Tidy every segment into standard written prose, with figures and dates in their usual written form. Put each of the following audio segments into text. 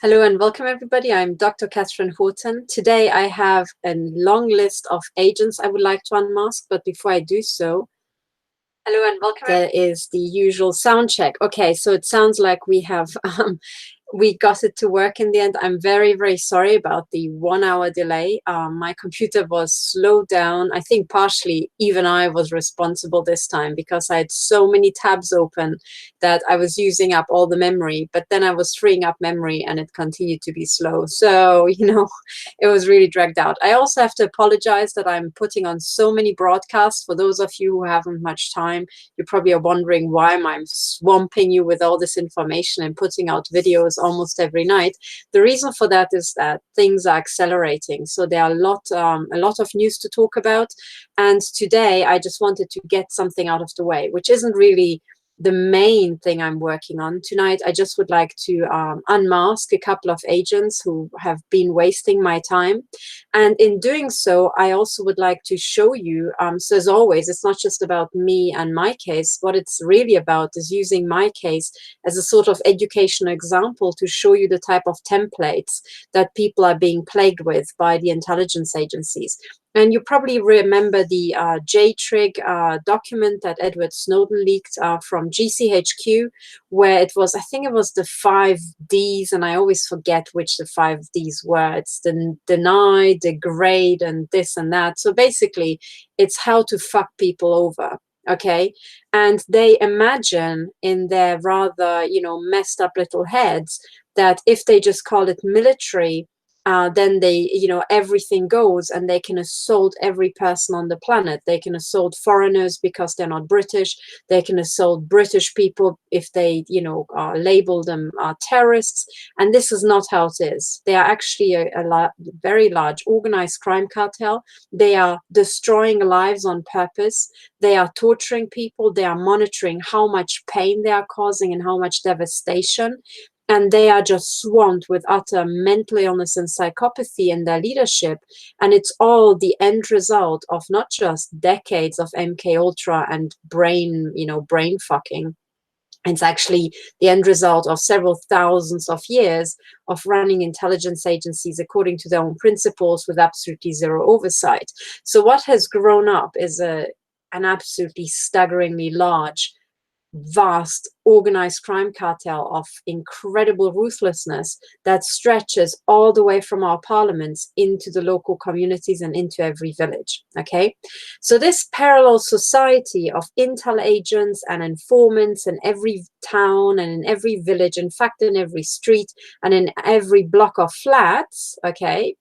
Hello and welcome everybody. I'm Dr. Katherine Horton. Today I have a long list of agents I would like to unmask, but before I do so, hello and welcome. There is the usual sound check. Okay, so it sounds like we have we got it to work in the end. I'm very, very sorry about the 1 hour delay. My computer was slowed down. I think partially even I was responsible this time because I had so many tabs open that I was using up all the memory, but then I was freeing up memory and it continued to be slow. So, it was really dragged out. I also have to apologize that I'm putting on so many broadcasts. For those of you who haven't much time, you probably are wondering why I'm swamping you with all this information and putting out videos almost every night. The reason for that is that things are accelerating. So there are a lot of news to talk about. And today I just wanted to get something out of the way, which isn't really the main thing I'm working on tonight. I just would like to unmask a couple of agents who have been wasting my time. And in doing so, I also would like to show you, so as always, it's not just about me and my case. What it's really about is using my case as a sort of educational example to show you the type of templates that people are being plagued with by the intelligence agencies. And you probably remember the JTRIG document that Edward Snowden leaked from GCHQ, where it was, I think it was the 5Ds, and I always forget which the 5Ds were. It's the deny, degrade, and this and that. So basically, it's how to fuck people over. Okay, and they imagine in their rather, messed up little heads that if they just call it military, then they, everything goes and they can assault every person on the planet. They can assault foreigners because they're not British. They can assault British people if they, label them terrorists. And this is not how it is. They are actually a very large organized crime cartel. They are destroying lives on purpose. They are torturing people. They are monitoring how much pain they are causing and how much devastation. And they are just swamped with utter mental illness and psychopathy in their leadership. And it's all the end result of not just decades of MK Ultra and brain fucking. It's actually the end result of several thousands of years of running intelligence agencies according to their own principles with absolutely zero oversight. So what has grown up is an absolutely staggeringly large, vast organized crime cartel of incredible ruthlessness that stretches all the way from our parliaments into the local communities and into every village. Okay, so this parallel society of intel agents and informants in every town and in every village, in fact in every street and in every block of flats, okay,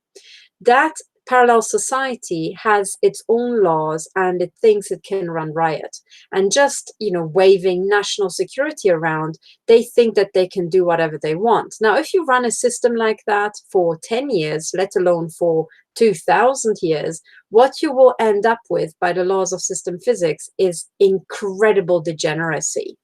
that parallel society has its own laws and it thinks it can run riot. And just, waving national security around, they think that they can do whatever they want. Now, if you run a system like that for 10 years, let alone for 2000 years, what you will end up with by the laws of system physics is incredible degeneracy.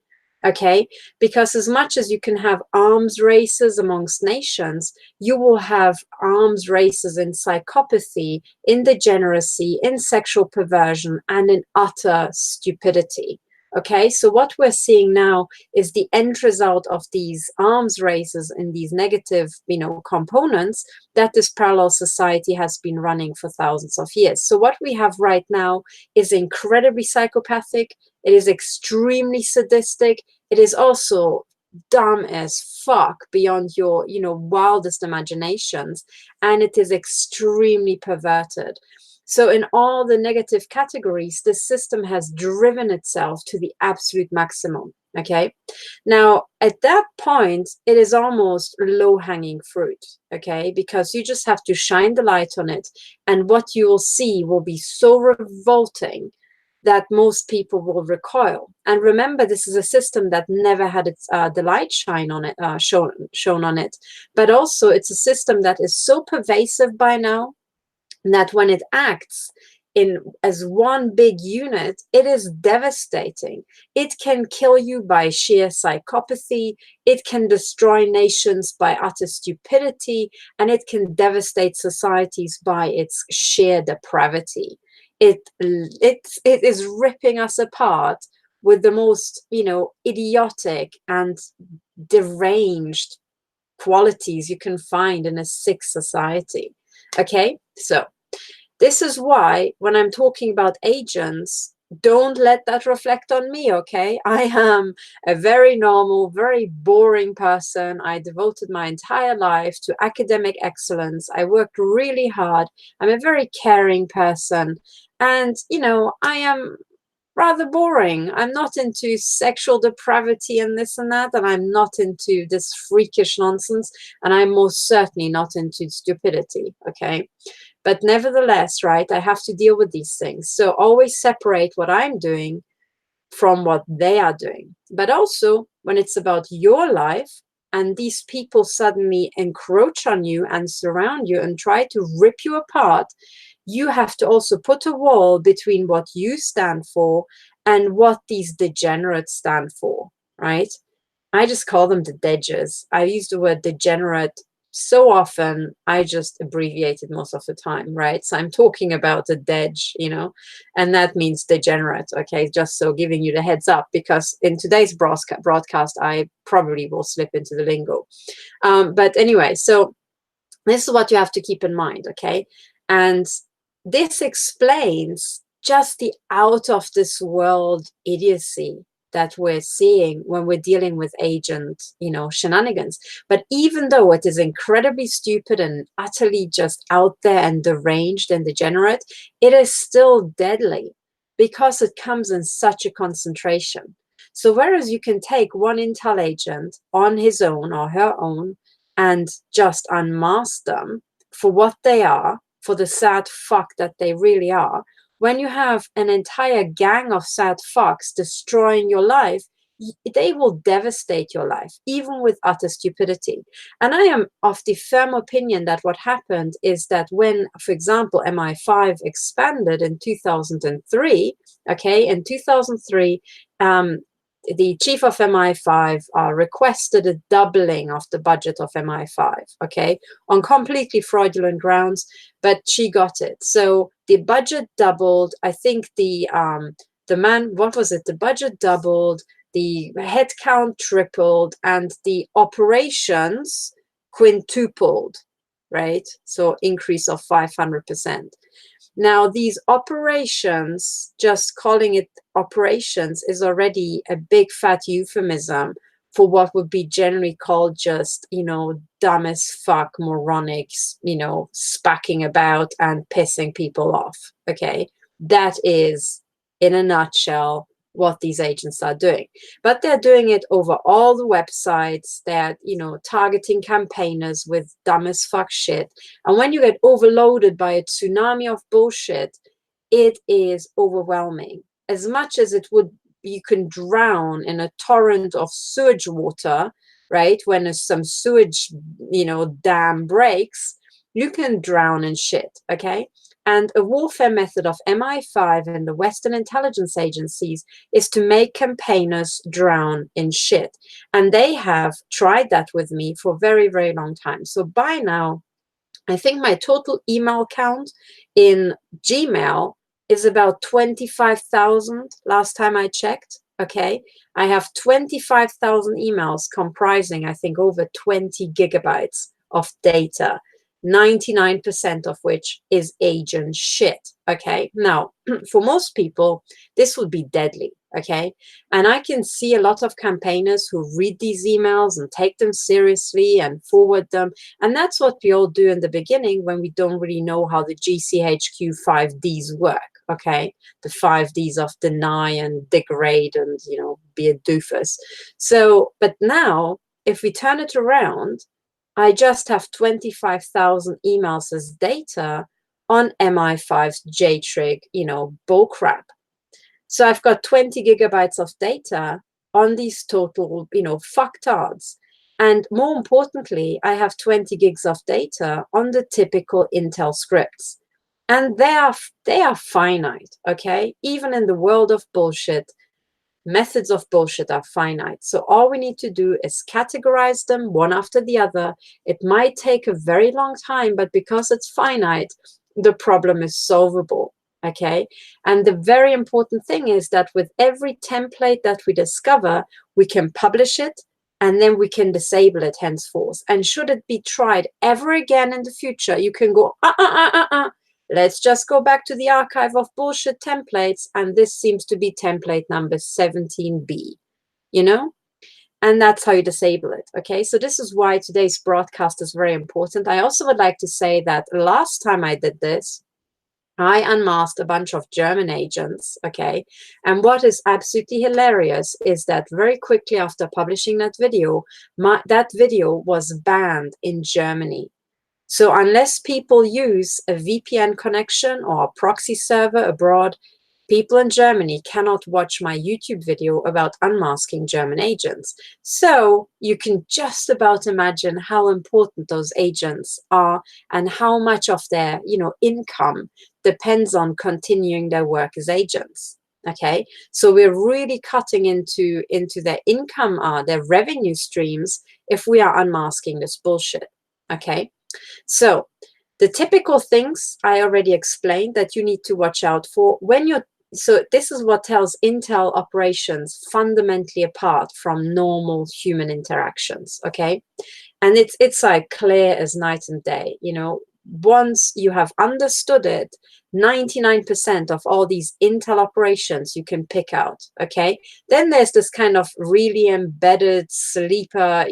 Okay, because as much as you can have arms races amongst nations, you will have arms races in psychopathy, in degeneracy, in sexual perversion, and in utter stupidity. Okay, so what we're seeing now is the end result of these arms races and these negative, components that this parallel society has been running for thousands of years. So what we have right now is incredibly psychopathic. It is extremely sadistic. It is also dumb as fuck beyond your, wildest imaginations. And it is extremely perverted. So in all the negative categories, the system has driven itself to the absolute maximum. Okay. Now, at that point, it is almost low-hanging fruit. Okay. Because you just have to shine the light on it. And what you will see will be so revolting that most people will recoil. And remember, this is a system that never had its the light shine on it, shown on it. But also, it's a system that is so pervasive by now that when it acts as one big unit, it is devastating. It can kill you by sheer psychopathy. It can destroy nations by utter stupidity, and it can devastate societies by its sheer depravity. It is ripping us apart with the most, idiotic and deranged qualities you can find in a sick society. Okay, so this is why when I'm talking about agents, don't let that reflect on me, okay? I am a very normal, very boring person. I devoted my entire life to academic excellence. I worked really hard. I'm a very caring person. And, you know, I am rather boring. I'm not into sexual depravity and this and that, and I'm not into this freakish nonsense, and I'm most certainly not into stupidity, okay? But nevertheless, right, I have to deal with these things. So always separate what I'm doing from what they are doing. But also, when it's about your life and these people suddenly encroach on you and surround you and try to rip you apart, you have to also put a wall between what you stand for and what these degenerates stand for, right? I just call them the deges. I use the word degenerate so often, I just abbreviate it most of the time, right? So I'm talking about a dej, you know, and that means degenerate, okay? Just so giving you the heads up, because in today's broadcast, I probably will slip into the lingo. But anyway, so this is what you have to keep in mind, okay? And this explains just the out of this world idiocy that we're seeing when we're dealing with agent, you know, shenanigans. But even though it is incredibly stupid and utterly just out there and deranged and degenerate, it is still deadly because it comes in such a concentration. So whereas you can take one intel agent on his own or her own and just unmask them for what they are, for the sad fuck that they really are, when you have an entire gang of sad fucks destroying your life, they will devastate your life, even with utter stupidity. And I am of the firm opinion that what happened is that when, for example, MI5 expanded in 2003, okay, in 2003, the chief of MI5 requested a doubling of the budget of MI5, okay, on completely fraudulent grounds, but she got it. So the budget doubled. I think the budget doubled, the headcount tripled, and the operations quintupled, right? So increase of 500%. Now, these operations, just calling it operations, is already a big fat euphemism for what would be generally called just, you know, dumb as fuck, moronics, you know, spacking about and pissing people off. Okay. That is, in a nutshell, what these agents are doing. But they're doing it over all the websites. They're, you know, targeting campaigners with dumb as fuck shit. And when you get overloaded by a tsunami of bullshit, it is overwhelming. As much as it would, you can drown in a torrent of sewage water, right? When some sewage, you know, dam breaks, you can drown in shit, okay? And a warfare method of MI5 and the Western intelligence agencies is to make campaigners drown in shit. And they have tried that with me for a very, very long time. So by now, I think my total email count in Gmail is about 25,000 last time I checked. Okay. I have 25,000 emails comprising, I think, over 20 gigabytes of data. 99% of which is agent shit. Okay. Now, for most people, this would be deadly. Okay. And I can see a lot of campaigners who read these emails and take them seriously and forward them. And that's what we all do in the beginning when we don't really know how the GCHQ 5Ds work. Okay. The 5Ds of deny and degrade and, you know, be a doofus. So, but now if we turn it around, I just have 25,000 emails as data on MI5's JTRIG, you know, bullcrap. So I've got 20 gigabytes of data on these total, you know, fucktards. And more importantly, I have 20 gigs of data on the typical Intel scripts. And they are finite, okay? Even in the world of bullshit, methods of bullshit are finite. So all we need to do is categorize them one after the other. It might take a very long time, but because it's finite, the problem is solvable. Okay. And the very important thing is that with every template that we discover, we can publish it and then we can disable it henceforth. And should it be tried ever again in the future, you can go, let's just go back to the archive of bullshit templates, and this seems to be template number 17B, you know? And that's how you disable it, okay? So this is why today's broadcast is very important. I also would like to say that last time I did this, I unmasked a bunch of German agents, okay? And what is absolutely hilarious is that very quickly after publishing that video, that video was banned in Germany. So unless people use a VPN connection or a proxy server abroad, people in Germany cannot watch my YouTube video about unmasking German agents. So you can just about imagine how important those agents are and how much of their, income depends on continuing their work as agents. Okay, so we're really cutting into their income, their revenue streams, if we are unmasking this bullshit. Okay, so the typical things I already explained that you need to watch out for when you're. So this is what tells Intel operations fundamentally apart from normal human interactions, okay? And it's like clear as night and day, once you have understood it, 99% of all these Intel operations you can pick out, okay? Then there's this kind of really embedded sleeper,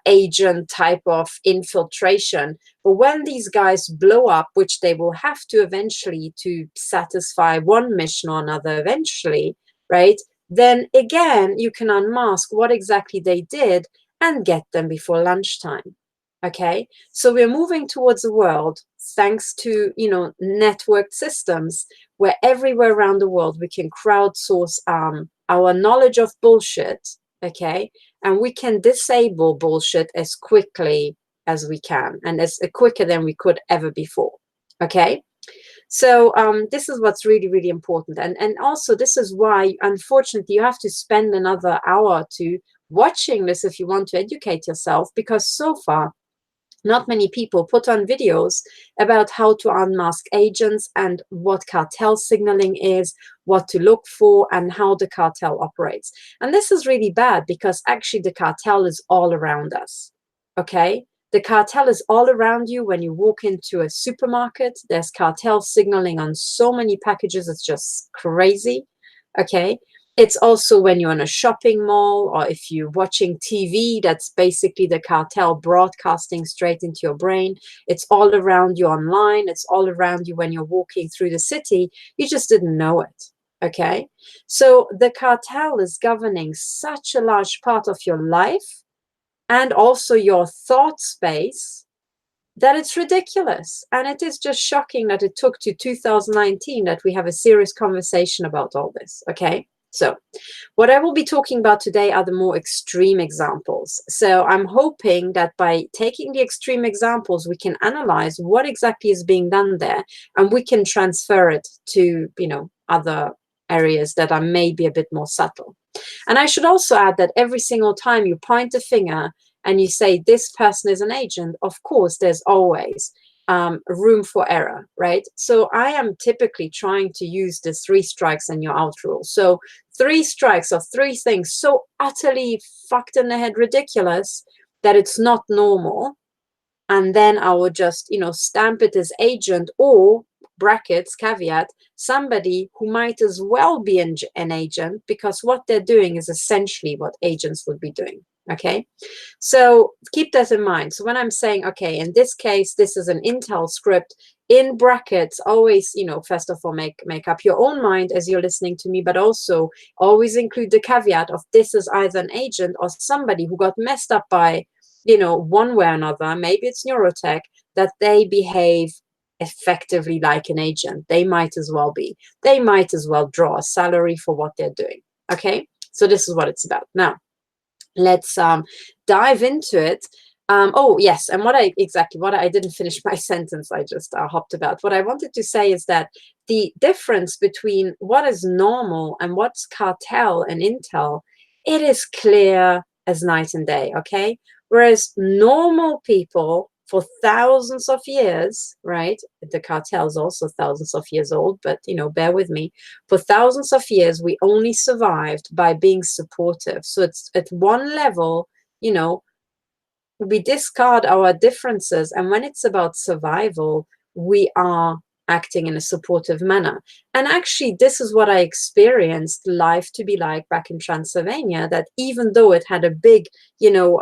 agent type of infiltration. But when these guys blow up, which they will have to eventually to satisfy one mission or another eventually, right? Then again, you can unmask what exactly they did and get them before lunchtime. Okay, so we're moving towards a world, thanks to, networked systems, where everywhere around the world we can crowdsource our knowledge of bullshit, okay? And we can disable bullshit as quickly as we can, and as quicker than we could ever before, okay? So this is what's really, really important. And also this is why, unfortunately, you have to spend another hour or two watching this if you want to educate yourself, because so far, not many people put on videos about how to unmask agents and what cartel signaling is, what to look for, and how the cartel operates. And this is really bad because actually the cartel is all around us, okay? The cartel is all around you when you walk into a supermarket. There's cartel signaling on so many packages. It's just crazy, okay? It's also when you're in a shopping mall, or if you're watching TV, that's basically the cartel broadcasting straight into your brain. It's all around you online. It's all around you when you're walking through the city. You just didn't know it, okay? So the cartel is governing such a large part of your life and also your thought space that it's ridiculous. And it is just shocking that it took to 2019 that we have a serious conversation about all this, okay? So what I will be talking about today are the more extreme examples. So I'm hoping that by taking the extreme examples, we can analyze what exactly is being done there, and we can transfer it to, other areas that are maybe a bit more subtle. And I should also add that every single time you point a finger and you say this person is an agent, of course, there's always room for error, right? So I am typically trying to use the 3 strikes and you're out rule. So 3 strikes of 3 things so utterly fucked in the head ridiculous that it's not normal. And then I will just, stamp it as agent, or brackets, caveat, somebody who might as well be an agent, because what they're doing is essentially what agents would be doing. Okay, so keep that in mind. So when I'm saying, okay, in this case, this is an Intel script, in brackets, always, first of all, make up your own mind as you're listening to me, but also always include the caveat of this is either an agent or somebody who got messed up by, one way or another, maybe it's neurotech, that they behave effectively like an agent. They might as well be. They might as well draw a salary for what they're doing. Okay, so this is what it's about. Now, let's dive into it. Oh, yes. And what I didn't finish my sentence. I just hopped about. What I wanted to say is that the difference between what is normal and what's cartel and Intel, it is clear as night and day. Okay. Whereas normal people, for thousands of years, right? The cartel is also thousands of years old, but, you know, bear with me. For thousands of years, we only survived by being supportive. So it's at one level, you know, we discard our differences, and when it's about survival, we are acting in a supportive manner. And actually, this is what I experienced life to be like back in Transylvania, that even though it had a big, you know,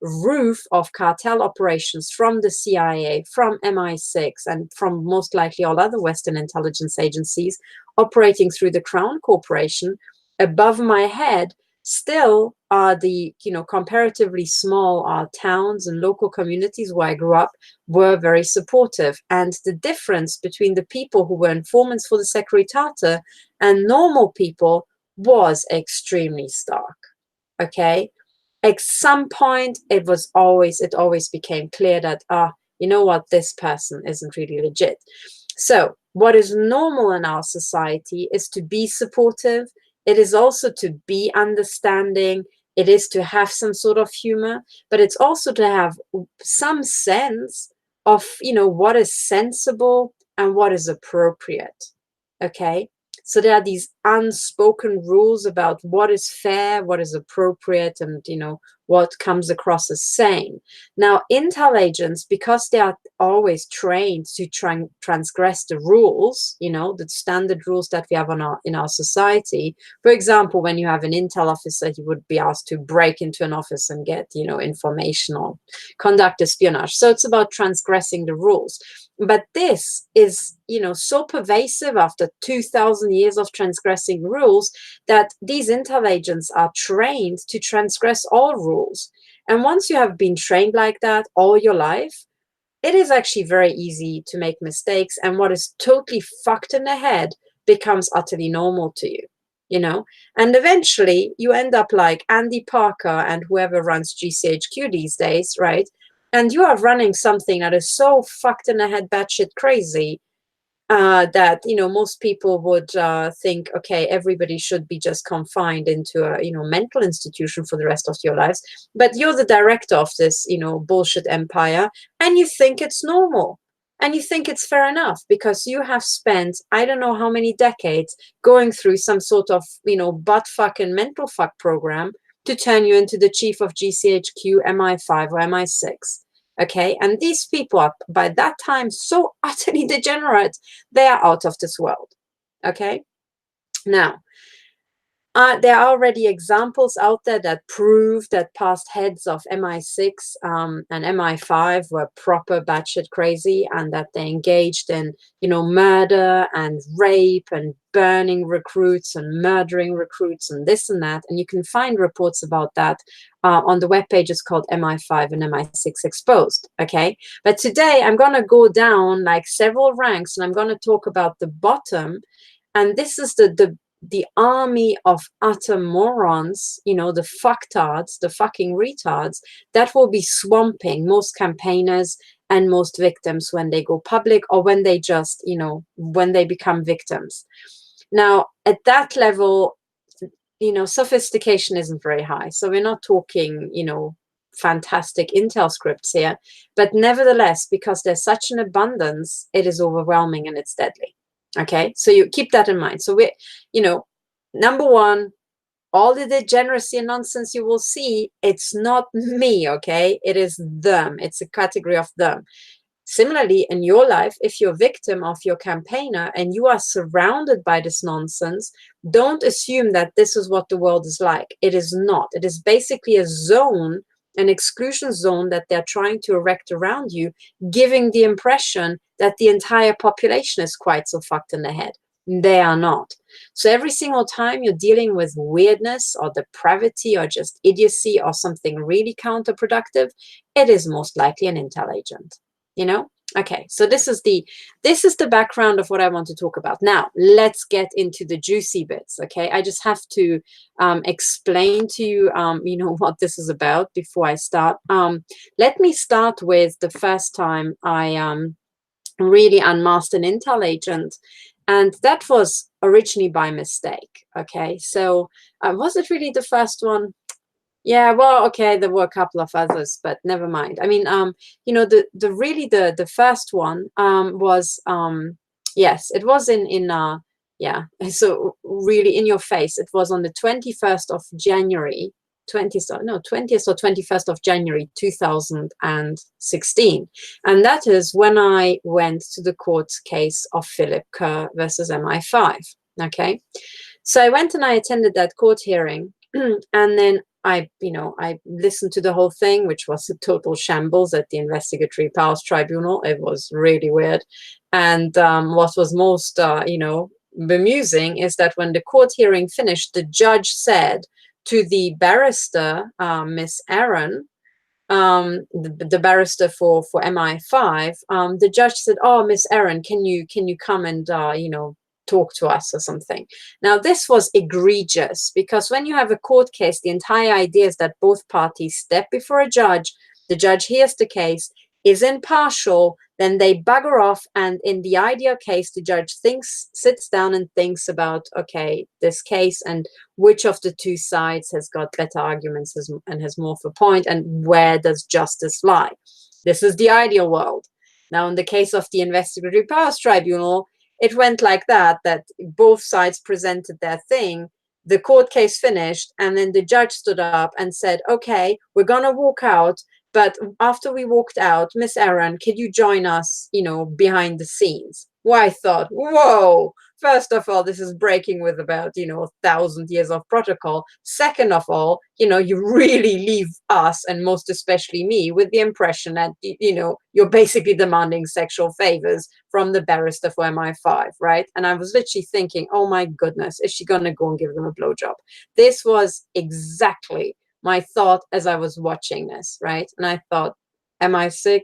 roof of cartel operations from the CIA, from MI6, and from most likely all other Western intelligence agencies operating through the Crown Corporation, above my head still the, you know, comparatively small towns and local communities where I grew up were very supportive. And the difference between the people who were informants for the Securitate and normal people was extremely stark. Okay, at some point it always became clear that you know what, this person isn't really legit. So what is normal in our society is to be supportive. It is also to be understanding. It is to have some sort of humor, but it's also to have some sense of, you know, what is sensible and what is appropriate. Okay, so there are these unspoken rules about what is fair, what is appropriate, and, you know, what comes across as sane. Now, intel agents, because they are always trained to transgress the rules, you know, the standard rules that we have in our society. For example, when you have an intel officer, he would be asked to break into an office and get, you know, information or conduct espionage. So it's about transgressing the rules. But this is, you know, so pervasive after 2,000 years of transgressing rules that these intel agents are trained to transgress all rules. And once you have been trained like that all your life, it is actually very easy to make mistakes. And what is totally fucked in the head becomes utterly normal to you, you know? And eventually you end up like Andy Parker and whoever runs GCHQ these days, right? And you are running something that is so fucked in the head, batshit crazy, that, you know, most people would think, okay, everybody should be just confined into a, you know, mental institution for the rest of your lives. But you're the director of this, you know, bullshit empire, and you think it's normal. And you think it's fair enough because you have spent, I don't know how many decades going through some sort of, you know, butt fuck and mental fuck program to turn you into the chief of GCHQ, MI5 or MI6. Okay, and these people are by that time so utterly degenerate, they are out of this world. Okay, now there are already examples out there that prove that past heads of MI6 and MI5 were proper batshit crazy, and that they engaged in, you know, murder and rape and burning recruits and murdering recruits and this and that. And you can find reports about that on the web pages called MI5 and MI6 Exposed. Okay, but today I'm going to go down like several ranks, and I'm going to talk about the bottom. And this is the army of utter morons, you know, the fucktards, the fucking retards, that will be swamping most campaigners and most victims when they go public, or when they just, you know, when they become victims. Now, at that level, you know, sophistication isn't very high. So we're not talking, you know, fantastic intel scripts here, but nevertheless, because there's such an abundance, it is overwhelming and it's deadly. Okay, so you keep that in mind. So we, you know, number one, all the degeneracy and nonsense you will see, it's not me, okay? It is them. It's a category of them. Similarly, in your life, if you're a victim of your campaigner and you are surrounded by this nonsense, don't assume that this is what the world is like. It is not. It is basically a zone, an exclusion zone that they're trying to erect around you, giving the impression that the entire population is quite so fucked in the head. They are not. So every single time you're dealing with weirdness or depravity or just idiocy or something really counterproductive, it is most likely an intel agent, you know? Okay, so this is the background of what I want to talk about. Now, let's get into the juicy bits, okay? I just have to explain to you, you know, what this is about before I start. Let me start with the first time I really unmasked an intel agent, and that was originally by mistake, okay? So was it really the first one? Yeah, well, okay, there were a couple of others, but never mind. I mean, you know, the first one was yes, it was yeah, so really in your face. It was on the 21st of January, 20th, no, 20th or 21st of January 2016. And that is when I went to the court case of Philip Kerr versus MI5. Okay. So I went and I attended that court hearing, and then I listened to the whole thing, which was a total shambles at the Investigatory Powers Tribunal. It was really weird. And what was most, bemusing is that when the court hearing finished, the judge said to the barrister, Miss Aaron, the barrister for MI5, the judge said, "Oh, Miss Aaron, can you come and talk to us or something?" Now, this was egregious because when you have a court case, the entire idea is that both parties step before a judge, the judge hears the case, is impartial, then they bugger off, and in the ideal case, the judge sits down and thinks about, okay, this case and which of the two sides has got better arguments and has more of a point, and where does justice lie. This is the ideal world. Now, in the case of the Investigatory Powers Tribunal, it went like that both sides presented their thing, the court case finished, and then the judge stood up and said, okay, we're going to walk out, but after we walked out, Miss Aaron, could you join us, behind the scenes? Well, I thought, whoa, first of all, this is breaking with about, 1,000 years of protocol. Second of all, you really leave us, and most especially me, with the impression that, you're basically demanding sexual favors from the barrister for MI5, right? And I was literally thinking, oh my goodness, is she going to go and give them a blowjob? This was exactly my thought as I was watching this, right? And I thought, MI6,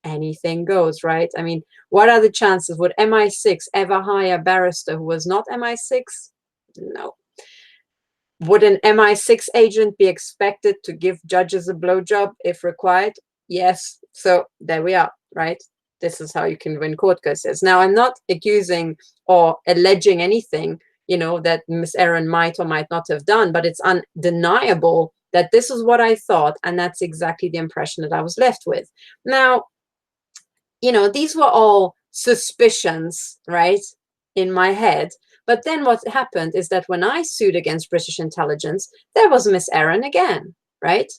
anything goes, right? I mean, what are the chances? Would MI6 ever hire a barrister who was not MI6? No. Would an MI6 agent be expected to give judges a blowjob if required? Yes. So there we are, right? This is how you can win court cases. Now, I'm not accusing or alleging anything, that Miss Aaron might or might not have done, but it's undeniable that this is what I thought, and that's exactly the impression that I was left with. Now, these were all suspicions, right, in my head. But then what happened is that when I sued against British intelligence, there was Miss Aaron again, right?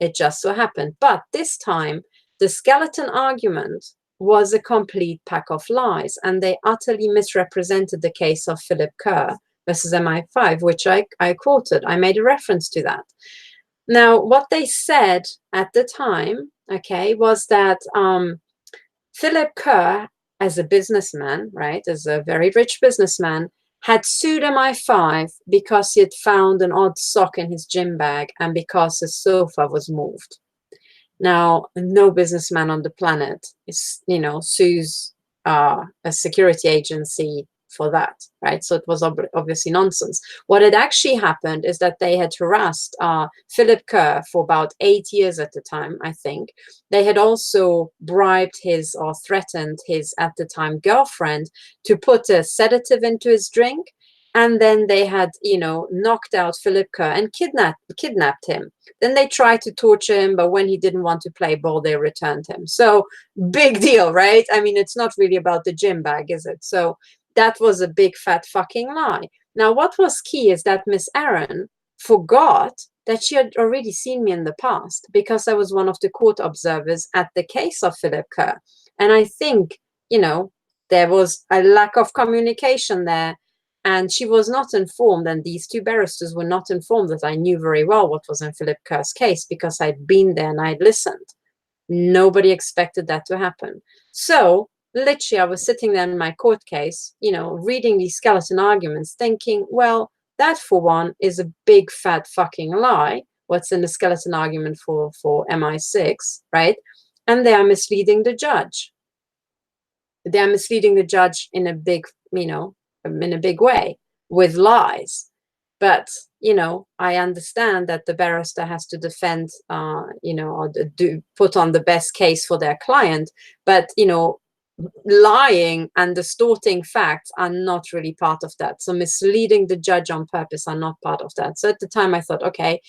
It just so happened. But this time, the skeleton argument was a complete pack of lies, and they utterly misrepresented the case of Philip Kerr versus MI5, which I quoted. I made a reference to that. Now, what they said at the time, okay, was that Philip Kerr, as a businessman, right, as a very rich businessman, had sued MI5 because he had found an odd sock in his gym bag and because his sofa was moved. Now, no businessman on the planet sues a security agency for that, right? So it was obviously nonsense. What had actually happened is that they had harassed Philip Kerr for about 8 years at the time, I think. They had also bribed his or threatened his, at the time, girlfriend to put a sedative into his drink. And then they had, knocked out Philip Kerr and kidnapped him. Then they tried to torture him, but when he didn't want to play ball, they returned him. So big deal, right? I mean, it's not really about the gym bag, is it? So that was a big fat fucking lie. Now, what was key is that Miss Aaron forgot that she had already seen me in the past because I was one of the court observers at the case of Philip Kerr. And I think, there was a lack of communication there. And she was not informed, and these two barristers were not informed that I knew very well what was in Philip Kerr's case because I'd been there and I'd listened. Nobody expected that to happen. So literally, I was sitting there in my court case, reading these skeleton arguments, thinking, well, that for one is a big fat fucking lie. What's in the skeleton argument for MI6, right? And they are misleading the judge. They are misleading the judge in a big, in a big way with lies. But, I understand that the barrister has to defend, or put on the best case for their client. But, lying and distorting facts are not really part of that. So misleading the judge on purpose are not part of that. So at the time I thought, okay,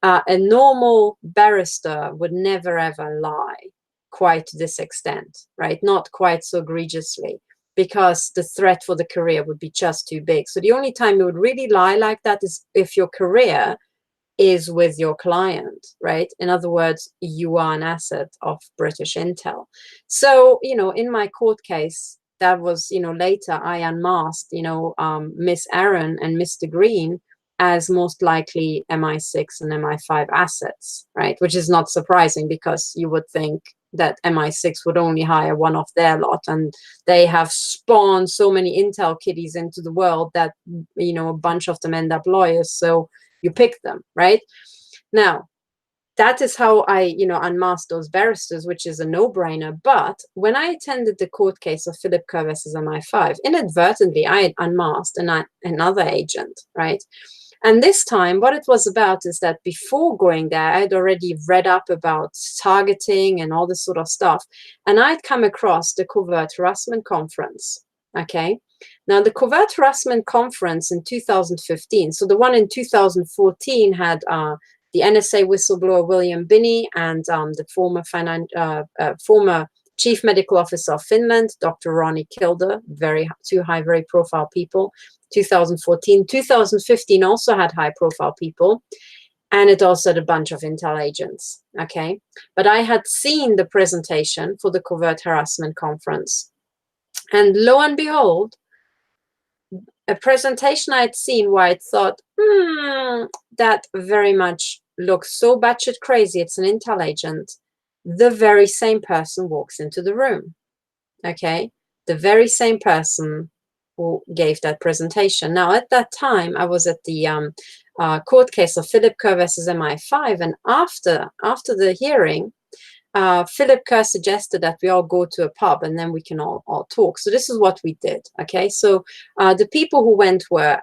a normal barrister would never ever lie quite to this extent, right? Not quite so egregiously, because the threat for the career would be just too big. So the only time you would really lie like that is if your career is with your client, right? In other words, you are an asset of British Intel. So, you know, in my court case, that was, you know, later I unmasked, you know, Miss Aaron and Mr. Green as most likely MI6 and MI5 assets, right? Which is not surprising, because you would think that MI6 would only hire one of their lot, and they have spawned so many Intel kiddies into the world that, you know, a bunch of them end up lawyers. So you pick them, right? Now, that is how I, you know, unmasked those barristers, which is a no-brainer. But when I attended the court case of Philip Kerr versus MI5, inadvertently, I had unmasked another agent, right? And this time, what it was about is that before going there, I'd already read up about targeting and all this sort of stuff. And I'd come across the Covert Harassment Conference, okay? Now, the Covert Harassment Conference in 2015, so the one in 2014 had the NSA whistleblower William Binney and the former Chief Medical Officer of Finland, Dr. Ronnie Kilder, two very profile people. 2014. 2015 also had high profile people, and it also had a bunch of Intel agents, okay? But I had seen the presentation for the Covert Harassment Conference, and lo and behold, a presentation I'd seen where I thought, that very much looks so batshit crazy, it's an Intel agent. The very same person walks into the room, okay? The very same person who gave that presentation. Now, at that time, I was at the court case of Philip Kerr versus MI5, and after the hearing, Philip Kerr suggested that we all go to a pub and then we can all talk. So this is what we did, okay? So the people who went were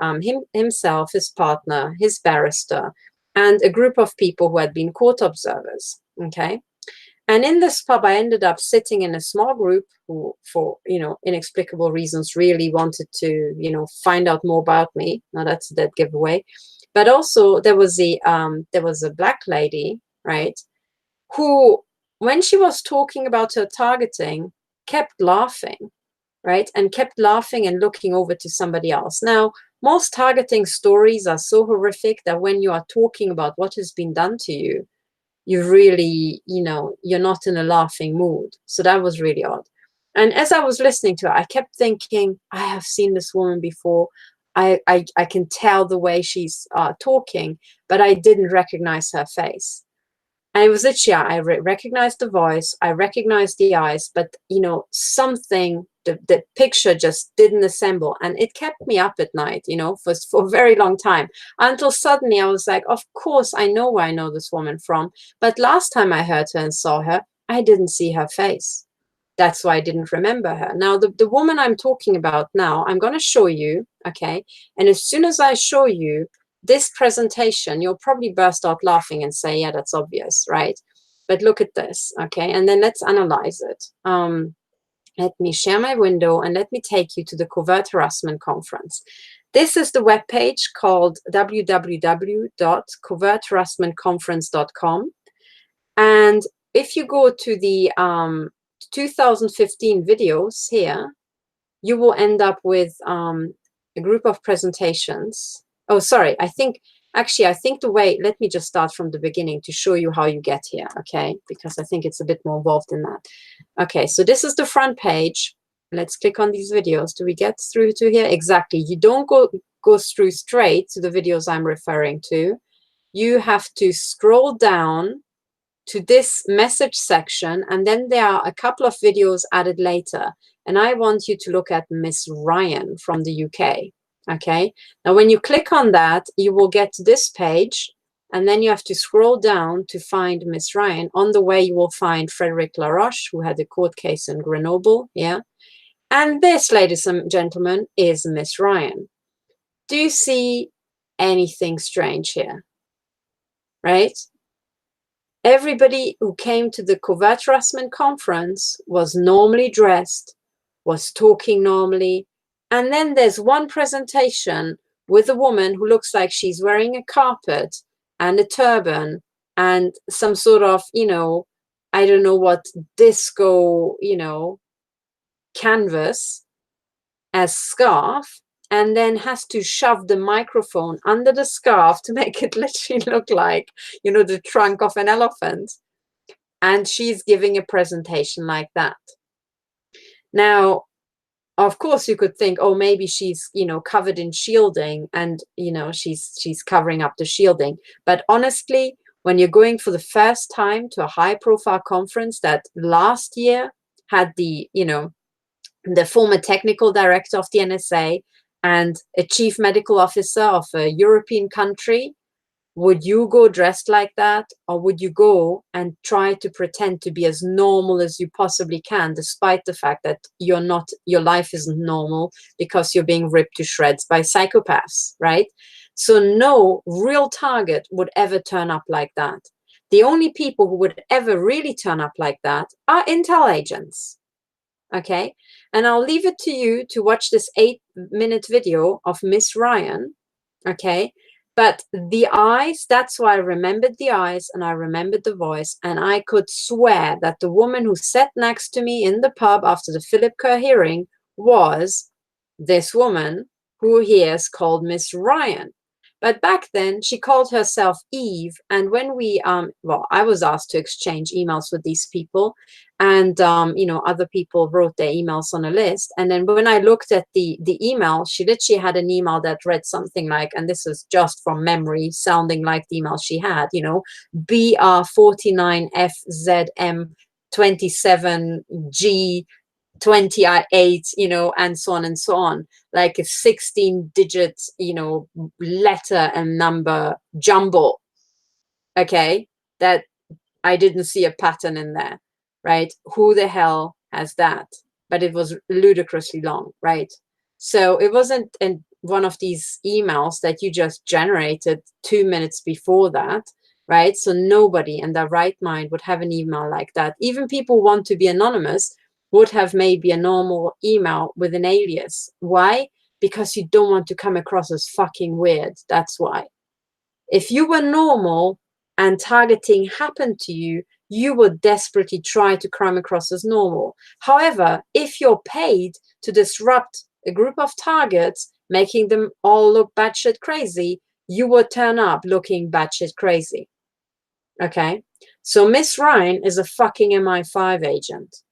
himself, his partner, his barrister, and a group of people who had been court observers, okay? And in this pub, I ended up sitting in a small group who, for, you know, inexplicable reasons, really wanted to, you know, find out more about me. Now, that's a dead giveaway. But also there was a black lady, right, who, when she was talking about her targeting, kept laughing, right, and kept laughing and looking over to somebody else. Now, most targeting stories are so horrific that when you are talking about what has been done to you, you really, you know, you're not in a laughing mood. So that was really odd. And as I was listening to it, I kept thinking, I have seen this woman before. I can tell the way she's talking, but I didn't recognize her face. And it was literally, I recognized the voice, I recognized the eyes, but, you know, something, the picture just didn't assemble. And it kept me up at night, you know, for a very long time, until suddenly I was like, of course, I know where I know this woman from. But last time I heard her and saw her, I didn't see her face. That's why I didn't remember her. Now, the woman I'm talking about now, I'm going to show you, okay? And as soon as I show you this presentation, you'll probably burst out laughing and say, yeah, that's obvious, right? But look at this, okay? And then let's analyze it. Let me share my window and let me take you to the Covert Harassment Conference. This is the webpage called www.covertharassmentconference.com. And if you go to the 2015 videos here, you will end up with a group of presentations. Oh, sorry, I think the way, let me just start from the beginning to show you how you get here, okay? Because I think it's a bit more involved in that. Okay, so this is the front page. Let's click on these videos. Do we get through to here? Exactly. You don't go through straight to the videos I'm referring to. You have to scroll down to this message section, and then there are a couple of videos added later. And I want you to look at Miss Ryan from the UK. Okay, now when you click on that, you will get to this page, and then you have to scroll down to find Miss Ryan. On the way, you will find Frederic Laroche, who had a court case in Grenoble. Yeah, and this, ladies and gentlemen, is Miss Ryan. Do you see anything strange here? Right? Everybody who came to the Covert Harassment Conference was normally dressed was talking normally. And then there's one presentation with a woman who looks like she's wearing a carpet and a turban and some sort of, you know, I don't know what, disco, you know, canvas as scarf, and then has to shove the microphone under the scarf to make it literally look like, you know, the trunk of an elephant. And she's giving a presentation like that. Now, of course, you could think, oh, maybe she's, you know, covered in shielding and, you know, she's covering up the shielding. But honestly, when you're going for the first time to a high profile conference that last year had the, you know, the former technical director of the NSA and a chief medical officer of a European country, would you go dressed like that? Or would you go and try to pretend to be as normal as you possibly can, despite the fact that you're not, your life isn't normal because you're being ripped to shreds by psychopaths, right? So no real target would ever turn up like that. The only people who would ever really turn up like that are intel agents. Okay, and I'll leave it to you to watch this 8-minute video of Miss Ryan. Okay, but the eyes, that's why I remembered the eyes and I remembered the voice, and I could swear that the woman who sat next to me in the pub after the Philip Kerr hearing was this woman who here is called Miss Ryan. But back then she called herself Eve, and when we well, I was asked to exchange emails with these people, and you know, other people wrote their emails on a list, and then when I looked at the email, she literally had an email that read something like, and this is just from memory, sounding like the email she had, you know, BR49FZM27G 28, you know, and so on and so on, like a 16-digit, you know, letter and number jumble. Okay, that I didn't see a pattern in there, right? Who the hell has that? But it was ludicrously long, right? So it wasn't in one of these emails that you just generated 2 minutes before that, right? So nobody in their right mind would have an email like that. Even people who want to be anonymous would have maybe a normal email with an alias. Why? Because you don't want to come across as fucking weird. That's why. If you were normal and targeting happened to you, you would desperately try to come across as normal. However, if you're paid to disrupt a group of targets, making them all look batshit crazy, you would turn up looking batshit crazy. Okay? So Miss Ryan is a fucking MI5 agent.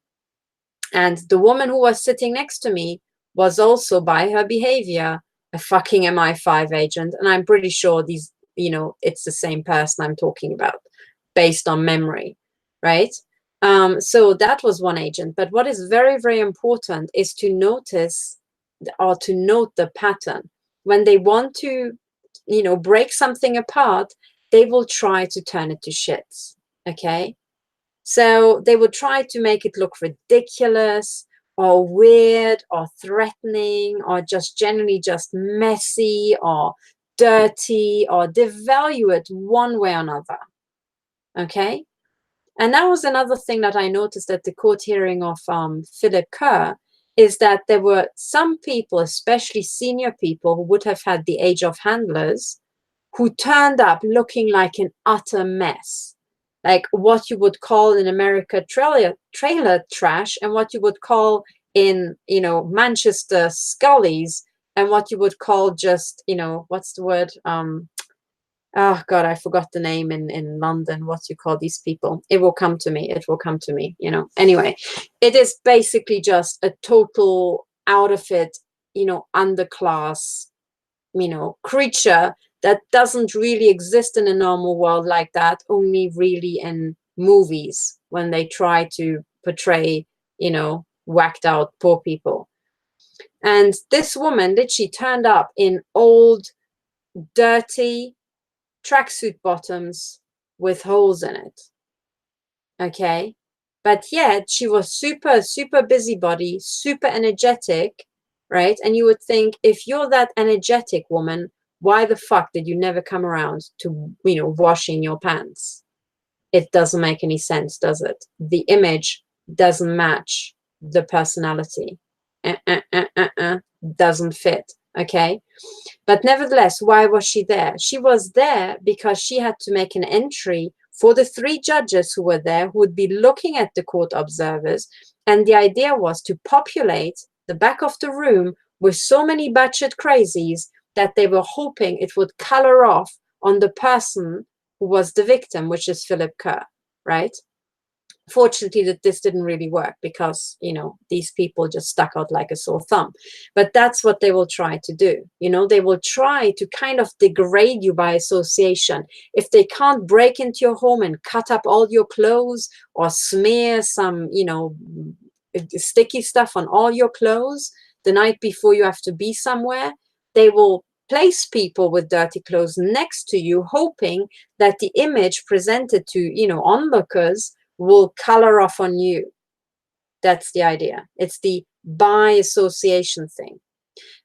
And the woman who was sitting next to me was also, by her behavior, a fucking MI5 agent. And I'm pretty sure these, you know, it's the same person I'm talking about based on memory, right? So that was one agent. But what is very, very important is to notice or to note the pattern. When they want to, you know, break something apart, they will try to turn it to shits, okay? So they would try to make it look ridiculous or weird or threatening or just generally just messy or dirty or devalue it one way or another. Okay? And that was another thing that I noticed at the court hearing of Philip Kerr, is that there were some people, especially senior people who would have had the age of handlers, who turned up looking like an utter mess. Like what you would call in America trailer trash, and what you would call in, you know, Manchester scullies, and what you would call just, you know, what's the word? Oh God, I forgot the name in London. What you call these people? It will come to me. It will come to me, you know. Anyway, it is basically just a total out of it, you know, underclass, you know, creature that doesn't really exist in a normal world like that, only really in movies when they try to portray, you know, whacked out poor people. And this woman literally turned up in old, dirty tracksuit bottoms with holes in it. Okay. But yet she was super, super busybody, super energetic, right? And you would think, if you're that energetic woman, why the fuck did you never come around to, you know, washing your pants? It doesn't make any sense, does it? The image doesn't match the personality. doesn't fit, okay? But nevertheless, why was she there? She was there because she had to make an entry for the 3 judges who were there, who would be looking at the court observers. And the idea was to populate the back of the room with so many batshit crazies that they were hoping it would color off on the person who was the victim, which is Philip Kerr, right? Fortunately, that this didn't really work because, you know, these people just stuck out like a sore thumb. But that's what they will try to do. You know, they will try to kind of degrade you by association. If they can't break into your home and cut up all your clothes or smear some, you know, sticky stuff on all your clothes the night before you have to be somewhere, they will place people with dirty clothes next to you, hoping that the image presented to, you know, onlookers will color off on you. That's the idea. It's the by association thing.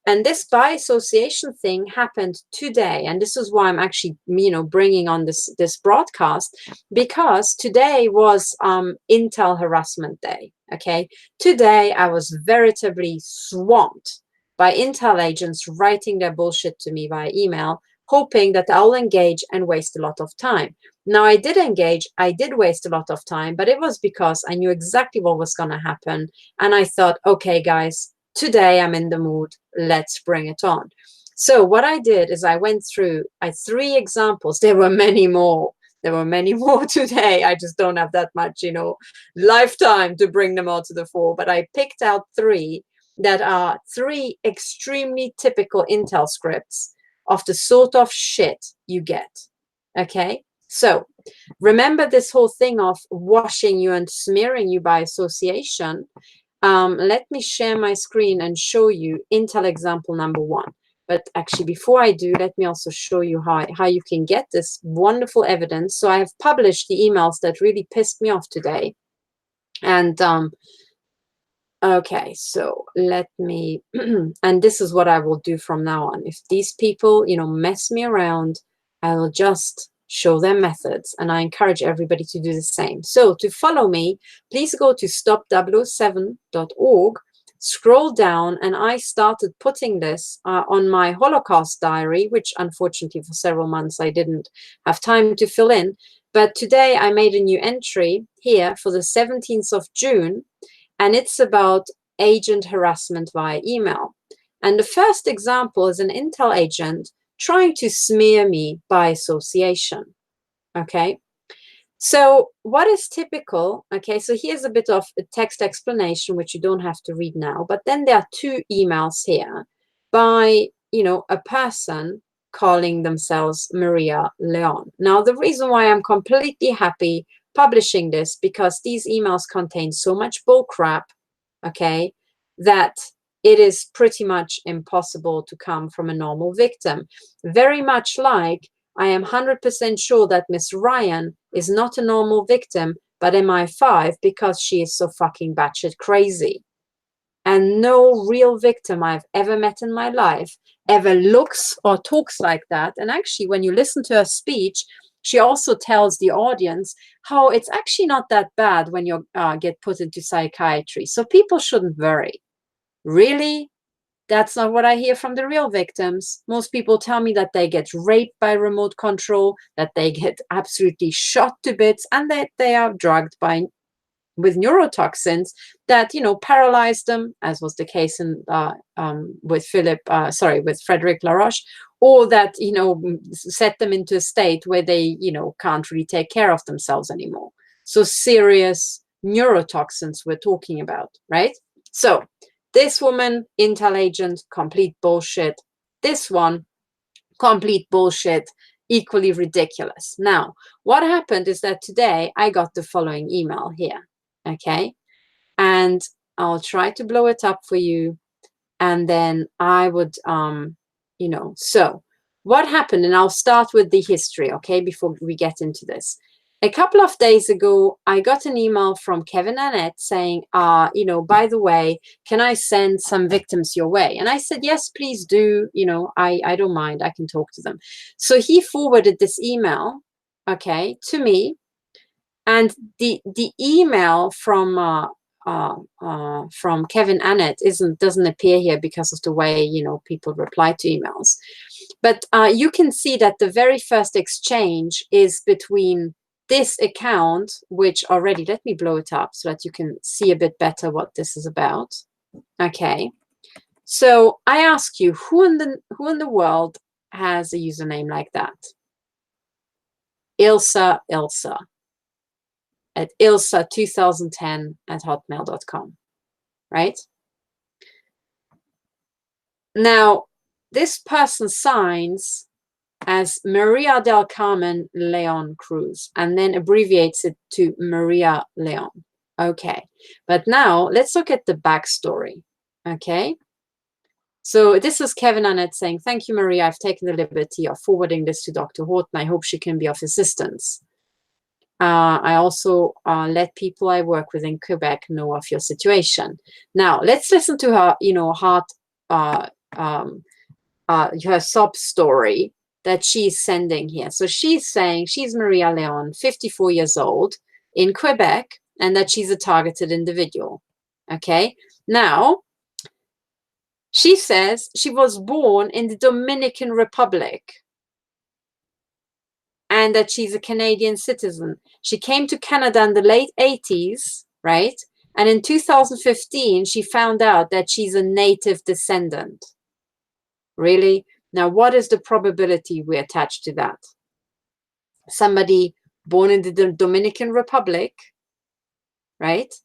And this by association thing happened today. And this is why I'm actually, you know, bringing on this broadcast, because today was Intel Harassment Day. Okay. Today I was veritably swamped by Intel agents writing their bullshit to me via email, hoping that I'll engage and waste a lot of time. Now, I did engage, I did waste a lot of time, but it was because I knew exactly what was going to happen. And I thought, okay, guys, today I'm in the mood, let's bring it on. So what I did is I went through 3 examples. There were many more. There were many more today. I just don't have that much, you know, lifetime to bring them all to the fore. But I picked out 3 that are 3 extremely typical Intel scripts of the sort of shit you get. Okay? So remember this whole thing of washing you and smearing you by association. Let me share my screen and show you Intel example number 1. But actually, before I do, let me also show you how you can get this wonderful evidence. So I have published the emails that really pissed me off today. And okay, so let me, and this is what I will do from now on. If these people, you know, mess me around, I will just show their methods, and I encourage everybody to do the same. So to follow me, please go to stop007.org, scroll down, and I started putting this on my Holocaust diary, which unfortunately for several months I didn't have time to fill in. But today I made a new entry here for the 17th of June, and it's about agent harassment via email. And the first example is an Intel agent trying to smear me by association. Okay, so what is typical? Okay, so here's a bit of a text explanation, which you don't have to read now, but then there are 2 emails here by, you know, a person calling themselves Maria Leon. Now, the reason why I'm completely happy publishing this, because these emails contain so much bull crap, okay, that it is pretty much impossible to come from a normal victim. Very much like I am 100% sure that Miss Ryan is not a normal victim, but MI5, because she is so fucking batshit crazy. And no real victim I've ever met in my life ever looks or talks like that. And actually, when you listen to her speech, she also tells the audience how it's actually not that bad when you get put into psychiatry. So people shouldn't worry. Really? That's not what I hear from the real victims. Most people tell me that they get raped by remote control, that they get absolutely shot to bits, and that they are drugged with neurotoxins that, you know, paralyze them, as was the case in with Frederic Laroche, or that, you know, set them into a state where they, you know, can't really take care of themselves anymore. So serious neurotoxins we're talking about, right? So this woman, Intel agent, complete bullshit. This one, complete bullshit, equally ridiculous. Now, what happened is that today I got the following email here, okay? And I'll try to blow it up for you. And then I would, you know, so what happened, and I'll start with the history, okay, before we get into this. A couple of days ago, I got an email from Kevin Annette saying, you know, by the way, can I send some victims your way? And I said, yes, please do. You know, I don't mind. I can talk to them. So he forwarded this email, okay, to me. And the email from from Kevin Annett doesn't appear here because of the way, you know, people reply to emails. But you can see that the very first exchange is between this account, which already, let me blow it up so that you can see a bit better what this is about. Okay. So I ask you, who in the world has a username like that? Ilsa at ilsa2010@hotmail.com, right? Now, this person signs as Maria del Carmen Leon Cruz and then abbreviates it to Maria Leon. Okay, but now let's look at the backstory. Okay, so this is Kevin Annett saying, "Thank you, Maria. I've taken the liberty of forwarding this to Dr. Horton. I hope she can be of assistance. I also let people I work with in Quebec know of your situation." Now, let's listen to her, you know, her sob story that she's sending here. So she's saying she's Maria Leon, 54 years old, in Quebec, and that she's a targeted individual. Okay, now she says she was born in the Dominican Republic and that she's a Canadian citizen. She came to Canada in the late 80s, right? And in 2015, she found out that she's a native descendant. Really? Now, what is the probability we attach to that? Somebody born in the Dominican Republic, right?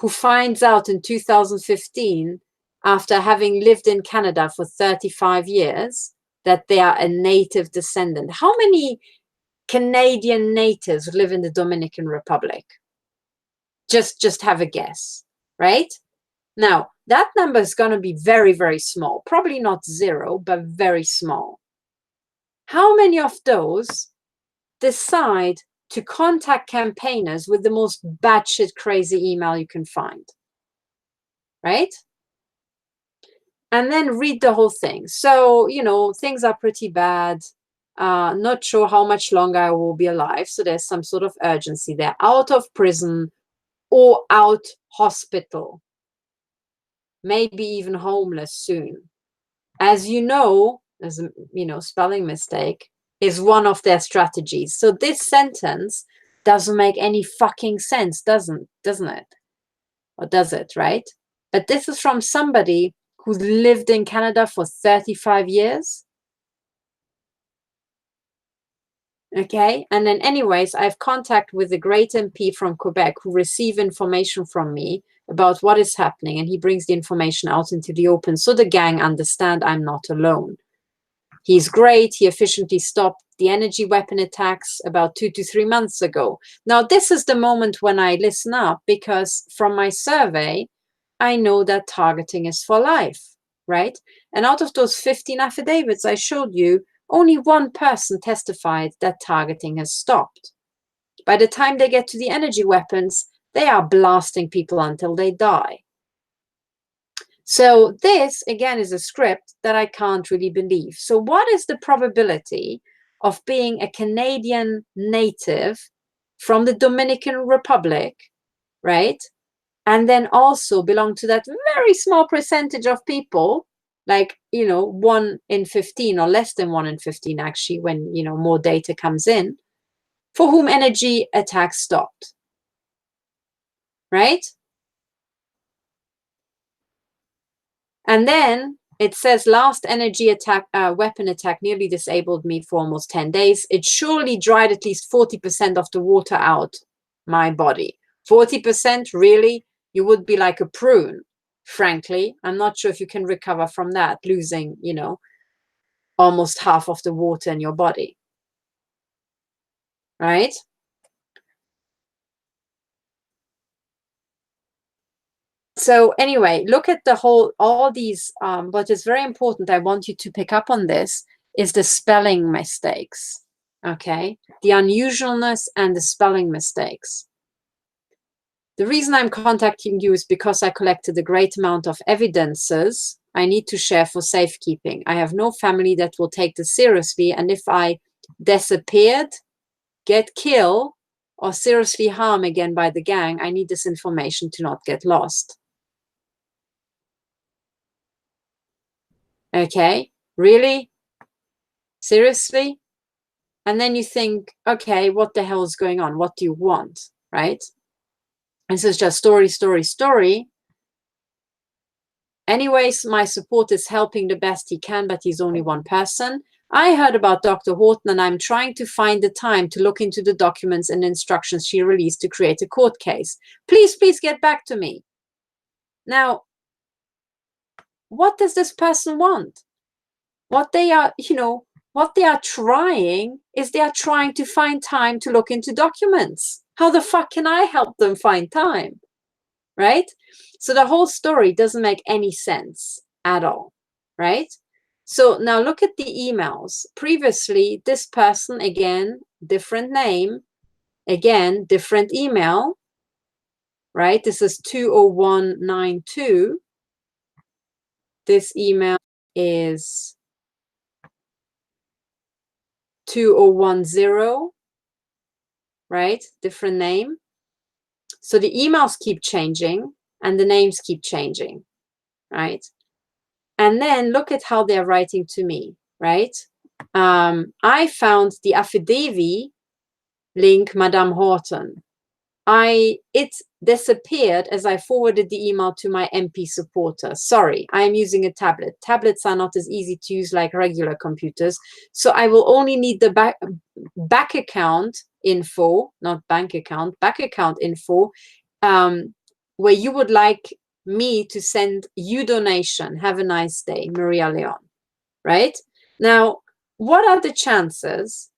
Who finds out in 2015, after having lived in Canada for 35 years, that they are a native descendant. How many Canadian natives live in the Dominican Republic? Just have a guess, right? Now, that number is going to be very, very small. Probably not zero, but very small. How many of those decide to contact campaigners with the most batshit crazy email you can find, right? And then read the whole thing. So, you know, things are pretty bad. Not sure how much longer I will be alive. So there's some sort of urgency there. Out of prison or out hospital. Maybe even homeless soon. As you know, as a, you know, spelling mistake is one of their strategies. So this sentence doesn't make any fucking sense, doesn't it? Or does it, right? But this is from somebody who's lived in Canada for 35 years. Okay, and then anyways, I have contact with the great MP from Quebec who receive information from me about what is happening, and he brings the information out into the open so the gang understand I'm not alone. He's great. He efficiently stopped the energy weapon attacks about 2 to 3 months ago. Now, this is the moment when I listen up, because from my survey, I know that targeting is for life, right? And out of those 15 affidavits I showed you, only one person testified that targeting has stopped. By the time they get to the energy weapons, they are blasting people until they die. So this, again, is a script that I can't really believe. So what is the probability of being a Canadian native from the Dominican Republic, right? And then also belong to that very small percentage of people, like, you know, 1 in 15 or less than 1 in 15, actually, when, you know, more data comes in, for whom energy attacks stopped, right? And then it says last energy attack, weapon attack nearly disabled me for almost 10 days. It surely dried at least 40% of the water out my body. 40%, really? You would be like a prune, frankly. I'm not sure if you can recover from that, losing, you know, almost half of the water in your body, right? So anyway, look at the whole, all these, what is very important, I want you to pick up on this, is the spelling mistakes, okay? The unusualness and the spelling mistakes. The reason I'm contacting you is because I collected a great amount of evidences I need to share for safekeeping. I have no family that will take this seriously, and if I disappeared, get killed, or seriously harmed again by the gang, I need this information to not get lost. Okay, really? Seriously? And then you think, okay, what the hell is going on? What do you want, right? This is just story, story, story. Anyways, my support is helping the best he can, but he's only one person. I heard about Dr. Horton, and I'm trying to find the time to look into the documents and instructions she released to create a court case. Please, please get back to me. Now, what does this person want? What they are, what they are trying is they are trying to find time to look into documents. How the fuck can I help them find time? Right? So the whole story doesn't make any sense at all, right? So now look at the emails. Previously, this person, again, different name, again, different email, right? This is 20192. This email is 2010, right? Different name. So the emails keep changing and the names keep changing, right? And then look at how they're writing to me, right? I found the affidavit link, Madame Horton. It disappeared as I forwarded the email to my MP supporter. Sorry, I am using a tablet. Tablets are not as easy to use like regular computers. So I will only need the back account info, not bank account, back account info, where you would like me to send you donation. Have a nice day, Maria Leon, right? Now, what are the chances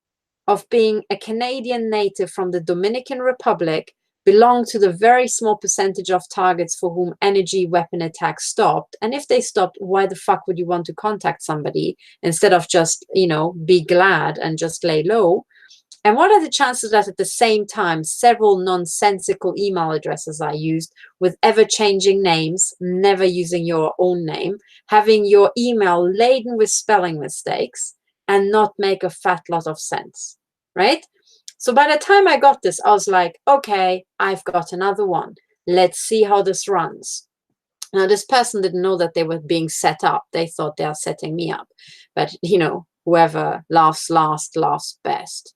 of being a Canadian native from the Dominican Republic, belong to the very small percentage of targets for whom energy weapon attacks stopped? And if they stopped, why the fuck would you want to contact somebody instead of just, be glad and just lay low? And what are the chances that at the same time, several nonsensical email addresses are used with ever-changing names, never using your own name, having your email laden with spelling mistakes, and not make a fat lot of sense, right? So by the time I got this, I was like, okay, I've got another one. Let's see how this runs. Now, this person didn't know that they were being set up. They thought they are setting me up. But, whoever laughs last, laughs best.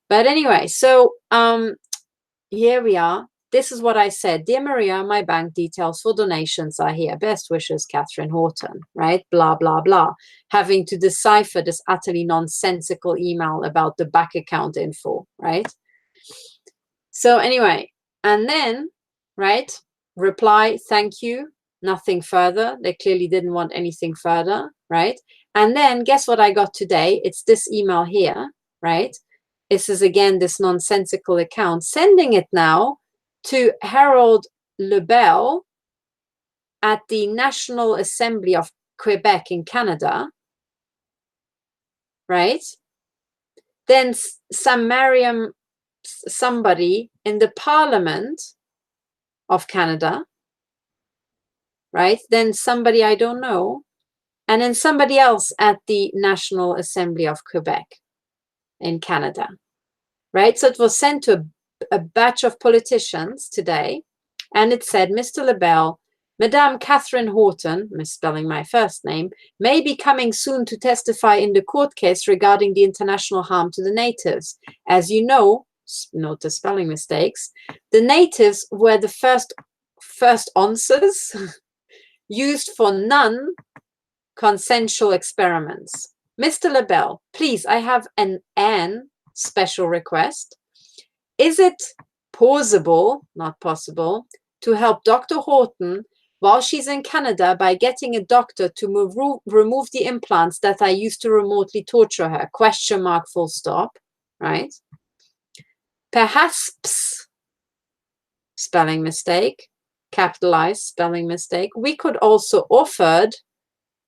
But anyway, so here we are. This is what I said. Dear Maria, my bank details for donations are here. Best wishes, Katherine Horton, right? Blah, blah, blah. Having to decipher this utterly nonsensical email about the back account info, right? So anyway, and then, right, reply, thank you, nothing further. They clearly didn't want anything further, right? And then guess what I got today? It's this email here, right? This is, again, this nonsensical account, sending it now to Harold Lebel at the National Assembly of Quebec in Canada, right? Then somebody in the Parliament of Canada, right? Then somebody I don't know, and then somebody else at the National Assembly of Quebec in Canada, right? So it was sent to a batch of politicians today, and it said, Mr. Lebel, Madame Katherine Horton, misspelling my first name, may be coming soon to testify in the court case regarding the international harm to the natives. As you know, note the spelling mistakes, the natives were the first answers used for non-consensual experiments. Mr. Lebel, please, I have an special request. Is it possible, not possible, to help Dr. Horton while she's in Canada by getting a doctor to remove the implants that I used to remotely torture her? Question mark, full stop, right? Perhaps, spelling mistake, capitalized, spelling mistake. We could also offered,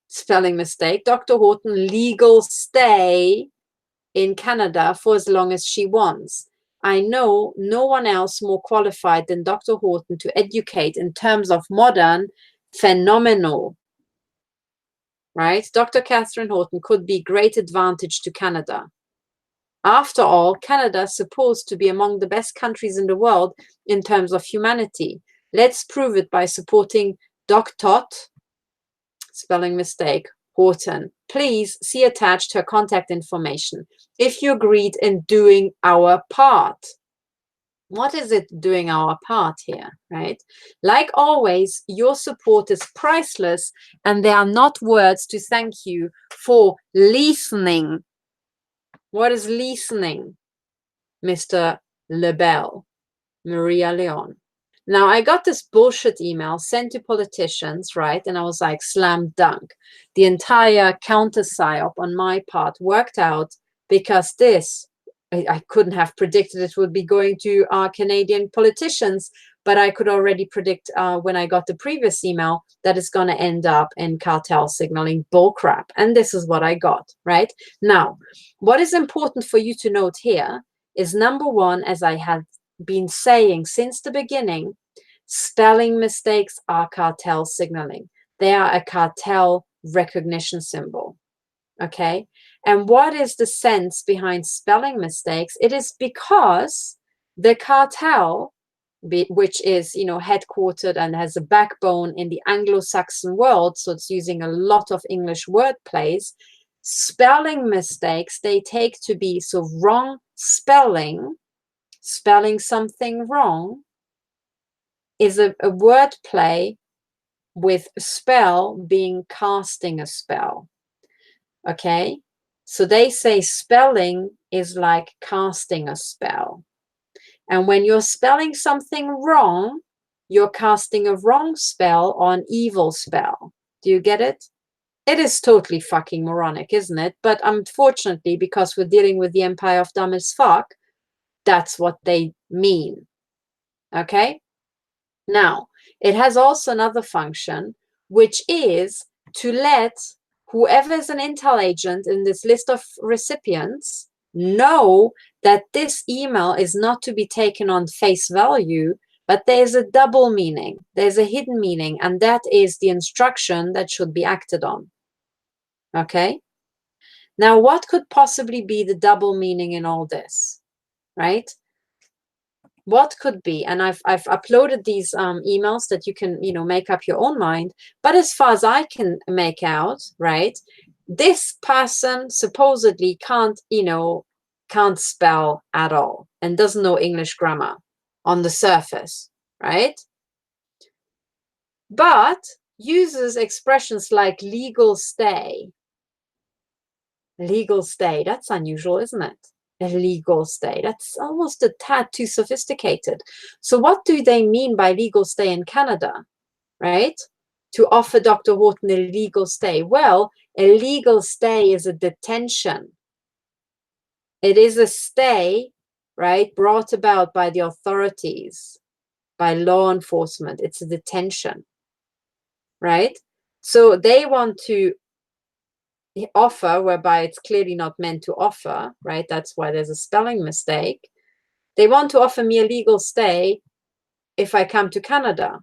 spelling mistake, Dr. Horton legal stay in Canada for as long as she wants. I know no one else more qualified than Dr. Horton to educate in terms of modern phenomenal, right? Dr. Katherine Horton could be great advantage to Canada. After all, Canada is supposed to be among the best countries in the world in terms of humanity. Let's prove it by supporting Doc Tot, spelling mistake, Horton. Please see attached her contact information if you agreed in doing our part. What is it doing our part here, right? Like always, your support is priceless, and there are not words to thank you for listening. What is listening, Mr. Lebel, Maria Leon? Now, I got this bullshit email sent to politicians, right? And I was like, slam dunk. The entire counter psyop on my part worked out because this, I couldn't have predicted it would be going to our Canadian politicians, but I could already predict when I got the previous email that it's going to end up in cartel signaling bullcrap. And this is what I got, right? Now, what is important for you to note here is number one, as I have been saying since the beginning, spelling mistakes are cartel signaling. They are a cartel recognition symbol. Okay. And what is the sense behind spelling mistakes? It is because the cartel, which is, headquartered and has a backbone in the Anglo-Saxon world, so it's using a lot of English word plays, spelling mistakes they take to be so wrong spelling something wrong is a word play with spell being casting a spell. Okay, so they say spelling is like casting a spell, and when you're spelling something wrong, you're casting a wrong spell or an evil spell. Do you get it? It is totally fucking moronic, isn't it? But unfortunately, because we're dealing with the empire of dumb as fuck, that's what they mean. Okay, now it has also another function, which is to let whoever is an intel agent in this list of recipients know that this email is not to be taken on face value, but there's a double meaning, there's a hidden meaning, and that is the instruction that should be acted on. Okay, now what could possibly be the double meaning in all this, right? What could be? And I've uploaded these emails that you can, make up your own mind. But as far as I can make out, right, this person supposedly can't spell at all and doesn't know English grammar on the surface, right? But uses expressions like legal stay. Legal stay, that's unusual, isn't it? A legal stay. That's almost a tad too sophisticated. So what do they mean by legal stay in Canada, right? To offer Dr. Horton a legal stay. Well, a legal stay is a detention. It is a stay, right, brought about by the authorities, by law enforcement. It's a detention, right? So they want to offer, whereby it's clearly not meant to offer, right? That's why there's a spelling mistake. They want to offer me a legal stay if I come to Canada.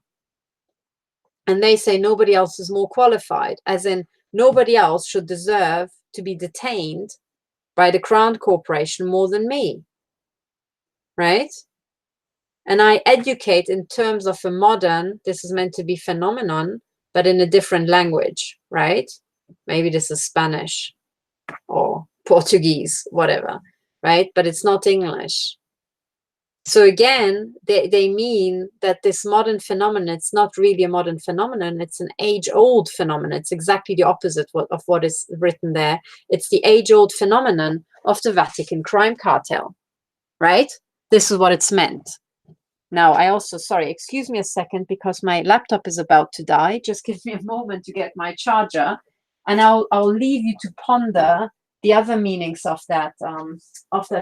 And they say nobody else is more qualified, as in nobody else should deserve to be detained by the Crown Corporation more than me, right? And I educate in terms of a modern, this is meant to be phenomenon, but in a different language, right? Maybe this is Spanish or Portuguese, whatever, right? But it's not English. So again, they mean that this modern phenomenon, it's not really a modern phenomenon, it's an age-old phenomenon. It's exactly the opposite of what is written there. It's the age-old phenomenon of the Vatican crime cartel, right? This is what it's meant. Now, I also, sorry, excuse me a second, because my laptop is about to die. Just give me a moment to get my charger, and I'll leave you to ponder the other meanings of that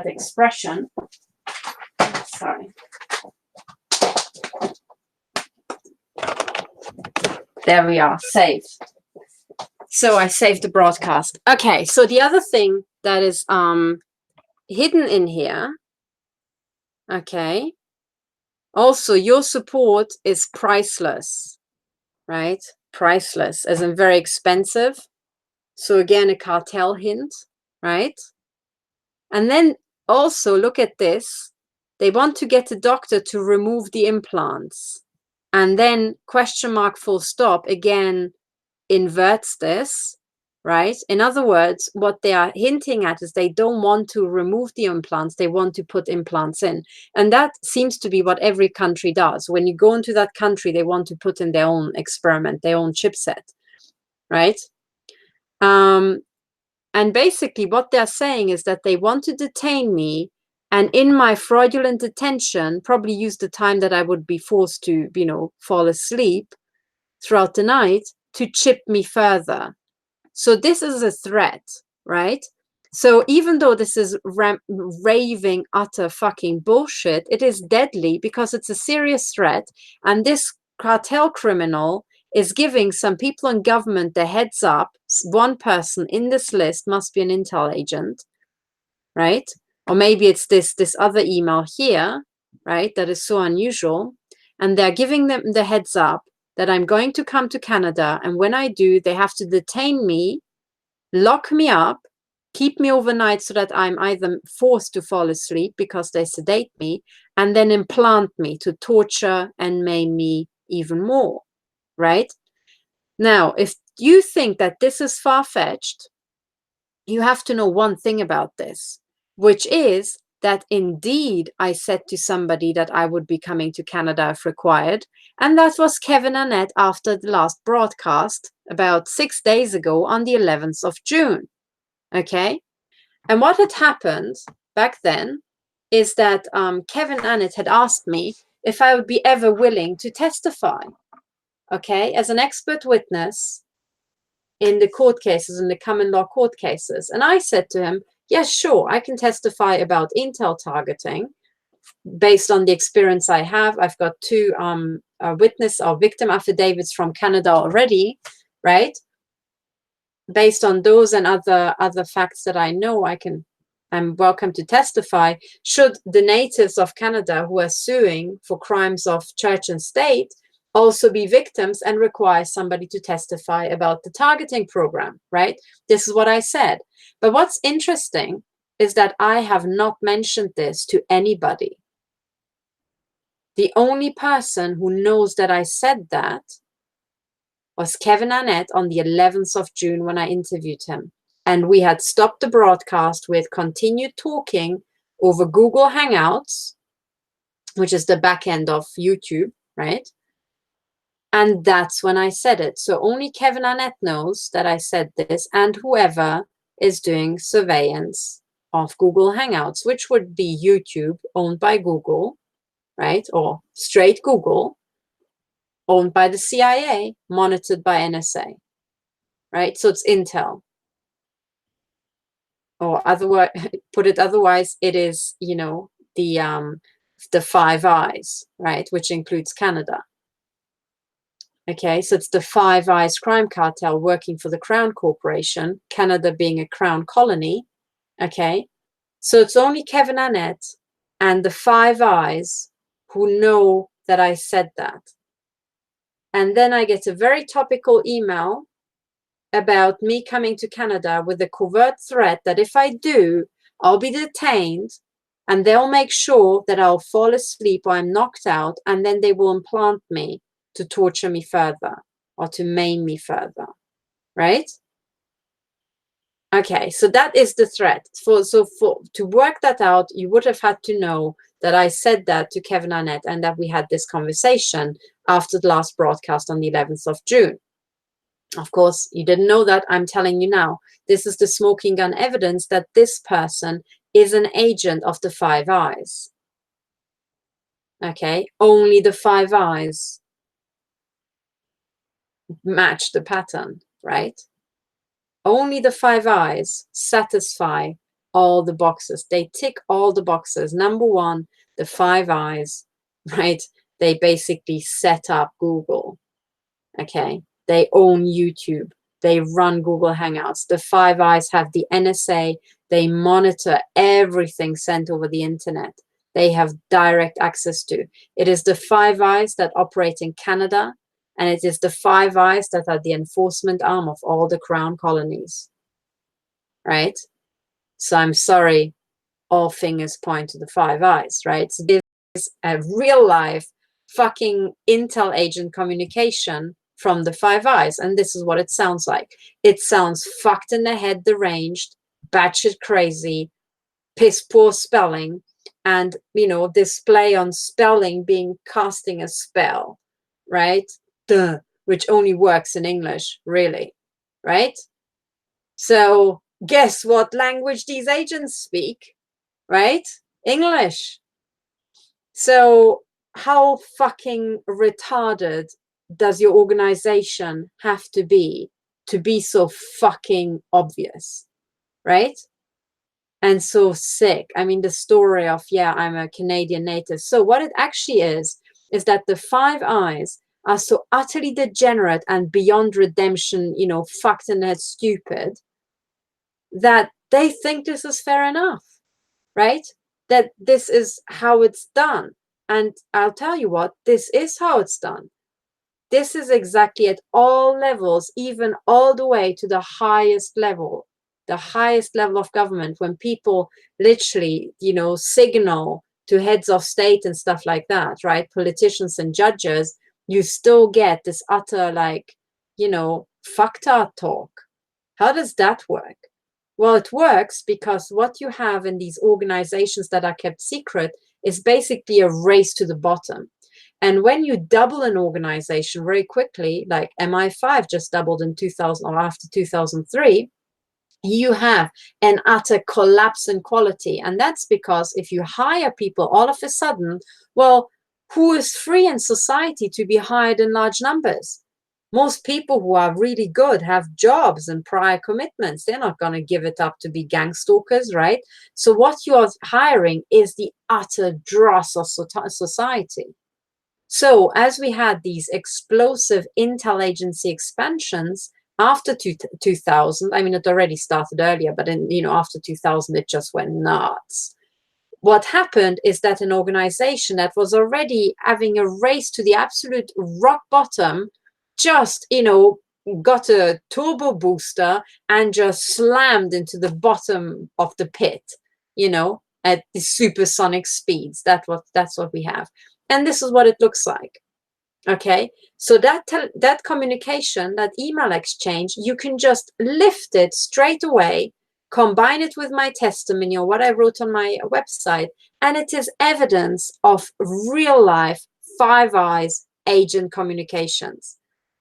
expression. Sorry. There we are, saved. So I saved the broadcast. Okay, so the other thing that is hidden in here, okay, also your support is priceless, right? Priceless, as in very expensive. So again, a cartel hint, right? And then also, look at this. They want to get a doctor to remove the implants. And then question mark full stop again inverts this, right? In other words, what they are hinting at is they don't want to remove the implants. They want to put implants in. And that seems to be what every country does. When you go into that country, they want to put in their own experiment, their own chipset, right? And basically what they're saying is that they want to detain me, and in my fraudulent detention, probably use the time that I would be forced to, you know, fall asleep throughout the night to chip me further. So this is a threat, right? So even though this is raving, utter fucking bullshit, it is deadly because it's a serious threat. And this cartel criminal is giving some people in government the heads up. One person in this list must be an intel agent, right? Or maybe it's this other email here, right? That is so unusual. And they're giving them the heads up that I'm going to come to Canada. And when I do, they have to detain me, lock me up, keep me overnight so that I'm either forced to fall asleep because they sedate me, and then implant me to torture and maim me even more, right? Now, if you think that this is far-fetched, you have to know one thing about this, which is that indeed I said to somebody that I would be coming to Canada if required. And that was Kevin Annett after the last broadcast about 6 days ago on the 11th of June. Okay. And what had happened back then is that Kevin Annett had asked me if I would be ever willing to testify, okay, as an expert witness in the court cases, in the common law court cases. And I said to him, yes, sure, I can testify about intel targeting based on the experience I have. I've got two witness or victim affidavits from Canada already, right? Based on those and other facts that I know, I'm welcome to testify. Should the natives of Canada who are suing for crimes of church and state also be victims and require somebody to testify about the targeting program, right? This is what I said. But what's interesting is that I have not mentioned this to anybody. The only person who knows that I said that was Kevin Annett on the 11th of June when I interviewed him. And we had stopped the broadcast with continued talking over Google Hangouts, which is the back end of YouTube, right? And that's when I said it. So only Kevin Annett knows that I said this, and whoever is doing surveillance of Google Hangouts, which would be YouTube owned by Google, right? Or straight Google, owned by the CIA, monitored by NSA, right? So it's intel. Or otherwise, put it otherwise, it is, you know, the Five Eyes, right? Which includes Canada. Okay, so it's the Five Eyes crime cartel working for the Crown Corporation, Canada being a Crown colony. Okay, so it's only Kevin Annett and the Five Eyes who know that I said that. And then I get a very topical email about me coming to Canada with a covert threat that if I do, I'll be detained and they'll make sure that I'll fall asleep or I'm knocked out, and then they will implant me to torture me further or to maim me further, right? Okay, so that is the threat. To work that out, you would have had to know that I said that to Kevin Annett and that we had this conversation after the last broadcast on the 11th of June. Of course, you didn't know that. I'm telling you now. This is the smoking gun evidence that this person is an agent of the Five Eyes. Okay, only the Five Eyes match the pattern, right? Only the Five Eyes satisfy all the boxes. They tick all the boxes. Number one, the Five Eyes, right? They basically set up Google. Okay, they own YouTube. They run Google Hangouts. The Five Eyes have the NSA. They monitor everything sent over the internet. They have direct access to. It is the Five Eyes that operate in Canada, and it is the Five Eyes that are the enforcement arm of all the Crown colonies, right? So I'm sorry, all fingers point to the Five Eyes, right? So this is a real life fucking intel agent communication from the Five Eyes. And this is what it sounds like. It sounds fucked in the head, deranged, batshit crazy, piss poor spelling, and, you know, display on spelling being casting a spell, right? Duh, which only works in English, really, right? So guess what language these agents speak, right? English. So how fucking retarded does your organization have to be so fucking obvious, right? And so sick. I mean, the story of, yeah, I'm a Canadian native. So what it actually is that the Five Eyes are so utterly degenerate and beyond redemption, you know, fucked in the head stupid, that they think this is fair enough, right? That this is how it's done. And I'll tell you what, this is how it's done. This is exactly at all levels, even all the way to the highest level of government, when people literally, you know, signal to heads of state and stuff like that, right? Politicians and judges, you still get this utter, like, you know, fucked up talk. How does that work? Well, it works because what you have in these organizations that are kept secret is basically a race to the bottom. And when you double an organization very quickly, like MI5 just doubled in 2000 or after 2003, you have an utter collapse in quality. And that's because if you hire people all of a sudden, well, who is free in society to be hired in large numbers? Most people who are really good have jobs and prior commitments. They're not going to give it up to be gang stalkers, right? So what you are hiring is the utter dross of society. So as we had these explosive intel agency expansions after 2000, I mean, it already started earlier, but in, you know, after 2000, it just went nuts. What happened is that an organization that was already having a race to the absolute rock bottom just, you know, got a turbo booster and just slammed into the bottom of the pit, you know, at the supersonic speeds. That's what we have. And this is what it looks like. Okay, so that communication, that email exchange, you can just lift it straight away, combine it with my testimony or what I wrote on my website, and it is evidence of real life Five Eyes agent communications.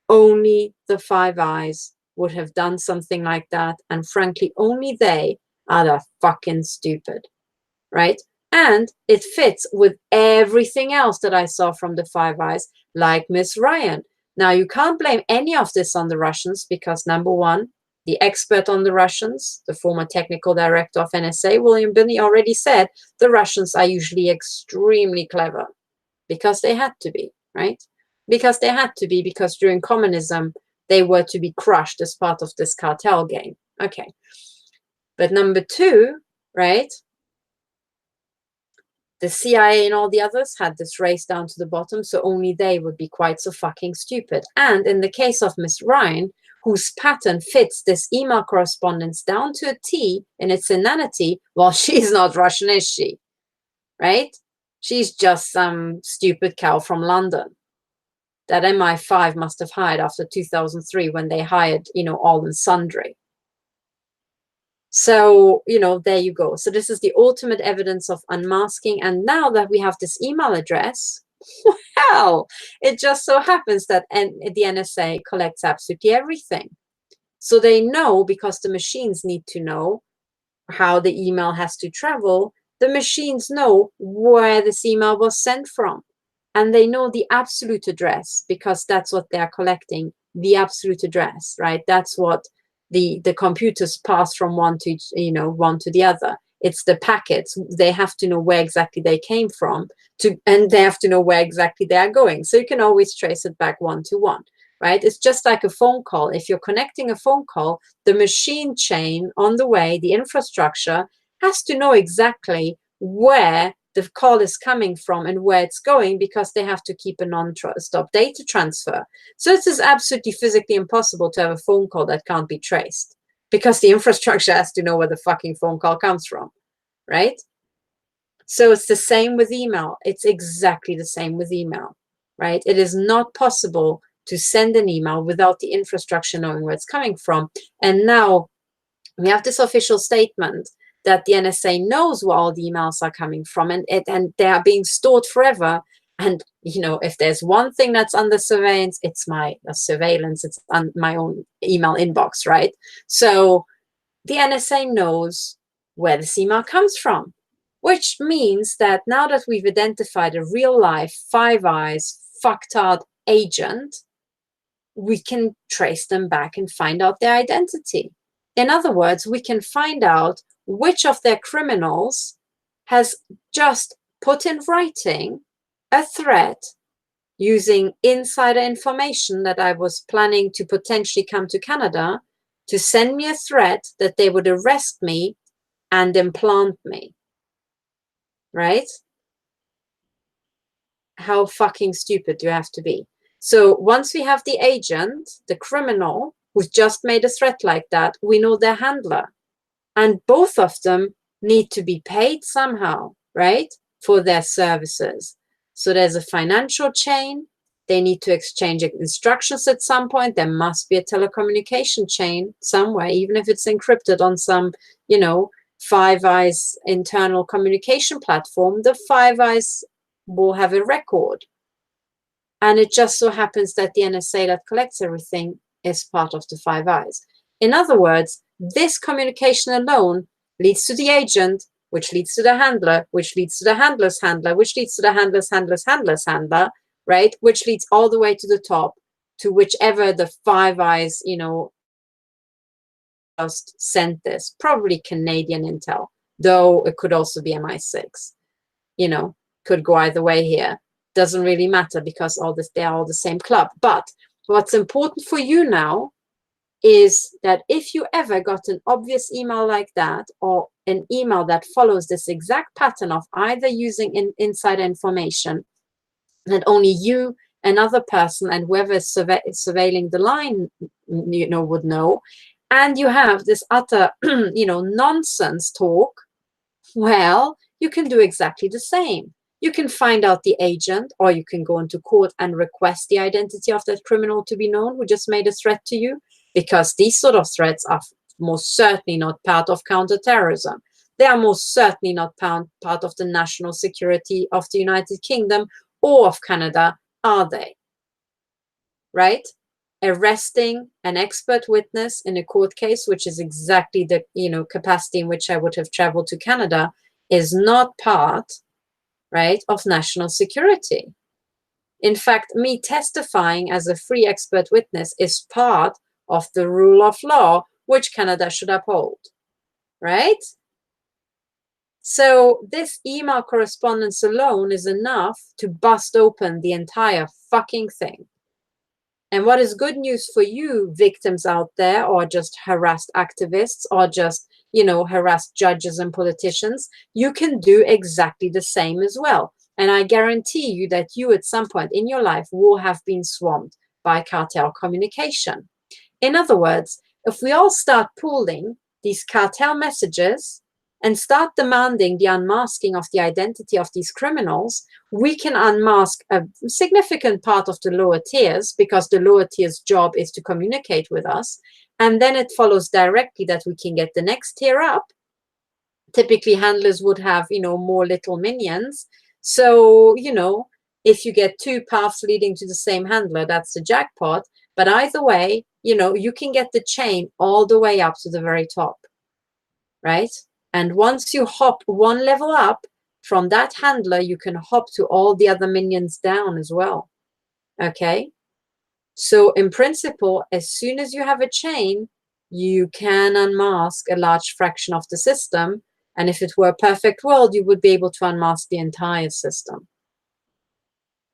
Only the Five Eyes would have done something like that, and frankly, only they are that fucking stupid, right? And it fits with everything else that I saw from the Five Eyes, like Miss Ryan. Now, you can't blame any of this on the Russians because, number one, the expert on the Russians, the former technical director of NSA, William Binney, already said the Russians are usually extremely clever because they had to be, right? Because they had to be, because during communism, they were to be crushed as part of this cartel game. Okay. But number two, right? The CIA and all the others had this race down to the bottom, so only they would be quite so fucking stupid. And in the case of Miss Ryan, whose pattern fits this email correspondence down to a T in its inanity, well, she's not Russian, is she? Right? She's just some stupid cow from London that MI5 must have hired after 2003 when they hired, you know, all and sundry. So, you know, there you go. So this is the ultimate evidence of unmasking. And now that we have this email address, well, it just so happens that the NSA collects absolutely everything. So they know, because the machines need to know how the email has to travel, the machines know where this email was sent from. And they know the absolute address, because that's what they're collecting, the absolute address, right? That's what the computers pass from one to, you know, one to the other. It's the packets. They have to know where exactly they came from, and they have to know where exactly they are going. So you can always trace it back one to one, right? It's just like a phone call. If you're connecting a phone call, the machine chain on the way, the infrastructure, has to know exactly where the call is coming from and where it's going, because they have to keep a non-stop data transfer. So it is absolutely physically impossible to have a phone call that can't be traced, because the infrastructure has to know where the fucking phone call comes from, right? So it's the same with email. It's exactly the same with email, right? It is not possible to send an email without the infrastructure knowing where it's coming from. And now we have this official statement that the NSA knows where all the emails are coming from, and they are being stored forever. And, you know, if there's one thing that's under surveillance, it's my surveillance. It's on my own email inbox, right? So the NSA knows where this email comes from, which means that now that we've identified a real life, Five Eyes, fucked out agent, we can trace them back and find out their identity. In other words, we can find out which of their criminals has just put in writing a threat using insider information that I was planning to potentially come to Canada to send me a threat that they would arrest me and implant me. Right? How fucking stupid do you have to be? So once we have the agent, the criminal who's just made a threat like that, we know their handler. And both of them need to be paid somehow, right? For their services. So there's a financial chain. They need to exchange instructions at some point. There must be a telecommunication chain somewhere, even if it's encrypted on some, you know, Five Eyes internal communication platform. The Five Eyes will have a record. And it just so happens that the NSA that collects everything is part of the Five Eyes. In other words, this communication alone leads to the agent, which leads to the handler, which leads to the handler's handler, which leads to the handler's handler's handler's handler, right? Which leads all the way to the top, to whichever the Five Eyes, you know, just sent this. Probably Canadian intel, though it could also be MI6. You know, could go either way here. Doesn't really matter because all this, they're all the same club. But what's important for you now is that if you ever got an obvious email like that, or an email that follows this exact pattern of either using insider information that only you, another person, and whoever is surveilling the line, you know, would know, and you have this utter, you know, nonsense talk, well, you can do exactly the same. You can find out the agent, or you can go into court and request the identity of that criminal to be known who just made a threat to you, because these sort of threats are most certainly not part of counterterrorism. They are most certainly not part of the national security of the United Kingdom or of Canada, are they? Right? Arresting an expert witness in a court case, which is exactly the, you know, capacity in which I would have traveled to Canada, is not part, right, of national security. In fact, me testifying as a free expert witness is part of the rule of law, which Canada should uphold, right? So this email correspondence alone is enough to bust open the entire fucking thing. And what is good news for you victims out there, or just harassed activists, or just, you know, harassed judges and politicians, you can do exactly the same as well. And I guarantee you that you at some point in your life will have been swamped by cartel communication. In other words, if we all start pooling these cartel messages and start demanding the unmasking of the identity of these criminals, we can unmask a significant part of the lower tiers, because the lower tiers' job is to communicate with us. And then it follows directly that we can get the next tier up. Typically, handlers would have, you know, more little minions. So, you know, if you get two paths leading to the same handler, that's the jackpot. But either way, you know, you can get the chain all the way up to the very top, right? And once you hop one level up from that handler, you can hop to all the other minions down as well, okay? So in principle, as soon as you have a chain, you can unmask a large fraction of the system. And if it were a perfect world, you would be able to unmask the entire system.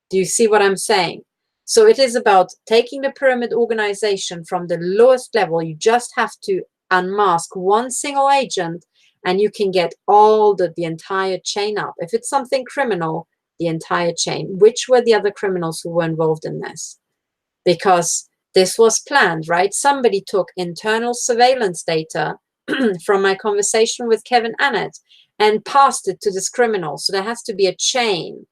Do you see what I'm saying? So it is about taking the pyramid organization from the lowest level. You just have to unmask one single agent, and you can get all the entire chain up. If it's something criminal, the entire chain. Which were the other criminals who were involved in this? Because this was planned, right? Somebody took internal surveillance data from my conversation with Kevin Annett, and passed it to this criminal. So there has to be a chain,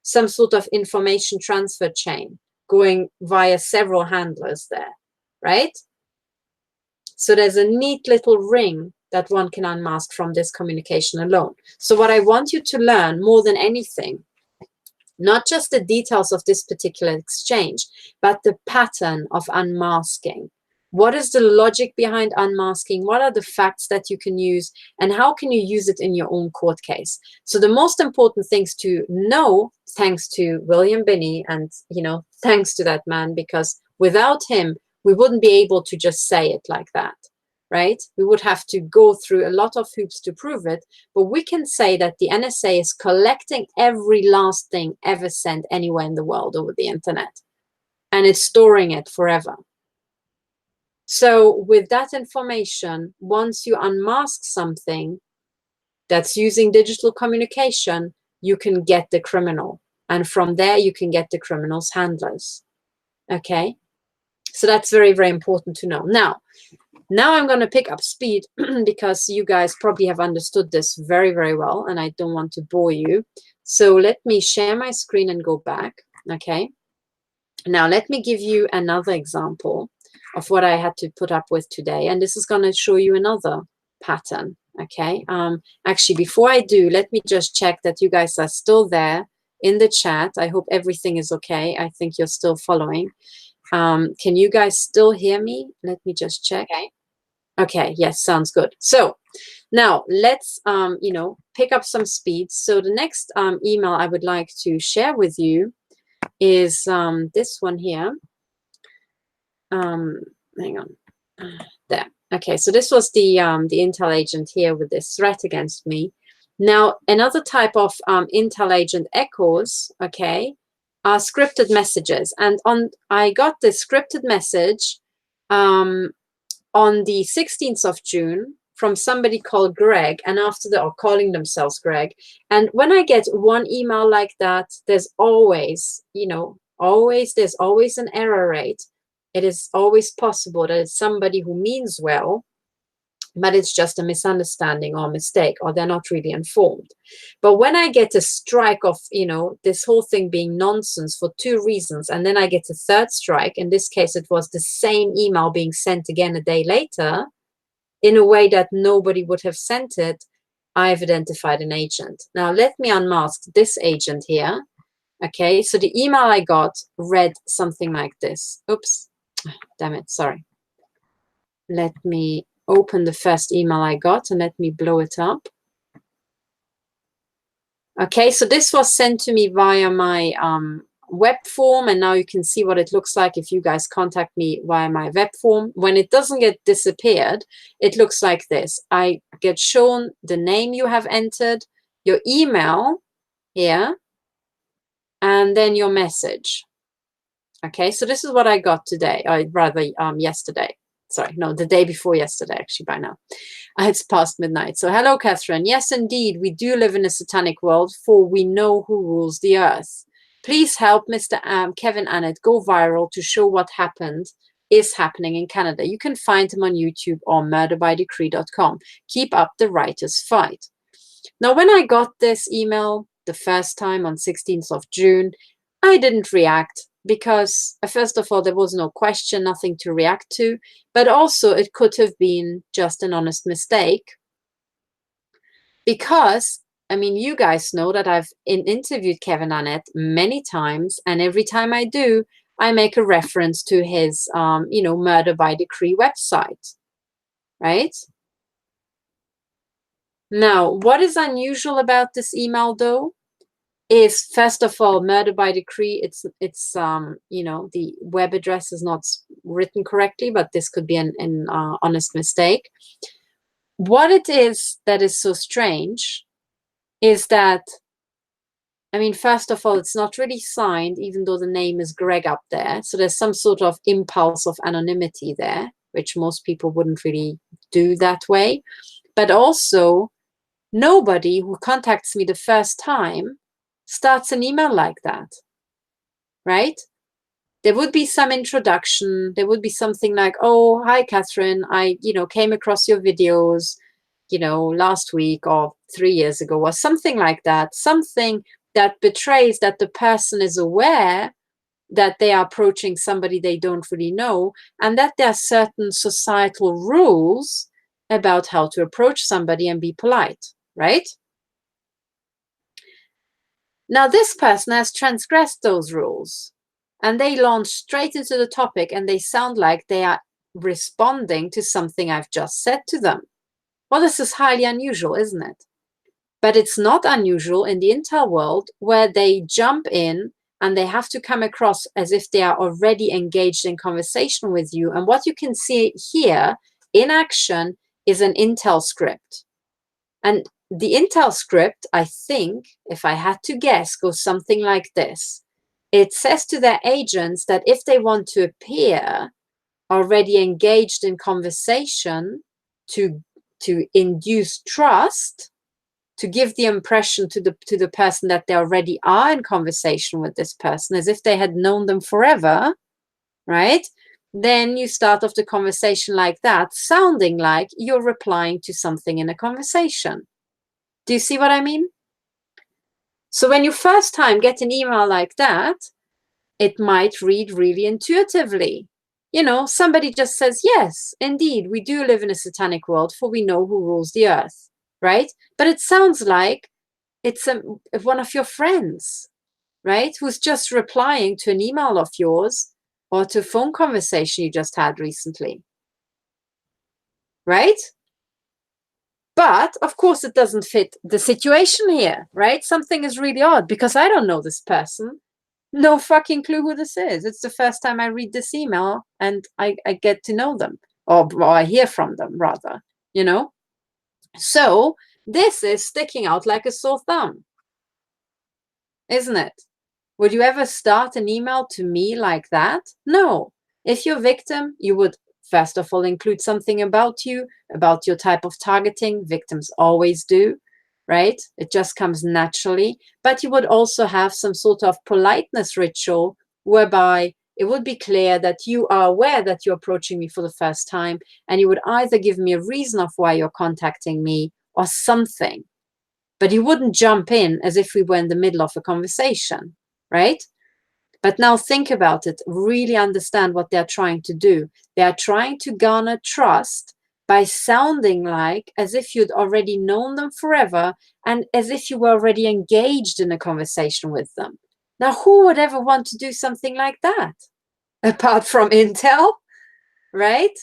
some sort of information transfer chain going via several handlers there, right? So there's a neat little ring that one can unmask from this communication alone. So what I want you to learn more than anything, not just the details of this particular exchange, but the pattern of unmasking. What is the logic behind unmasking? What are the facts that you can use? And how can you use it in your own court case? So the most important things to know, thanks to William Binney and, you know, thanks to that man, because without him, we wouldn't be able to just say it like that, right? We would have to go through a lot of hoops to prove it, but we can say that the NSA is collecting every last thing ever sent anywhere in the world over the internet, and it's storing it forever. So with that information, once you unmask something that's using digital communication, you can get the criminal. And from there, you can get the criminal's handlers. Okay? So that's very, very important to know. Now I'm going to pick up speed because you guys probably have understood this very, very well, and I don't want to bore you. So let me share my screen and go back. Okay? Now let me give you another example of what I had to put up with today. And this is going to show you another pattern. Okay. Actually, before I do, let me just check that you guys are still there in the chat. I hope everything is okay. I think you're still following. Can you guys still hear me? Let me just check. Okay. Yes, sounds good. So now let's, you know, pick up some speed. So the next email I would like to share with you is this one here. Hang on, there. Okay, so this was the intel agent here with this threat against me. Now, another type of intel agent echoes, okay, are scripted messages. And I got this scripted message on the 16th of June from somebody called Greg, and after that, or calling themselves Greg. And when I get one email like that, there's always, you know, there's always an error rate. It is always possible that it's somebody who means well, but it's just a misunderstanding or a mistake, or they're not really informed. But when I get a strike of, you know, this whole thing being nonsense for 2 reasons, and then I get a third strike, in this case, it was the same email being sent again a day later, in a way that nobody would have sent it, I've identified an agent. Now, let me unmask this agent here. Okay, so the email I got read something like this. Oops. Damn it, sorry. Let me open the first email I got and let me blow it up. Okay, so this was sent to me via my web form, and now you can see what it looks like if you guys contact me via my web form. When it doesn't get disappeared, it looks like this. I get shown the name you have entered, your email here, and then your message. Okay, so this is what I got today, or rather yesterday. Sorry, no, the day before yesterday, actually, by now. It's past midnight. So, hello, Catherine. Yes, indeed, we do live in a satanic world, for we know who rules the earth. Please help Mr. Kevin Annett go viral to show what is happening in Canada. You can find him on YouTube or murderbydecree.com. Keep up the writer's fight. Now, when I got this email the first time on 16th of June, I didn't react. Because first of all, there was no question, nothing to react to, but also it could have been just an honest mistake. Because, I mean, you guys know that I've interviewed Kevin Annett many times, and every time I do, I make a reference to his, you know, Murder by Decree website, right? Now, what is unusual about this email, though, is first of all, Murder by Decree. It's you know, the web address is not written correctly, but this could be an honest mistake. What it is that is so strange is that, I mean, first of all, it's not really signed, even though the name is Greg up there. So there's some sort of impulse of anonymity there, which most people wouldn't really do that way. But also, nobody who contacts me the first time starts an email like that, right? There would be some introduction. There would be something like, oh, hi, Catherine. I, you know, came across your videos. last week or 3 years ago or something like that, something that betrays that the person is aware that they are approaching somebody they don't really know, and that there are certain societal rules about how to approach somebody and be polite, right? Now, this person has transgressed those rules, and they launch straight into the topic, and they sound like they are responding to something I've just said to them. Well, this is highly unusual, isn't it? But it's not unusual in the intel world, where they jump in and they have to come across as if they are already engaged in conversation with you. And what you can see here in action is an intel script. And the intel script, I think, if I had to guess, goes something like this. It says to their agents that if they want to appear already engaged in conversation, to induce trust, to give the impression to the person that they already are in conversation with this person, as if they had known them forever, right? Then you start off the conversation like that, sounding like you're replying to something in a conversation. Do you see what I mean? So when you first time get an email like that, it might read really intuitively. Somebody just says, yes, indeed, we do live in a satanic world, for we know who rules the earth, right? But it sounds like it's one of your friends, right? Who's just replying to an email of yours or to a phone conversation you just had recently, right? But of course, it doesn't fit the situation here, right? Something is really odd because I don't know this person. No fucking clue who this is. It's the first time I read this email and I get to know them, or I hear from them, rather, So this is sticking out like a sore thumb, isn't it? Would you ever start an email to me like that? No. If you're a victim, you would first of all include something about you, about your type of targeting. Victims always do, right? It just comes naturally. But you would also have some sort of politeness ritual whereby it would be clear that you are aware that you're approaching me for the first time, and you would either give me a reason of why you're contacting me or something. But you wouldn't jump in as if we were in the middle of a conversation, right? But now think about it. Really understand what they're trying to do. They are trying to garner trust by sounding like as if you'd already known them forever and as if you were already engaged in a conversation with them. Now, who would ever want to do something like that? Apart from Intel, right?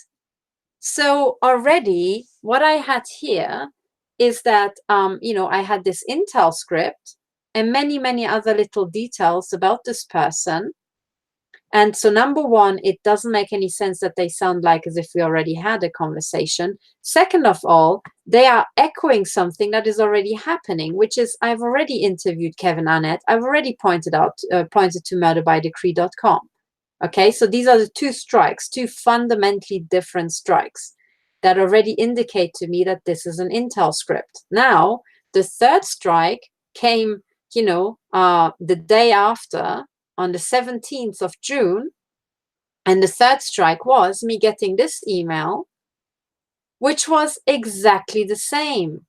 So already what I had here is that, I had this Intel script and many, many other little details about this person. And so number one, it doesn't make any sense that they sound like as if we already had a conversation. Second of all, they are echoing something that is already happening, which is I've already interviewed Kevin Annett. I've already pointed to murderbydecree.com. Okay, so these are the two strikes, two fundamentally different strikes that already indicate to me that this is an Intel script. Now, the third strike came, the day after, on the 17th of June. And the third strike was me getting this email, which was exactly the same,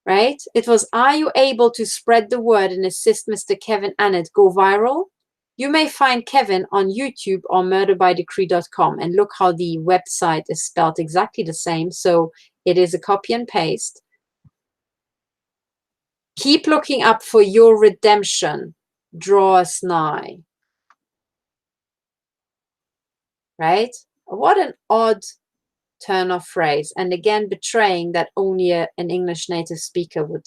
right? It was, are you able to spread the word and assist Mr. Kevin Annett go viral? You may find Kevin on YouTube or murderbydecree.com, and look how the website is spelled exactly the same. So it is a copy and paste. Keep looking up for your redemption. Draw us nigh. Right? What an odd turn of phrase. And again, betraying that only an English native speaker would,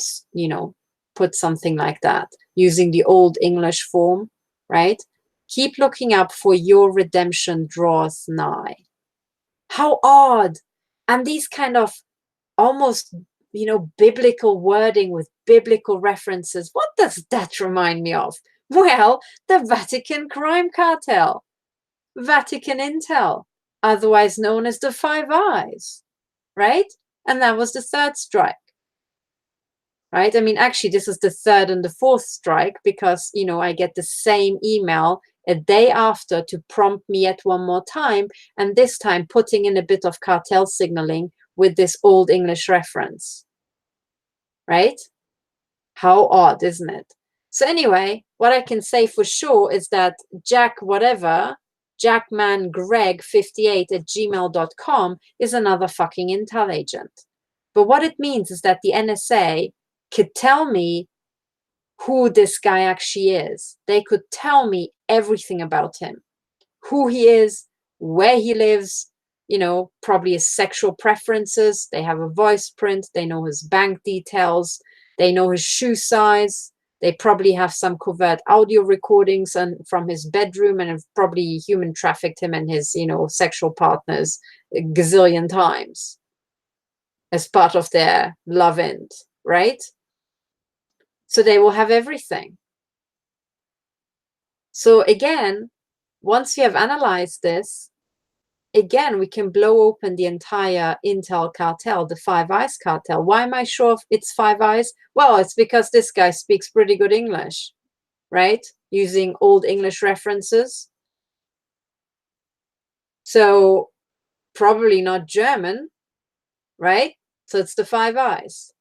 put something like that, using the old English form, right? Keep looking up for your redemption draws nigh. How odd. And these kind of almost, biblical wording with biblical references. What does that remind me of? Well, the Vatican crime cartel, Vatican Intel, otherwise known as the Five Eyes, right? And that was the third strike, right? I mean, actually, this is the third and the fourth strike because, I get the same email a day after to prompt me yet one more time, and this time putting in a bit of cartel signaling with this Old English reference, right? How odd, isn't it? So anyway, what I can say for sure is that jackmangreg58@gmail.com is another fucking intel agent. But what it means is that the NSA could tell me who this guy actually is. They could tell me everything about him, who he is, where he lives, you know, probably his sexual preferences. They have a voice print. They know his bank details. They know his shoe size. They probably have some covert audio recordings and from his bedroom, and have probably human trafficked him and his, you know, sexual partners a gazillion times as part of their love end, right? So they will have everything. So again, once you have analyzed this, again, we can blow open the entire Intel cartel, the Five Eyes cartel. Why am I sure it's Five Eyes? Well, it's because this guy speaks pretty good English, right? Using Old English references. So probably not German, right? So it's the Five Eyes.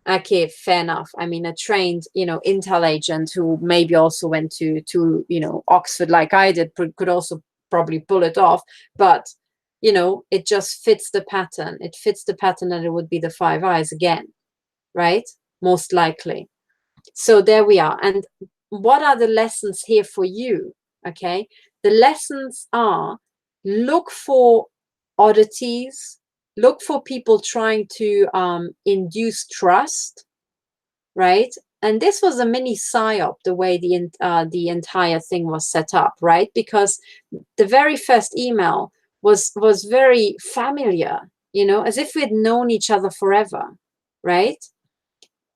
Okay, fair enough. I mean, a trained, you know, intel agent who maybe also went to you know, Oxford like I did could also probably pull it off. But, you know, it just fits the pattern. It fits the pattern that it would be the Five Eyes again, right? Most likely. So there we are. And what are the lessons here for you? Okay, the lessons are: look for oddities, look for people trying to induce trust, right? And this was a mini psyop, the way the entire thing was set up, right? Because the very first email was very familiar, you know, as if we had known each other forever, right?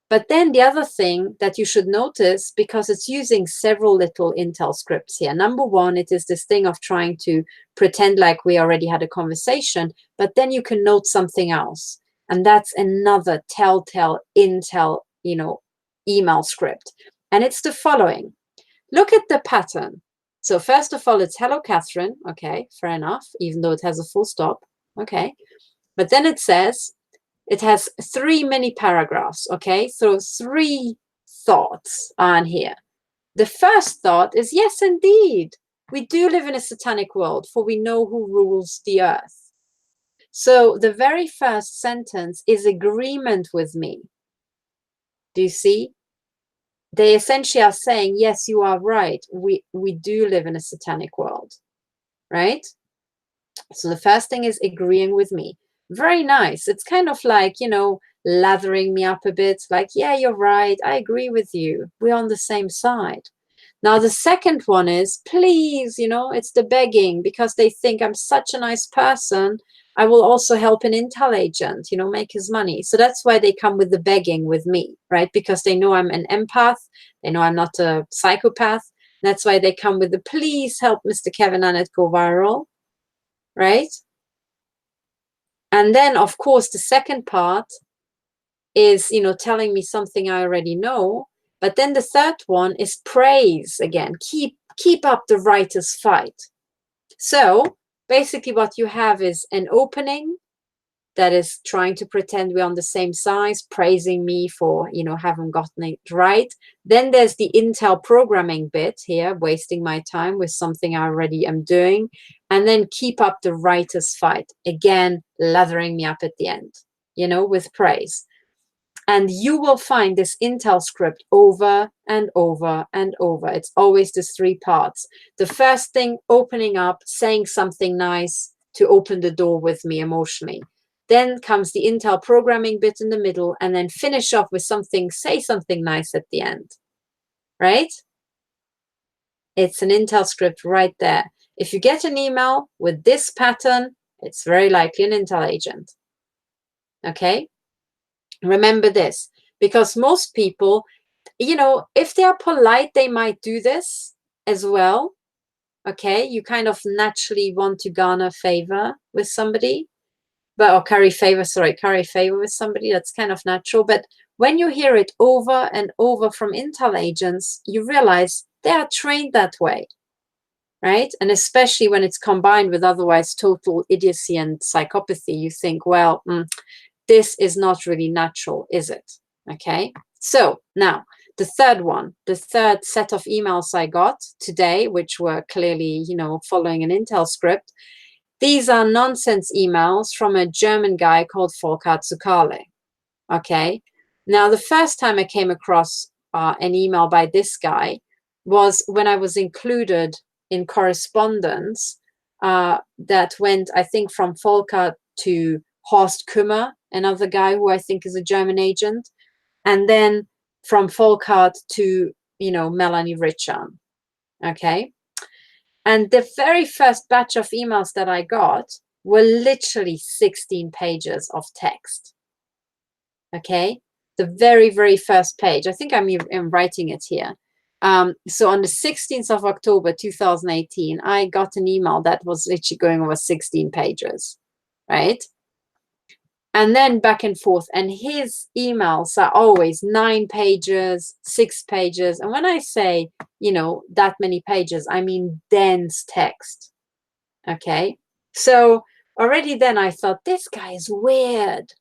But then the other thing that you should notice, because it's using several little Intel scripts here. Number one, it is this thing of trying to pretend like we already had a conversation, but then you can note something else. And that's another telltale Intel, you know, email script. And it's the following. Look at the pattern. So first of all, it's hello, Catherine. Okay, fair enough, even though it has a full stop. Okay. But then it says, it has 3 mini paragraphs, okay? So 3 thoughts on here. The first thought is, yes, indeed, we do live in a satanic world, for we know who rules the earth. So the very first sentence is agreement with me. Do you see? They essentially are saying, yes, you are right. We do live in a satanic world, right? So the first thing is agreeing with me. Very nice. It's kind of like, you know, lathering me up a bit, like, yeah, you're right. I agree with you. We're on the same side. Now, the second one is, please, you know, it's the begging, because they think I'm such a nice person. I will also help an intel agent, you know, make his money. So that's why they come with the begging with me, right? Because they know I'm an empath. They know I'm not a psychopath. That's why they come with the, please help Mr. Kevin Annett go viral, right? And then, of course, the second part is, you know, telling me something I already know. But then the third one is praise again. Keep up the writer's fight. So basically what you have is an opening that is trying to pretend we're on the same size, praising me for, you know, having gotten it right. Then there's the Intel programming bit here, wasting my time with something I already am doing. And then keep up the writer's fight. Again, lathering me up at the end, you know, with praise. And you will find this Intel script over and over and over. It's always these 3 parts. The first thing, opening up, saying something nice to open the door with me emotionally. Then comes the Intel programming bit in the middle, and then finish off with something, say something nice at the end, right? It's an Intel script right there. If you get an email with this pattern, it's very likely an Intel agent, okay? Remember this, because most people, you know, if they are polite, they might do this as well, okay? You kind of naturally want to garner favor with somebody. Or curry favor with somebody. That's kind of natural. But when you hear it over and over from Intel agents, you realize they are trained that way. right? And especially when it's combined with otherwise total idiocy and psychopathy, you think, well, this is not really natural, is it? Okay, so now the third one, the third set of emails I got today, which were clearly, you know, following an Intel script. These are nonsense emails from a German guy called Volker Zukale. Okay, now the first time I came across an email by this guy was when I was included in correspondence that went, I think, from Volker to Horst Kümmer, another guy who I think is a German agent, and then from Volker to, you know, Melanie Richan. Okay, and the very first batch of emails that I got were literally 16 pages of text. Okay, the very, very first page. I think I'm writing it here. So on the 16th of October, 2018, I got an email that was literally going over 16 pages, right? And then back and forth. And his emails are always 9 pages, 6 pages. And when I say, you know, that many pages, I mean dense text. Okay, so already then I thought, this guy is weird.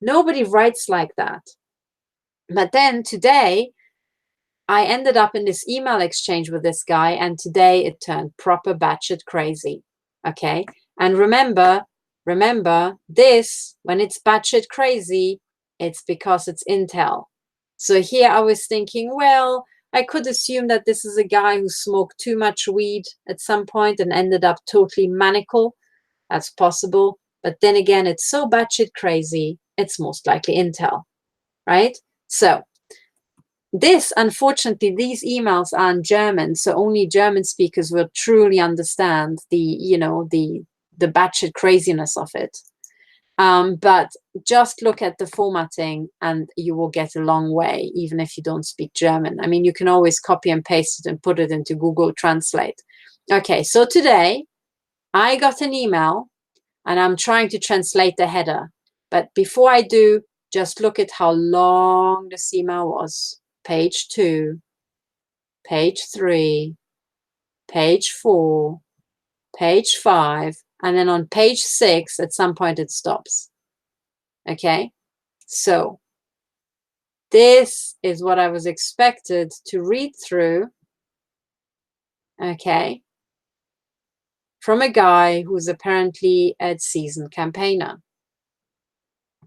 Nobody writes like that. But then today, I ended up in this email exchange with this guy, and today it turned proper batshit crazy. Okay, and remember this, when it's batshit crazy, it's because it's Intel. So here I was thinking, well, I could assume that this is a guy who smoked too much weed at some point and ended up totally maniacal. That's possible. But then again, it's so batshit crazy, it's most likely Intel, right? So this, unfortunately, these emails are in German, so only German speakers will truly understand the, you know, the batshit craziness of it. But just look at the formatting and you will get a long way, even if you don't speak German. I mean, you can always copy and paste it and put it into Google Translate. Okay, so today I got an email and I'm trying to translate the header. But before I do, just look at how long this email was. Page 2, page 3, page 4, page 5, and then on page 6, at some point it stops. Okay, so this is what I was expected to read through, okay, from a guy who's apparently a seasoned campaigner.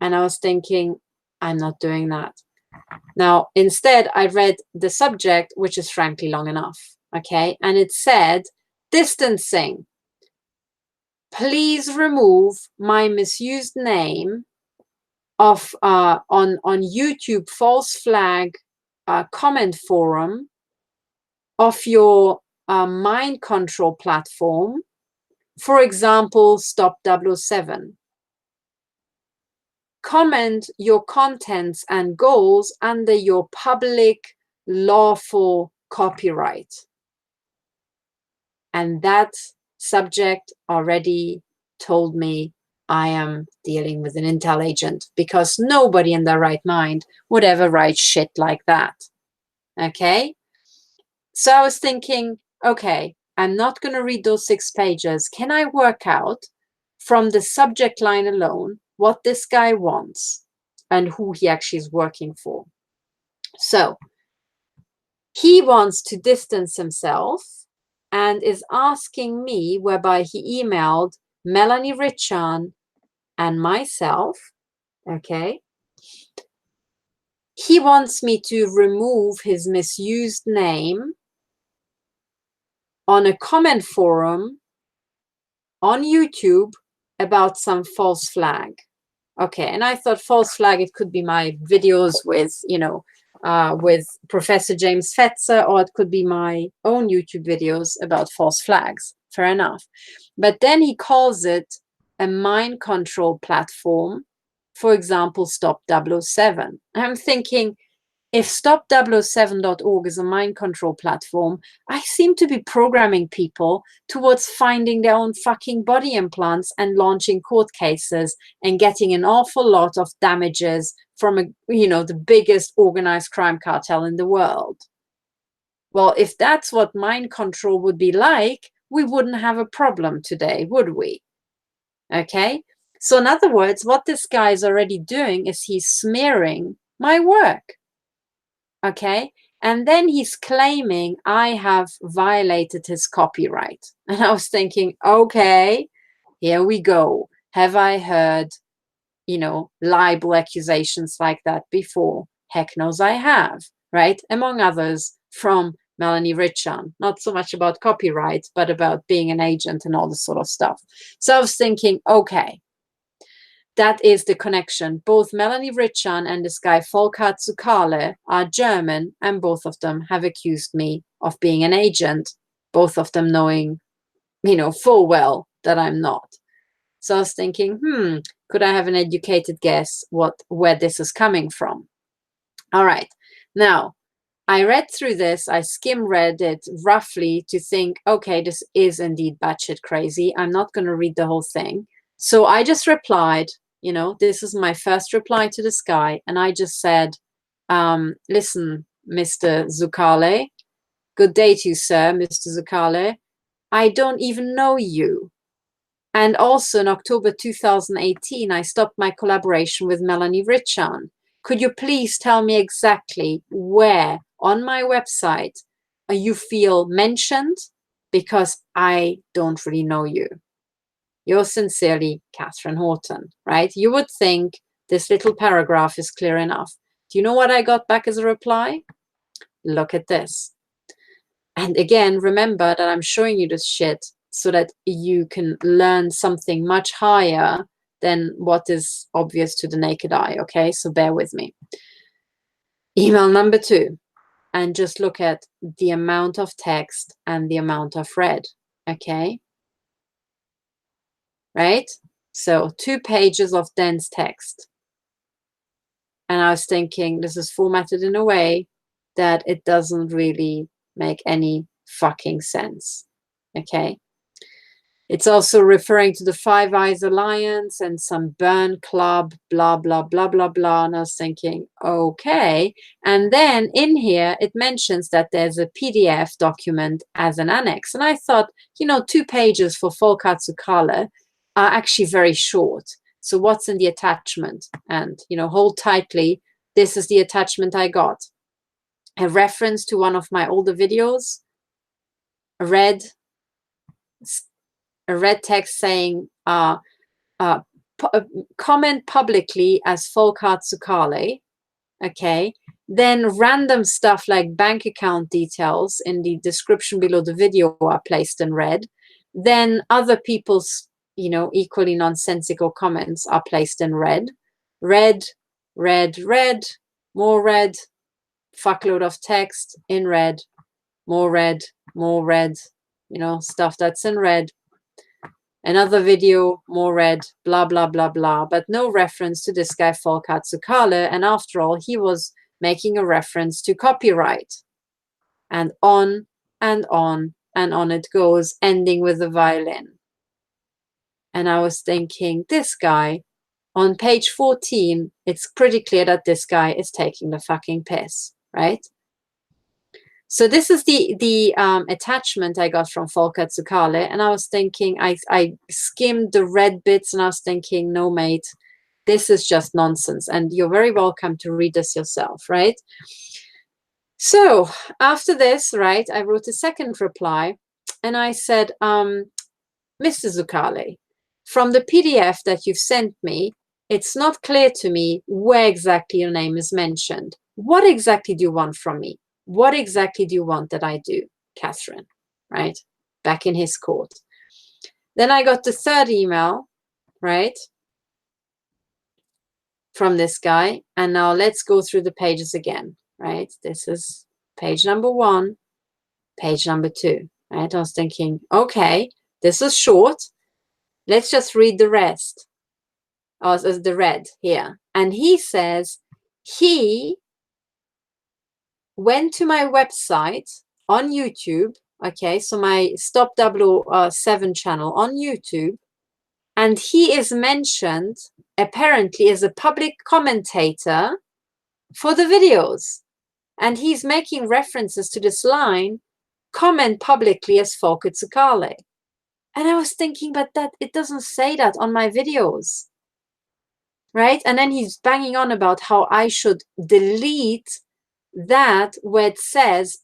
And I was thinking, I'm not doing that. Now, instead, I read the subject, which is frankly long enough, okay? And it said, distancing. Please remove my misused name of on YouTube false flag comment forum of your mind control platform, for example, Stop 007. Comment your contents and goals under your public lawful copyright. And that subject already told me I am dealing with an Intel agent, because nobody in their right mind would ever write shit like that. Okay? So I was thinking, okay, I'm not going to read those 6 pages. Can I work out from the subject line alone what this guy wants and who he actually is working for? So he wants to distance himself and is asking me, whereby he emailed Melanie Richan and myself, okay? He wants me to remove his misused name on a comment forum on YouTube about some false flag. Okay, and I thought false flag, it could be my videos with, you know, with Professor James Fetzer, or it could be my own YouTube videos about false flags. Fair enough. But then he calls it a mind control platform, for example, Stop 007. I'm thinking, if stop007.org is a mind control platform, I seem to be programming people towards finding their own fucking body implants and launching court cases and getting an awful lot of damages from, the biggest organized crime cartel in the world. Well, if that's what mind control would be like, we wouldn't have a problem today, would we? Okay. So in other words, what this guy is already doing is he's smearing my work. Okay. And then he's claiming I have violated his copyright. And I was thinking, okay, here we go. Have I heard, libel accusations like that before? Heck knows I have, right? Among others from Melanie Richan, not so much about copyright, but about being an agent and all this sort of stuff. So I was thinking, okay, that is the connection. Both Melanie Richan and this guy Volker Zukale are German, and both of them have accused me of being an agent, both of them knowing, full well that I'm not. So I was thinking, could I have an educated guess where this is coming from? All right. Now, I read through this. I read it roughly to think, okay, this is indeed batshit crazy. I'm not going to read the whole thing. So I just replied, this is my first reply to this guy. And I just said, listen, Mr. Zukale, good day to you, sir, Mr. Zukale. I don't even know you. And also in October 2018, I stopped my collaboration with Melanie Richan. Could you please tell me exactly where on my website you feel mentioned? Because I don't really know you. Yours sincerely, Katherine Horton, right? You would think this little paragraph is clear enough. Do you know what I got back as a reply? Look at this. And again, remember that I'm showing you this shit so that you can learn something much higher than what is obvious to the naked eye, okay? So bear with me. Email number 2. And just look at the amount of text and the amount of read, okay? Right? So 2 pages of dense text. And I was thinking, this is formatted in a way that it doesn't really make any fucking sense, okay? It's also referring to the Five Eyes Alliance and some burn club, blah, blah, blah, blah, blah. And I was thinking, okay. And then in here, it mentions that there's a PDF document as an annex. And I thought, 2 pages for Volker Zukale are actually very short. So what's in the attachment? And, hold tightly. This is the attachment I got. A reference to one of my older videos, a red text saying, comment publicly as Volker Zukale, okay? Then random stuff like bank account details in the description below the video are placed in red. Then other people's, equally nonsensical comments are placed in red. Red, red, red, more red, fuckload of text in red, more red, stuff that's in red. Another video, more red, blah, blah, blah, blah, but no reference to this guy, Volker Zukale. And after all, he was making a reference to copyright. And on and on and on it goes, ending with a violin. And I was thinking, this guy, on page 14, it's pretty clear that this guy is taking the fucking piss, right? So this is the attachment I got from Volker Zukale, and I was thinking, I skimmed the red bits, and I was thinking, no, mate, this is just nonsense, and you're very welcome to read this yourself, right? So after this, right, I wrote a second reply, and I said, Mr. Zukale, from the PDF that you've sent me, it's not clear to me where exactly your name is mentioned. What exactly do you want from me? What exactly do you want that I do, Katherine? Right? Back in his court. Then I got the third email, right, from this guy. And now let's go through the pages again, right? This is page number 1, page number 2, right? I was thinking, okay, this is short. Let's just read the rest. Oh, the red here. And he says he went to my website on YouTube, okay, so my Stop 007 channel on YouTube, and he is mentioned apparently as a public commentator for the videos. And he's making references to this line comment publicly as Folke Tsukale. And I was thinking, but that it doesn't say that on my videos, right? And then he's banging on about how I should delete that where it says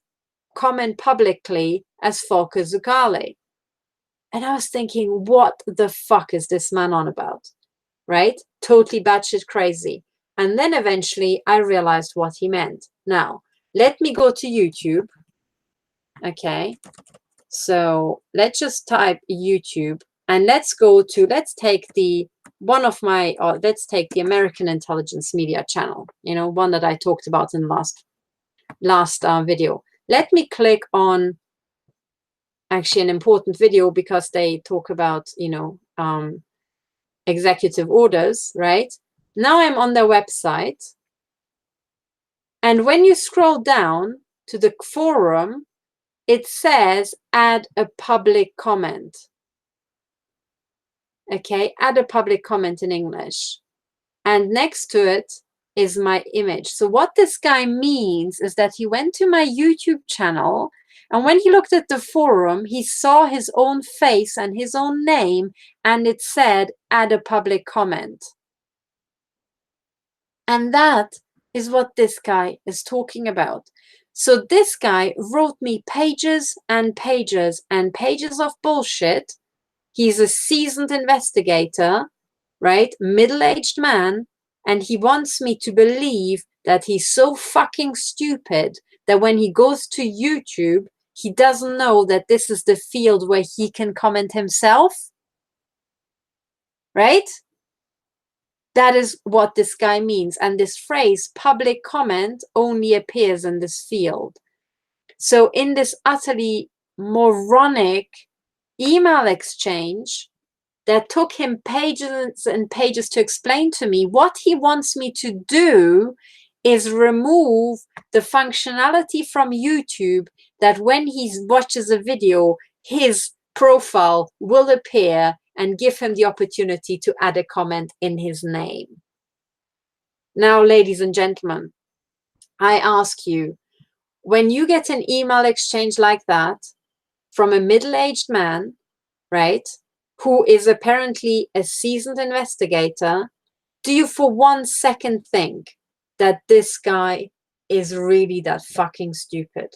comment publicly as Folke Tsukale. And I was thinking, what the fuck is this man on about, right? Totally batshit crazy. And then eventually I realized what he meant. Now, let me go to YouTube. Okay. So let's just type YouTube and let's take the American Intelligence Media channel, you know, one that I talked about in the last video. Let me click on actually an important video because they talk about, you know, executive orders, right? Now I'm on their website. And when you scroll down to the forum, it says add a public comment. Okay, add a public comment in English. And next to it is my image. So what this guy means is that he went to my YouTube channel, and when he looked at the forum, he saw his own face and his own name, and it said add a public comment. And that is what this guy is talking about. So this guy wrote me pages and pages and pages of bullshit. He's a seasoned investigator, right? Middle-aged man. And he wants me to believe that he's so fucking stupid that when he goes to YouTube, he doesn't know that this is the field where he can comment himself, right? That is what this guy means. And this phrase, public comment, only appears in this field. So in this utterly moronic email exchange that took him pages and pages to explain to me, what he wants me to do is remove the functionality from YouTube that when he watches a video, his profile will appear and give him the opportunity to add a comment in his name. Now, ladies and gentlemen, I ask you, when you get an email exchange like that from a middle-aged man, right, who is apparently a seasoned investigator, do you for 1 second think that this guy is really that fucking stupid,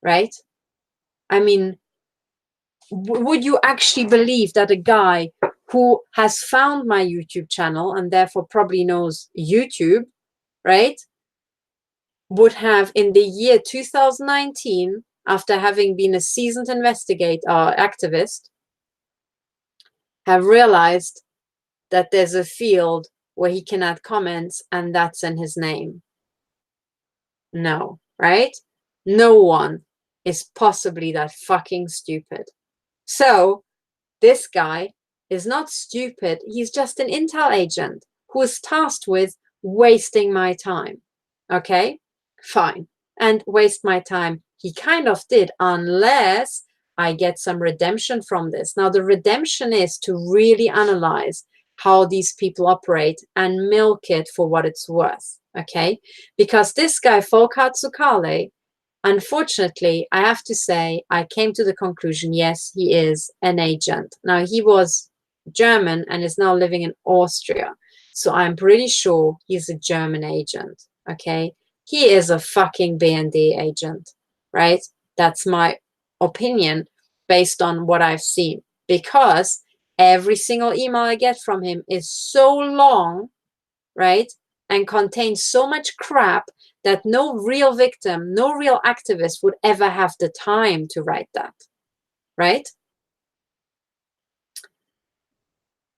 right? I mean, would you actually believe that a guy who has found my YouTube channel and therefore probably knows YouTube, right, would have in the year 2019, after having been a seasoned investigator or activist, have realized that there's a field where he can add comments and that's in his name? No, right? No one is possibly that fucking stupid. So this guy is not stupid. He's just an intel agent who is tasked with wasting my time. Okay, fine. And waste my time he kind of did, unless I get some redemption from this. Now, the redemption is to really analyze how these people operate and milk it for what it's worth. Okay, because this guy, Folke Tsukale, unfortunately, I have to say, I came to the conclusion, yes, he is an agent. Now, he was German and is now living in Austria. So I'm pretty sure he's a German agent, okay? He is a fucking BND agent, right? That's my opinion based on what I've seen. Because every single email I get from him is so long, right? And contains so much crap that no real victim, no real activist would ever have the time to write that, right?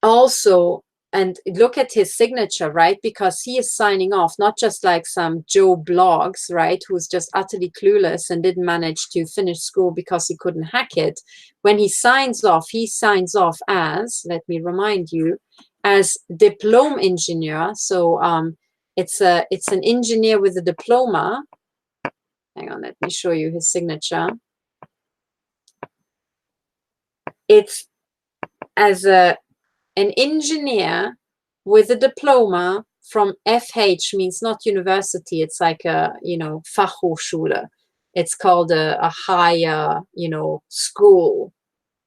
Also, and look at his signature, right? Because he is signing off, not just like some Joe Blogs, right? Who's just utterly clueless and didn't manage to finish school because he couldn't hack it. When he signs off as, let me remind you, as diploma engineer. So it's an engineer with a diploma. Hang on, let me show you his signature. It's as an engineer with a diploma from FH, means not university, it's like a, you know, Fachhochschule. It's called a higher, you know, school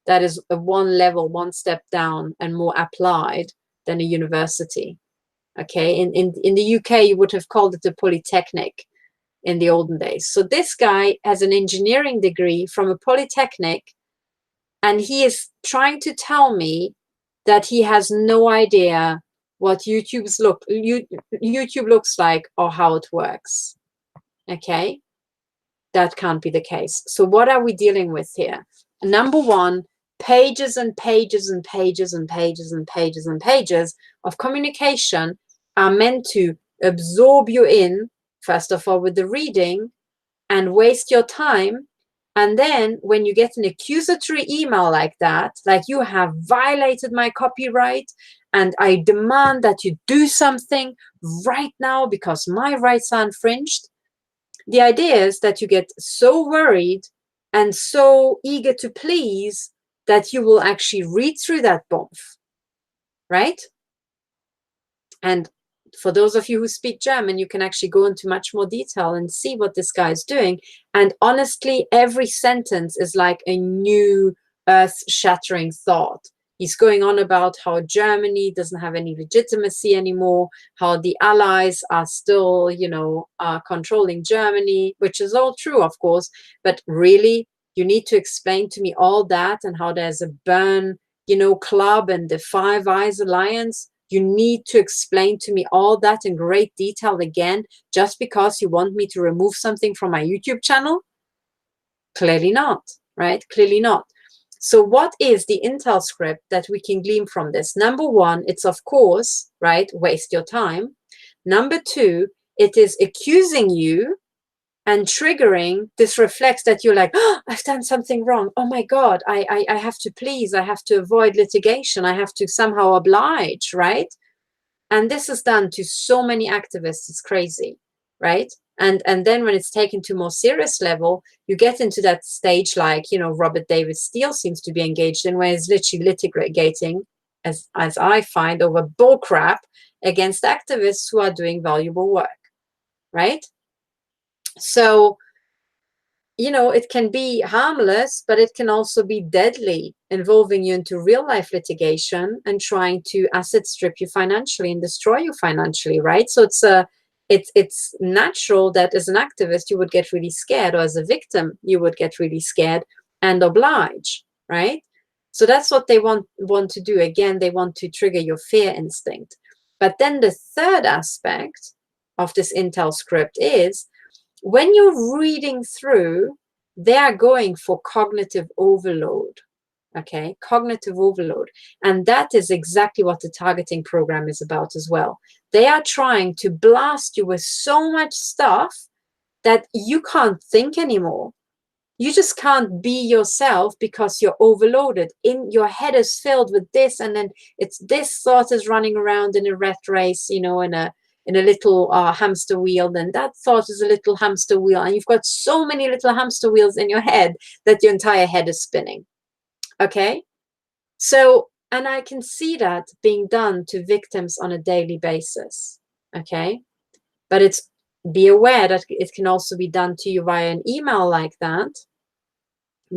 that is a one level, one step down and more applied than a university. Okay, in the UK, you would have called it a polytechnic in the olden days. So this guy has an engineering degree from a polytechnic, and he is trying to tell me that he has no idea what YouTube looks like or how it works. Okay, that can't be the case. So what are we dealing with here? Number one, pages and pages and pages and pages and pages and pages of communication are meant to absorb you in, first of all, with the reading and waste your time. And then when you get an accusatory email like that, like you have violated my copyright and I demand that you do something right now because my rights are infringed, the idea is that you get so worried and so eager to please that you will actually read through that bomb, right? And for those of you who speak German, you can actually go into much more detail and see what this guy is doing. And honestly, every sentence is like a new earth-shattering thought. He's going on about how Germany doesn't have any legitimacy anymore, how the Allies are still, you know, controlling Germany, which is all true, of course. But really, you need to explain to me all that and how there's a Bern, you know, club and the Five Eyes Alliance. You need to explain to me all that in great detail again, just because you want me to remove something from my YouTube channel? Clearly not, right? Clearly not. So what is the intel script that we can glean from this? Number one, it's of course, right, waste your time. Number two, it is accusing you and triggering this reflex that you're like, oh, I've done something wrong. Oh my God, I have to please, I have to avoid litigation. I have to somehow oblige, right? And this is done to so many activists. It's crazy, right? And then when it's taken to a more serious level, you get into that stage like, you know, Robert David Steele seems to be engaged in, where he's literally litigating, as I find, over bullcrap against activists who are doing valuable work, right? So, you know, it can be harmless, but it can also be deadly, involving you into real life litigation and trying to asset strip you financially and destroy you financially, right? So it's natural that as an activist, you would get really scared, or as a victim, you would get really scared and oblige, right? So that's what they want to do. Again, they want to trigger your fear instinct. But then the third aspect of this intel script is, when you're reading through, they are going for cognitive overload. Okay, cognitive overload. And that is exactly what the targeting program is about as well. They are trying to blast you with so much stuff that you can't think anymore. You just can't be yourself because you're overloaded. In your head is filled with this, and then it's this thought is running around in a rat race, you know, in a little hamster wheel. Then that thought is a little hamster wheel, and you've got so many little hamster wheels in your head that your entire head is spinning. Okay, so, and I can see that being done to victims on a daily basis. Okay, but it's, be aware that it can also be done to you via an email like that.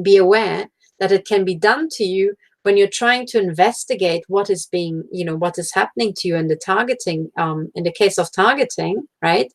Be aware that it can be done to you when you're trying to investigate what is being, you know, what is happening to you in the targeting, in the case of targeting, right?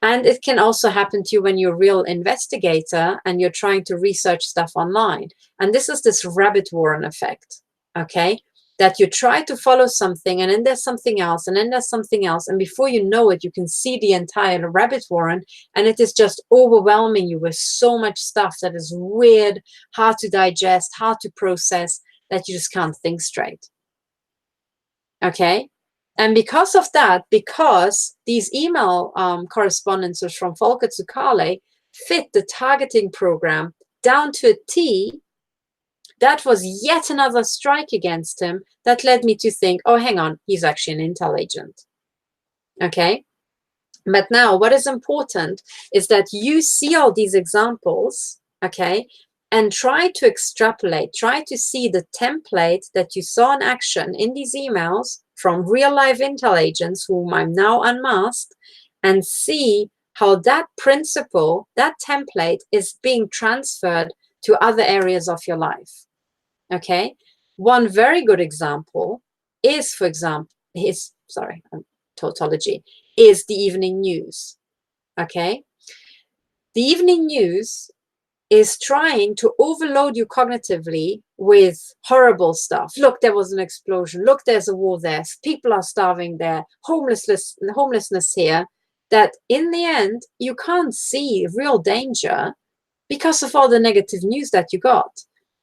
And it can also happen to you when you're a real investigator and you're trying to research stuff online. And this is this rabbit warren effect, okay? That you try to follow something, and then there's something else, and then there's something else. And before you know it, you can see the entire rabbit warren, and it is just overwhelming you with so much stuff that is weird, hard to digest, hard to process, that you just can't think straight. Okay? And because of that, because these email correspondences from Volker to Carle fit the targeting program down to a T, that was yet another strike against him that led me to think, oh, hang on, he's actually an intel agent. Okay? But now what is important is that you see all these examples, okay, and try to extrapolate, try to see the template that you saw in action in these emails from real life intel agents whom I'm now unmasked, and see how that principle, that template is being transferred to other areas of your life. Okay. One very good example is, for example, tautology, is the evening news. Okay. The evening news is trying to overload you cognitively with horrible stuff. Look, there was an explosion. Look, there's a war there. People are starving there. Homelessness here. That in the end, you can't see real danger because of all the negative news that you got.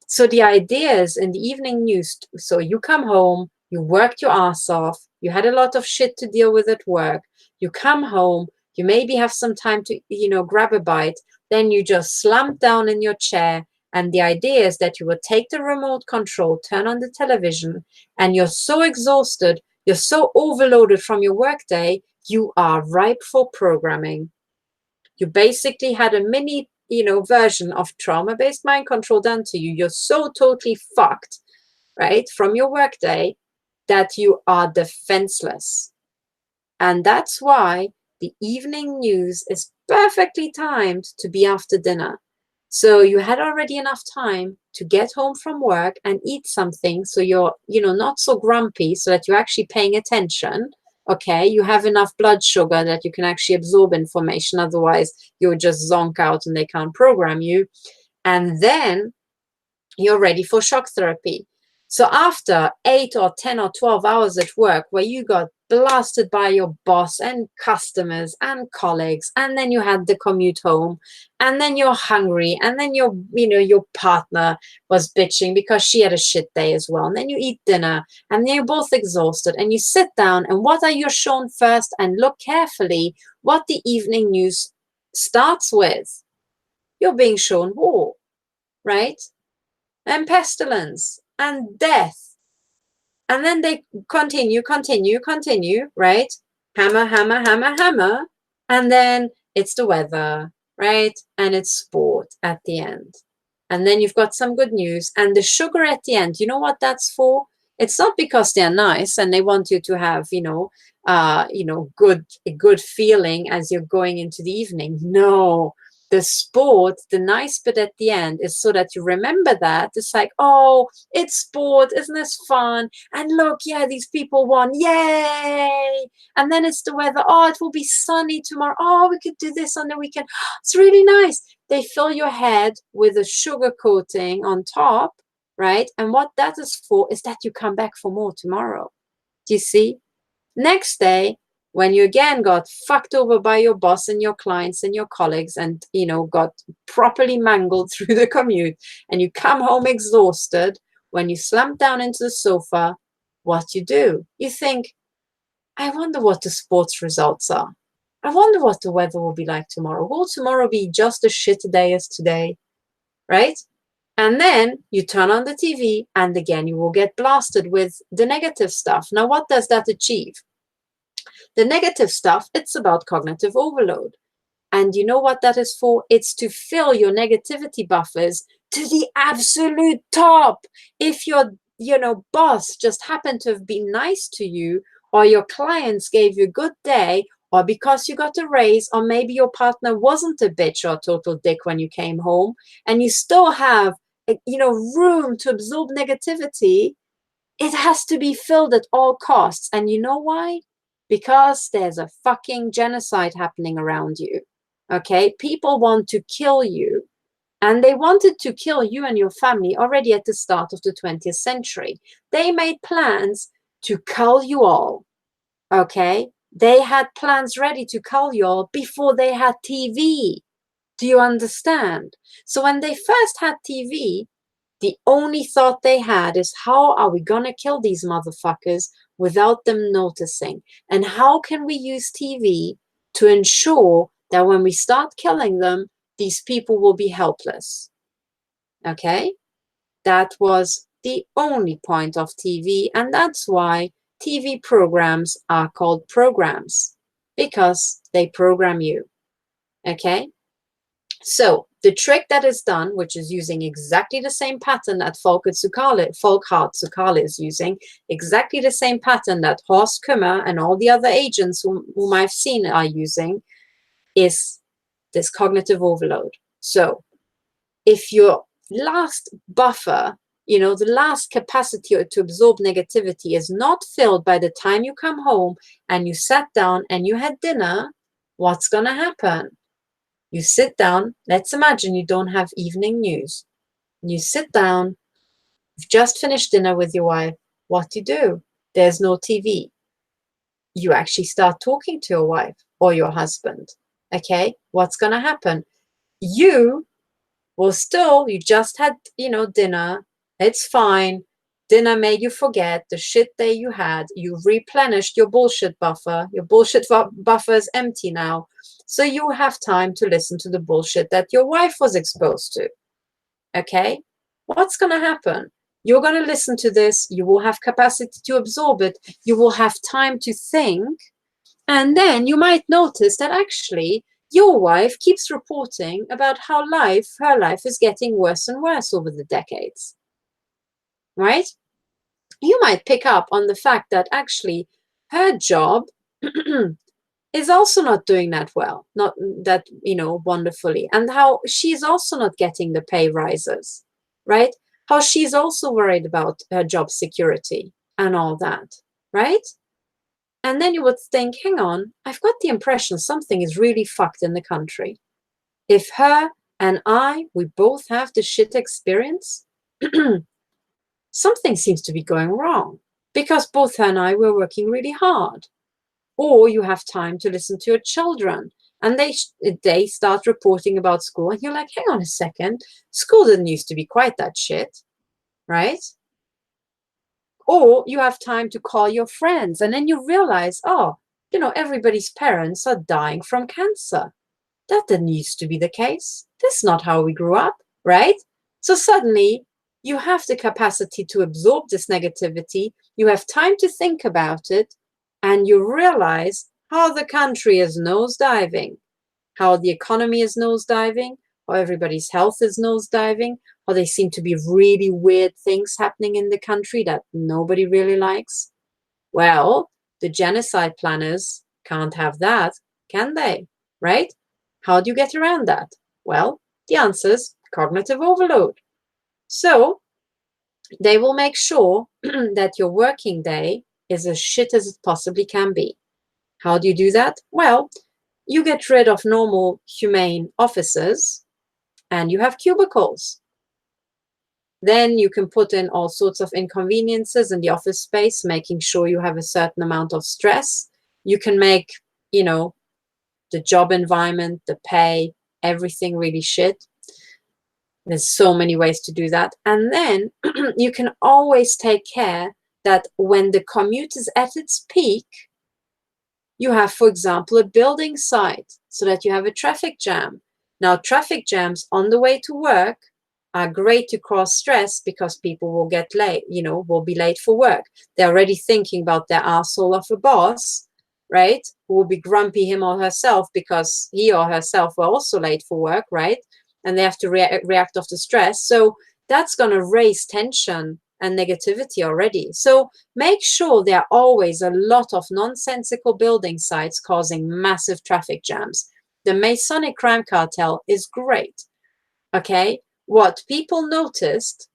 So the idea is in the evening news, so you come home, you worked your ass off, you had a lot of shit to deal with at work, you come home, you maybe have some time to, grab a bite, then you just slump down in your chair. And the idea is that you will take the remote control, turn on the television, and you're so exhausted, you're so overloaded from your workday, you are ripe for programming. You basically had a mini, version of trauma-based mind control done to you. You're so totally fucked, right, from your workday that you are defenseless. And that's why the evening news is perfectly timed to be after dinner. So you had already enough time to get home from work and eat something. So you're, not so grumpy, so that you're actually paying attention. Okay, you have enough blood sugar that you can actually absorb information. Otherwise, you'll just zonk out and they can't program you. And then you're ready for shock therapy. So after 8 or 10 or 12 hours at work where you got blasted by your boss and customers and colleagues, and then you had the commute home, and then you're hungry, and then your partner was bitching because she had a shit day as well, and then you eat dinner, and then you're both exhausted, and you sit down, and what are you shown first? And look carefully what the evening news starts with. You're being shown war, right? And pestilence and death. And then they continue, right? Hammer, hammer, hammer, hammer. And then it's the weather, right? And it's sport at the end. And then you've got some good news. And the sugar at the end, you know what that's for? It's not because they're nice and they want you to have, a good feeling as you're going into the evening. No. The sport, the nice bit at the end is so that you remember that. It's like, oh, it's sport. Isn't this fun? And look, yeah, these people won. Yay. And then it's the weather. Oh, it will be sunny tomorrow. Oh, we could do this on the weekend. It's really nice. They fill your head with a sugar coating on top, right? And what that is for is that you come back for more tomorrow. Do you see? Next day, when you again got fucked over by your boss and your clients and your colleagues and, got properly mangled through the commute, and you come home exhausted, when you slump down into the sofa, what you do? You think, I wonder what the sports results are. I wonder what the weather will be like tomorrow. Will tomorrow be just as shit a day as today? Right? And then you turn on the TV and again, you will get blasted with the negative stuff. Now, what does that achieve? The negative stuff, it's about cognitive overload. And you know what that is for? It's to fill your negativity buffers to the absolute top. If your, boss just happened to have been nice to you, or your clients gave you a good day, or because you got a raise, or maybe your partner wasn't a bitch or a total dick when you came home, and you still have, room to absorb negativity, it has to be filled at all costs. And you know why? Because there's a fucking genocide happening around you. Okay? People want to kill you. And they wanted to kill you and your family already at the start of the 20th century. They made plans to cull you all. Okay? They had plans ready to cull you all before they had TV. Do you understand? So when they first had TV, the only thought they had is, how are we going to kill these motherfuckers without them noticing? And how can we use TV to ensure that when we start killing them, these people will be helpless? Okay? That was the only point of TV. And that's why TV programs are called programs, because they program you. Okay? So the trick that is done, which is using exactly the same pattern that Volkhard Tsoukalos is using, exactly the same pattern that Horst Kummer and all the other agents whom I've seen are using, is this cognitive overload. So if your last buffer, the last capacity to absorb negativity is not filled by the time you come home and you sat down and you had dinner, what's going to happen? You sit down, let's imagine you don't have evening news. You sit down, you've just finished dinner with your wife. What do? There's no TV. You actually start talking to your wife or your husband. Okay, what's going to happen? You just had, dinner. It's fine. Dinner made you forget the shit day you had. You've replenished your bullshit buffer. Your bullshit buffer is empty now. So you have time to listen to the bullshit that your wife was exposed to. Okay? What's going to happen? You're going to listen to this. You will have capacity to absorb it. You will have time to think. And then you might notice that actually your wife keeps reporting about how her life is getting worse and worse over the decades. Right? You might pick up on the fact that actually her job is also not doing that well, not that, wonderfully, and how she's also not getting the pay rises, right? How she's also worried about her job security and all that, right? And then you would think, hang on, I've got the impression something is really fucked in the country. If her and we both have the shit experience, something seems to be going wrong because both her and I were working really hard. Or you have time to listen to your children and they start reporting about school and you're like, hang on a second, school didn't used to be quite that shit, right? Or you have time to call your friends and then you realize, everybody's parents are dying from cancer. That didn't used to be the case. That's not how we grew up, right? So suddenly you have the capacity to absorb this negativity. You have time to think about it. And you realize how the country is nosediving, how the economy is nosediving, how everybody's health is nosediving, how there seem to be really weird things happening in the country that nobody really likes. Well, the genocide planners can't have that, can they? Right? How do you get around that? Well, the answer is cognitive overload. So they will make sure that your working day is as shit as it possibly can be. How do you do that? Well, you get rid of normal humane offices and you have cubicles. Then you can put in all sorts of inconveniences in the office space, making sure you have a certain amount of stress. You can make, the job environment, the pay, everything really shit. There's so many ways to do that. And then you can always take care that when the commute is at its peak, you have, for example, a building site so that you have a traffic jam. Now, traffic jams on the way to work are great to cause stress because people will get late, will be late for work. They're already thinking about their asshole of a boss, right? Who will be grumpy him or herself because he or herself were also late for work, right? And they have to react off the stress. So that's going to raise tension and negativity already. So make sure there are always a lot of nonsensical building sites causing massive traffic jams. The Masonic crime cartel is great. Okay. What people noticed,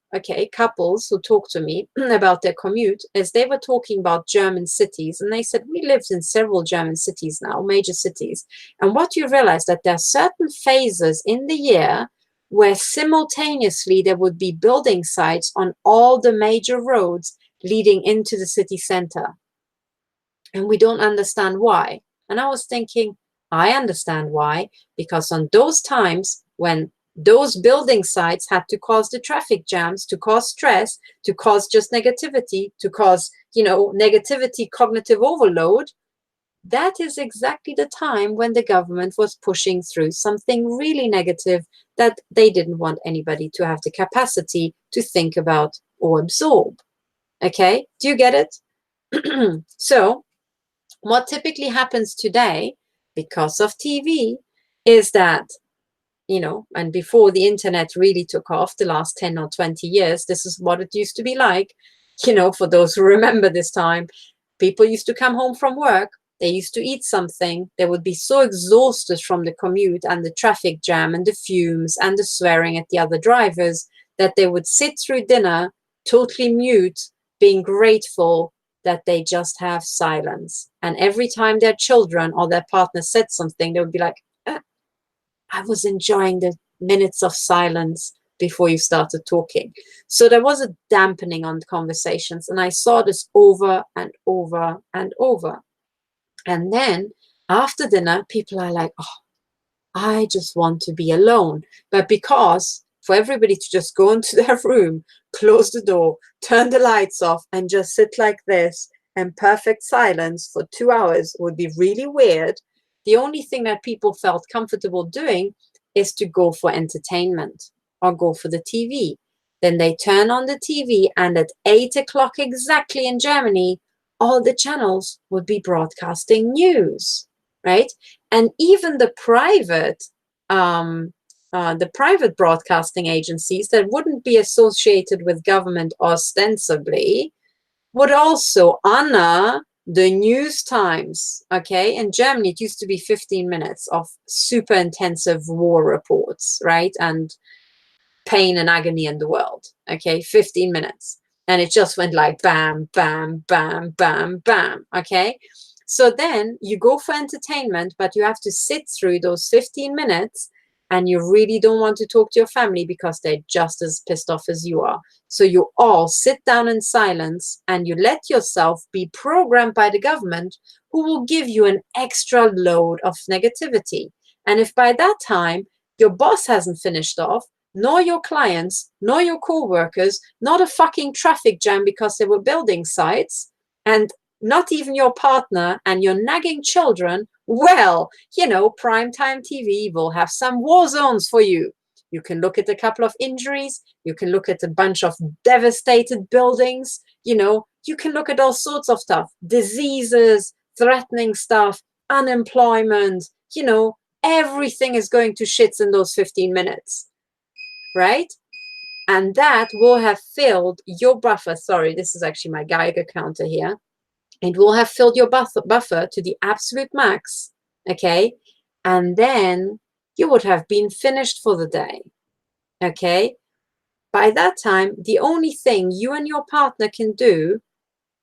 couples who talked to me about their commute, is they were talking about German cities. And they said, we lived in several German cities now, major cities. And what you realize that there are certain phases in the year where simultaneously there would be building sites on all the major roads leading into the city center. And we don't understand why. And I was thinking, I understand why, because on those times when those building sites had to cause the traffic jams, to cause stress, to cause just negativity, to cause, negativity, cognitive overload, that is exactly the time when the government was pushing through something really negative that they didn't want anybody to have the capacity to think about or absorb. Okay, do you get it? So what typically happens today because of TV is that, and before the internet really took off the last 10 or 20 years, this is what it used to be like, for those who remember this time. People used to come home from work they used to eat something, they would be so exhausted from the commute and the traffic jam and the fumes and the swearing at the other drivers that they would sit through dinner totally mute, being grateful that they just have silence. And every time their children or their partner said something, they would be like, I was enjoying the minutes of silence before you started talking. So there was a dampening on conversations, and I saw this over and over and over. And then after dinner, people are like, oh, I just want to be alone. But because for everybody to just go into their room, close the door, turn the lights off, and just sit like this in perfect silence for 2 hours would be really weird. The only thing that people felt comfortable doing is to go for entertainment or go for the TV. Then they turn on the TV, and at 8 o'clock exactly in Germany, all the channels would be broadcasting news, right? And even the private broadcasting agencies that wouldn't be associated with government ostensibly would also honor the news times. Okay, in Germany it used to be 15 minutes of super intensive war reports, right, and pain and agony in the world. Okay, 15 minutes, and it just went like bam, bam, bam, bam, bam. Okay, so then you go for entertainment, but you have to sit through those 15 minutes, and you really don't want to talk to your family because they're just as pissed off as you are. So you all sit down in silence, and you let yourself be programmed by the government, who will give you an extra load of negativity. And if by that time your boss hasn't finished off, nor your clients, nor your co-workers, not a fucking traffic jam because they were building sites, and not even your partner and your nagging children, well, primetime TV will have some war zones for you. You can look at a couple of injuries. You can look at a bunch of devastated buildings. You can look at all sorts of stuff, diseases, threatening stuff, unemployment. Everything is going to shits in those 15 minutes, right? And that will have filled your buffer. Sorry, this is actually my Geiger counter here. It will have filled your buffer to the absolute max, okay? And then you would have been finished for the day, okay? By that time, the only thing you and your partner can do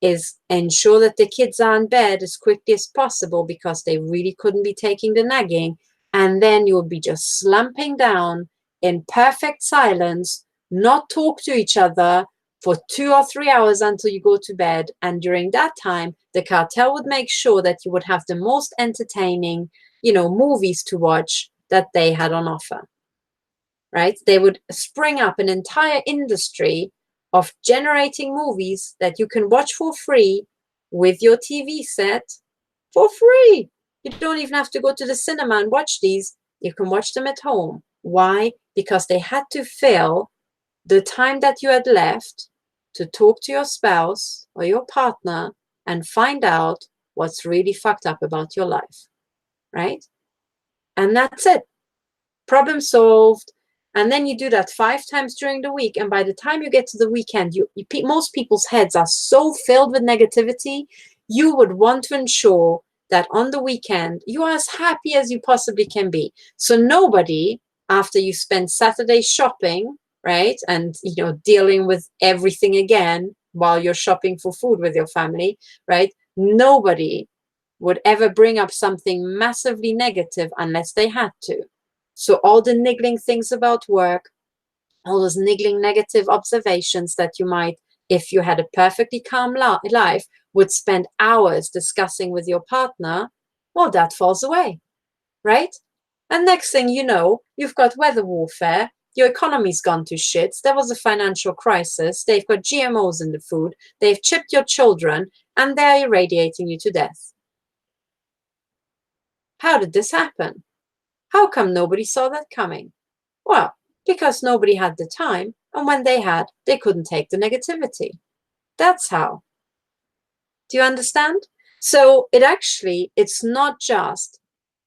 is ensure that the kids are in bed as quickly as possible because they really couldn't be taking the nagging. And then you will be just slumping down in perfect silence, not talk to each other for 2 or 3 hours until you go to bed. And during that time, the cartel would make sure that you would have the most entertaining, movies to watch that they had on offer, right? They would spring up an entire industry of generating movies that you can watch for free with your TV set for free. You don't even have to go to the cinema and watch these. You can watch them at home. Why? Because they had to fill the time that you had left to talk to your spouse or your partner and find out what's really fucked up about your life, right? And that's it. Problem solved. And then you do that 5 times during the week. And by the time you get to the weekend, most people's heads are so filled with negativity, you would want to ensure that on the weekend, you are as happy as you possibly can be. So nobody, after you spend Saturday shopping, right, and, dealing with everything again while you're shopping for food with your family, right, nobody would ever bring up something massively negative unless they had to. So all the niggling things about work, all those niggling negative observations that you might, if you had a perfectly calm life, would spend hours discussing with your partner, well, that falls away, right? And next thing you know, you've got weather warfare, your economy's gone to shits, there was a financial crisis, they've got GMOs in the food, they've chipped your children, and they're irradiating you to death. How did this happen? How come nobody saw that coming? Well, because nobody had the time, and when they had, they couldn't take the negativity. That's how. Do you understand? So it's not just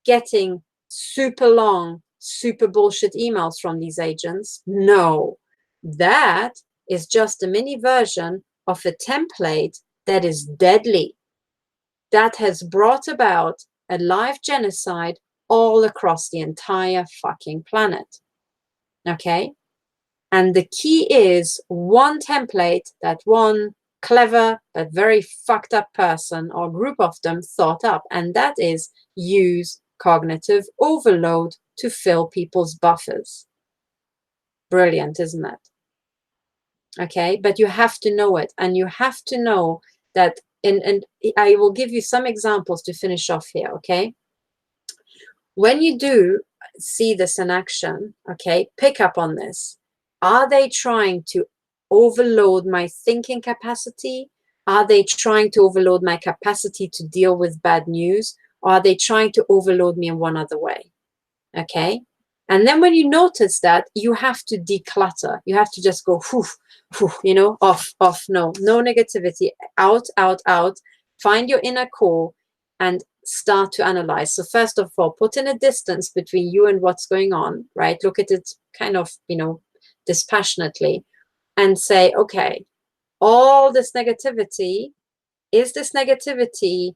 getting super long, super bullshit emails from these agents. No, that is just a mini version of a template that is deadly. that has brought about a live genocide all across the entire fucking planet. Okay? And the key is one template that one clever but very fucked up person or group of them thought up, and that is use cognitive overload to fill people's buffers. Brilliant, isn't it? Okay, but you have to know it, and you have to know that, and I will give you some examples to finish off here, okay? When you do see this in action, okay, pick up on this. Are they trying to overload my thinking capacity? Are they trying to overload my capacity to deal with bad news? Or are they trying to overload me in one other way? Okay. And then when you notice that, you have to declutter. You have to just go, whew, whew, you know, off, no negativity, out, out, out. Find your inner core and start to analyze. So first of all, put in a distance between you and what's going on, right? Look at it kind of, you know, dispassionately and say, okay, all this negativity, is this negativity,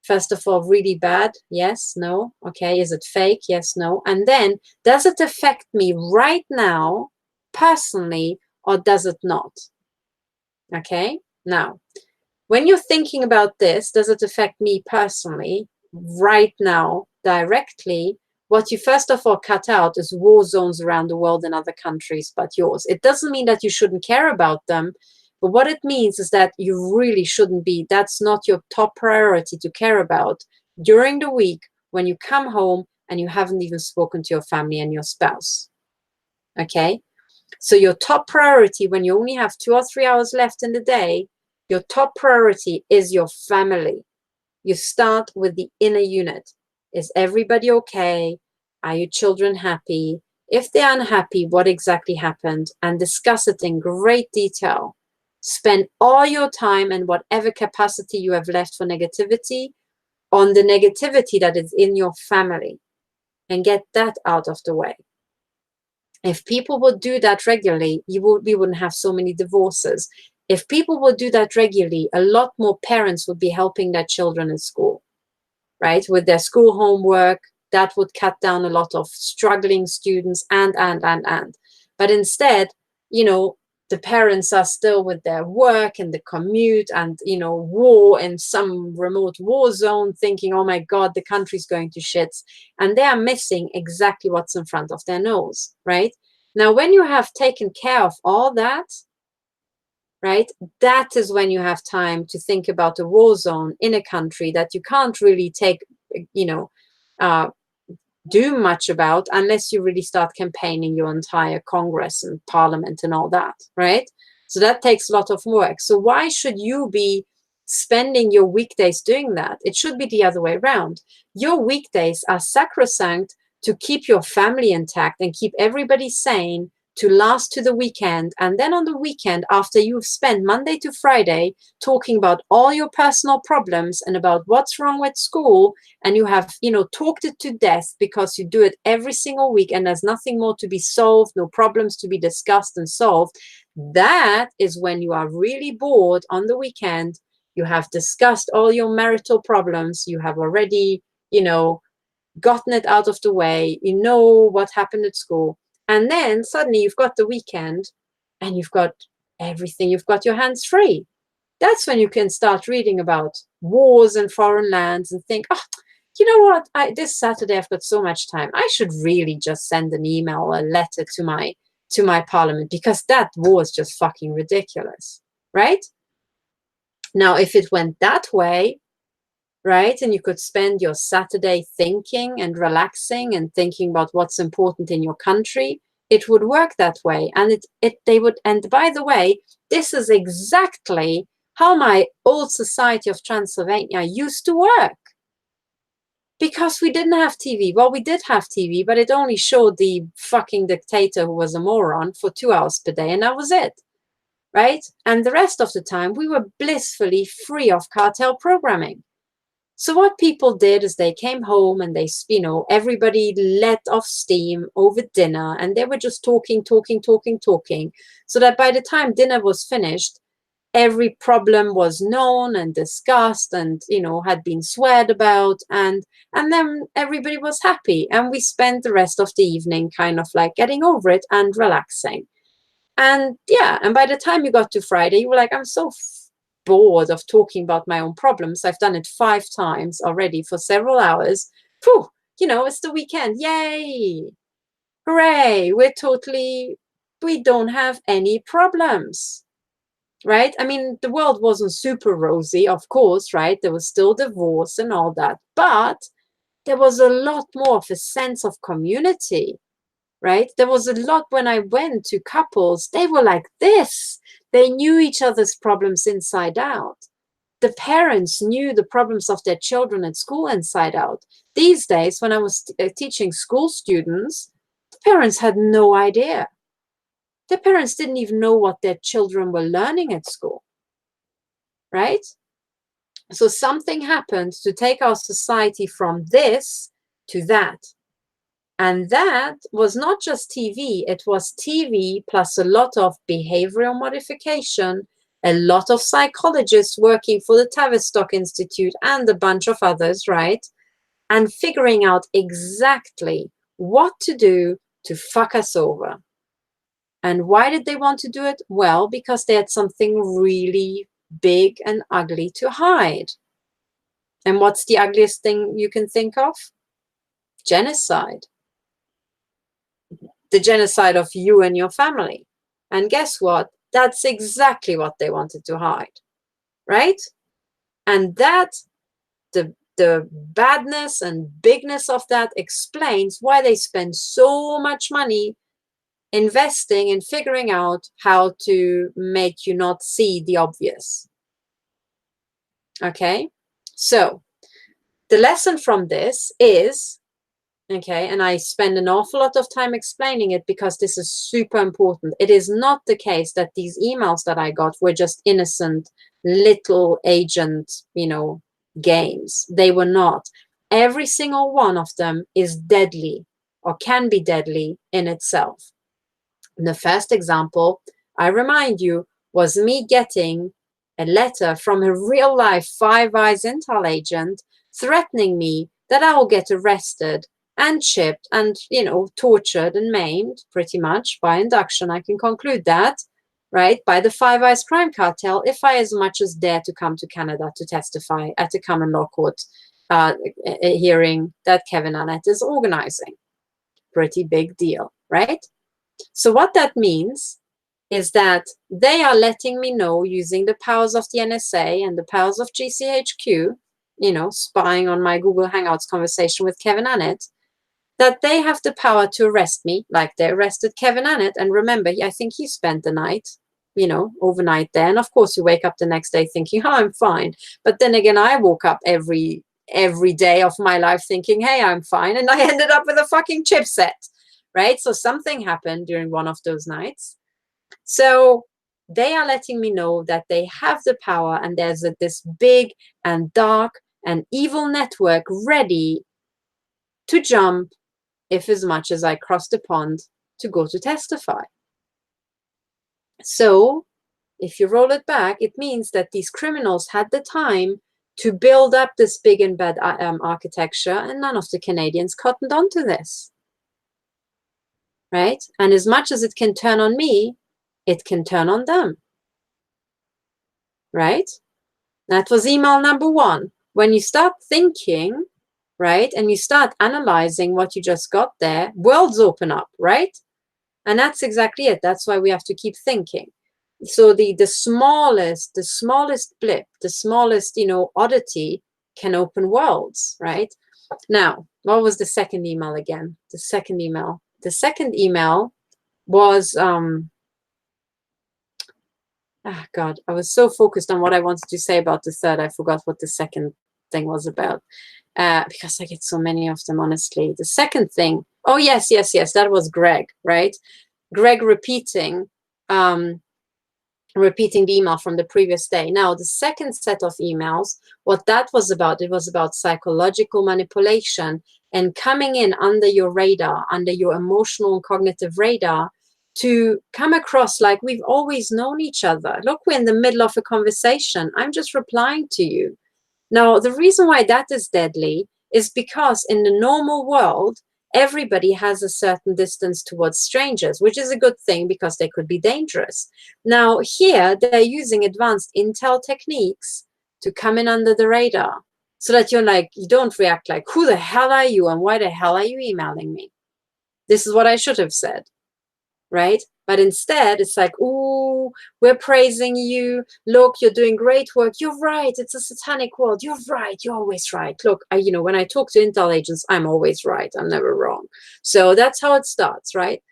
first of all, really bad? Yes, no. Okay, is it fake? Yes, no. And then, does it affect me right now, personally, or does it not? Okay, now, when you're thinking about this, does it affect me personally, right now, directly? What you first of all cut out is war zones around the world in other countries but yours. It doesn't mean that you shouldn't care about them, but what it means is that you really shouldn't be. That's not your top priority to care about during the week when you come home and you haven't even spoken to your family and your spouse. Okay? So your top priority when you only have 2 or 3 hours left in the day, your top priority is your family. You start with the inner unit. Is everybody okay? Are your children happy? If they're unhappy, what exactly happened? And discuss it in great detail. Spend all your time and whatever capacity you have left for negativity on the negativity that is in your family and get that out of the way. If people would do that regularly, we wouldn't have so many divorces. If people would do that regularly, a lot more parents would be helping their children in school, right? With their school homework, that would cut down a lot of struggling students and. But instead, you know, the parents are still with their work and the commute and, you know, war in some remote war zone thinking, oh my God, the country's going to shits. And they are missing exactly what's in front of their nose, right? Now, when you have taken care of all that, right, that is when you have time to think about a war zone in a country that you can't really take, you know, do much about unless you really start campaigning your entire Congress and Parliament and all that, right? So that takes a lot of work. So why should you be spending your weekdays doing that? It should be the other way around. Your weekdays are sacrosanct to keep your family intact and keep everybody sane, to last to the weekend. And then on the weekend, after you've spent Monday to Friday talking about all your personal problems and about what's wrong with school, and you have, you know, talked it to death because you do it every single week and there's nothing more to be solved, no problems to be discussed and solved, that is when you are really bored on the weekend. You have discussed all your marital problems. You have already, you know, gotten it out of the way. You know what happened at school. And then suddenly you've got the weekend and you've got everything. You've got your hands free. That's when you can start reading about wars and foreign lands and think, oh, you know what? This Saturday I've got so much time. I should really just send an email or a letter to my parliament because that war is just fucking ridiculous, right? Now, if it went that way, right, and you could spend your Saturday thinking and relaxing and thinking about what's important in your country, it would work that way. And they would. And by the way, this is exactly how my old Society of Transylvania used to work. Because we didn't have TV. Well, we did have TV, but it only showed the fucking dictator who was a moron for 2 hours per day, and that was it, right? And the rest of the time, we were blissfully free of cartel programming. So what people did is they came home and they, you know, everybody let off steam over dinner and they were just talking, so that by the time dinner was finished, every problem was known and discussed and, you know, had been sweared about, and then everybody was happy, and we spent the rest of the evening kind of like getting over it and relaxing. And yeah, and by the time you got to Friday, you were like, I'm so bored of talking about my own problems. I've done it 5 times already for several hours. Phew, you know, it's the weekend. Yay! Hooray! We don't have any problems. Right? I mean, the world wasn't super rosy, of course, right? There was still divorce and all that, but there was a lot more of a sense of community, right? There was a lot when I went to couples, they were like this. They knew each other's problems inside out. The parents knew the problems of their children at school inside out. These days, when I was teaching school students, the parents had no idea. Their parents didn't even know what their children were learning at school, right? So something happened to take our society from this to that. And that was not just TV, it was TV plus a lot of behavioral modification, a lot of psychologists working for the Tavistock Institute and a bunch of others, right? And figuring out exactly what to do to fuck us over. And why did they want to do it? Well, because they had something really big and ugly to hide. And what's the ugliest thing you can think of? Genocide. The genocide of you and your family. And guess what? That's exactly what they wanted to hide, right? And that, the badness and bigness of that explains why they spend so much money investing in figuring out how to make you not see the obvious. Okay, so the lesson from this is, okay, and I spend an awful lot of time explaining it because this is super important. It is not the case that these emails that I got were just innocent little agent, you know, games. They were not. Every single one of them is deadly or can be deadly in itself. The first example, I remind you, was me getting a letter from a real-life Five Eyes intel agent threatening me that I will get arrested and chipped and, you know, tortured and maimed, pretty much by induction. I can conclude that, right, by the Five Eyes crime cartel if I as much as dare to come to Canada to testify at a common law court hearing that Kevin Annett is organizing. Pretty big deal, right? So what that means is that they are letting me know, using the powers of the NSA and the powers of GCHQ, you know, spying on my Google Hangouts conversation with Kevin Annett, that they have the power to arrest me, like they arrested Kevin Annett. And remember, I think he spent the night, you know, overnight there. And of course, you wake up the next day thinking, oh, I'm fine. But then again, I woke up every day of my life thinking, hey, I'm fine. And I ended up with a fucking chipset. Right? So something happened during one of those nights. So they are letting me know that they have the power, and there's this big and dark and evil network ready to jump if as much as I cross the pond to go to testify. So if you roll it back, it means that these criminals had the time to build up this big and bad architecture, and none of the Canadians cottoned on to this. Right? And as much as it can turn on me, it can turn on them. Right? That was email number 1. When you start thinking, right, and you start analyzing what you just got there, worlds open up, right? And that's exactly it. That's why we have to keep thinking. So the smallest blip, the smallest, you know, oddity can open worlds, right? Now, what was the second email again? The second email was, God, I was so focused on what I wanted to say about the third, I forgot what the second thing was about, because I get so many of them, honestly. The second thing, oh, yes, that was Greg, right? Greg repeating the email from the previous day. Now, the second set of emails, what that was about, it was about psychological manipulation and coming in under your radar, under your emotional and cognitive radar, to come across like we've always known each other. Look, we're in the middle of a conversation. I'm just replying to you. Now, the reason why that is deadly is because in the normal world, everybody has a certain distance towards strangers, which is a good thing because they could be dangerous. Now, here, they're using advanced intel techniques to come in under the radar so that you're like, you don't react like, who the hell are you and why the hell are you emailing me? This is what I should have said, right? But instead, it's like, ooh, we're praising you. Look, you're doing great work. You're right. It's a satanic world. You're right. You're always right. Look, when I talk to intel agents, I'm always right. I'm never wrong. So that's how it starts, right?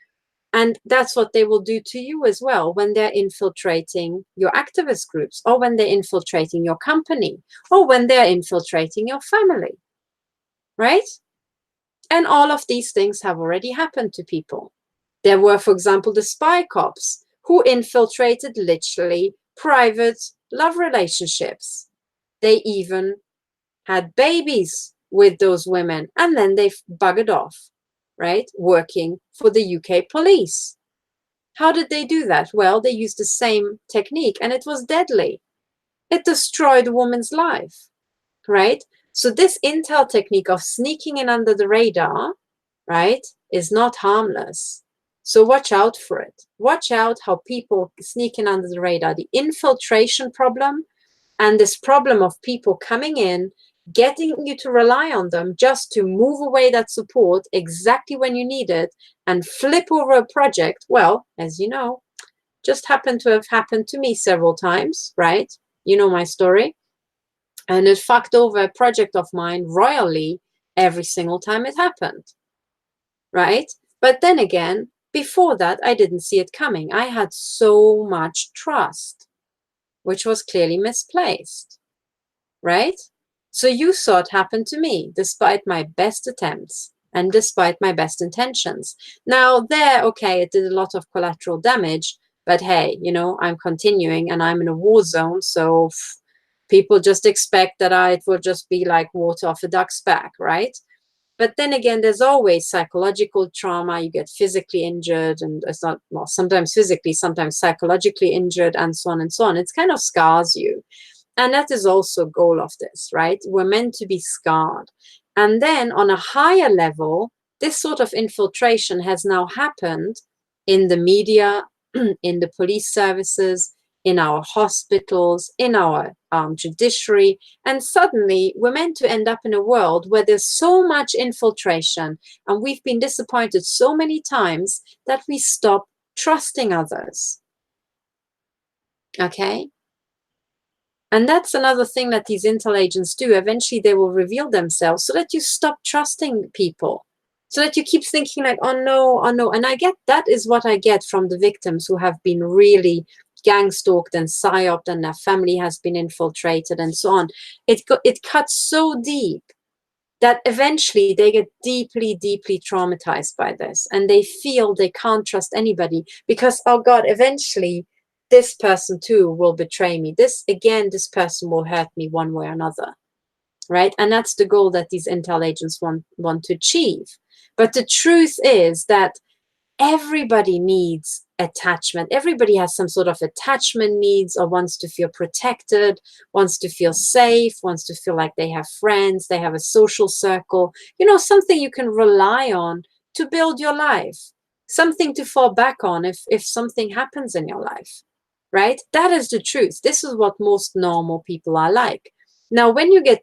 And that's what they will do to you as well when they're infiltrating your activist groups, or when they're infiltrating your company, or when they're infiltrating your family, right? And all of these things have already happened to people. There were, for example, the spy cops who infiltrated literally private love relationships. They even had babies with those women, and then they buggered off, right? Working for the UK police. How did they do that? Well, they used the same technique, and it was deadly. It destroyed a woman's life, right? So this intel technique of sneaking in under the radar, right, is not harmless. So watch out for it. Watch out how people sneak in under the radar. The infiltration problem and this problem of people coming in, getting you to rely on them just to move away that support exactly when you need it and flip over a project. Well, as you know, just happened to have happened to me several times, right? You know my story. And it fucked over a project of mine royally every single time it happened, right? But then again, before that, I didn't see it coming. I had so much trust, which was clearly misplaced, right? So you saw it happen to me, despite my best attempts and despite my best intentions. Now there, okay, it did a lot of collateral damage, but hey, I'm continuing and I'm in a war zone, so people just expect that it will just be like water off a duck's back, right? But then again, there's always psychological trauma. You get physically injured, and it's not, well, sometimes physically, sometimes psychologically injured, and so on and so on. It's kind of scars you. And that is also goal of this, right? We're meant to be scarred. And then on a higher level, this sort of infiltration has now happened in the media, in the police services, in our hospitals, in our judiciary. And suddenly we're meant to end up in a world where there's so much infiltration and we've been disappointed so many times that we stop trusting others. Okay? And that's another thing that these intel agents do. Eventually they will reveal themselves so that you stop trusting people. So that you keep thinking like, oh no, oh no. And that is what I get from the victims who have been really gang stalked and psyoped and their family has been infiltrated and so on. It cuts so deep that eventually they get deeply, deeply traumatized by this. And they feel they can't trust anybody because, oh God, eventually this person too will betray me. This person will hurt me one way or another, right? And that's the goal that these intel agents want to achieve. But the truth is that everybody needs attachment. Everybody has some sort of attachment needs or wants to feel protected, wants to feel safe, wants to feel like they have friends, they have a social circle, something you can rely on to build your life, something to fall back on if something happens in your life, right? That is the truth. This is what most normal people are like. Now, when you get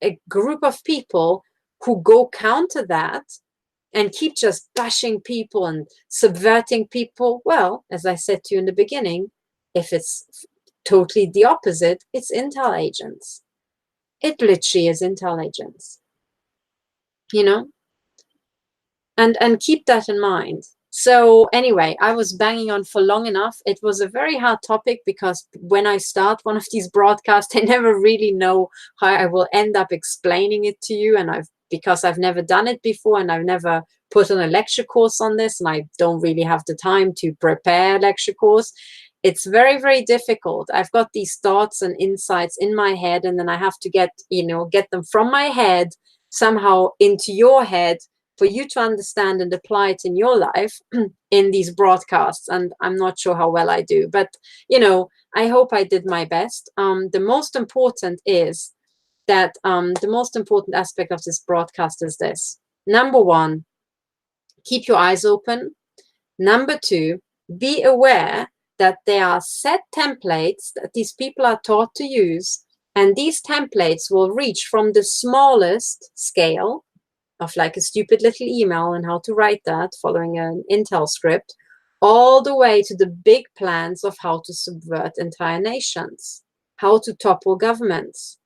a group of people who go counter that and keep just bashing people and subverting people, well, as I said to you in the beginning, if it's totally the opposite, it's intel agents. It literally is intel agents, and keep that in mind. So anyway, I was banging on for long enough. It was a very hard topic because when I start one of these broadcasts, I never really know how I will end up explaining it to you. And because I've never done it before and I've never put on a lecture course on this, and I don't really have the time to prepare a lecture course. It's very, very difficult. I've got these thoughts and insights in my head, and then I have to get them from my head somehow into your head for you to understand and apply it in your life in these broadcasts. And I'm not sure how well I do, but, you know, I hope I did my best. The most important is that the most important aspect of this broadcast is this. Number one, keep your eyes open. Number two, be aware that there are set templates that these people are taught to use, and these templates will reach from the smallest scale of like a stupid little email and how to write that following an Intel script, all the way to the big plans of how to subvert entire nations, how to topple governments.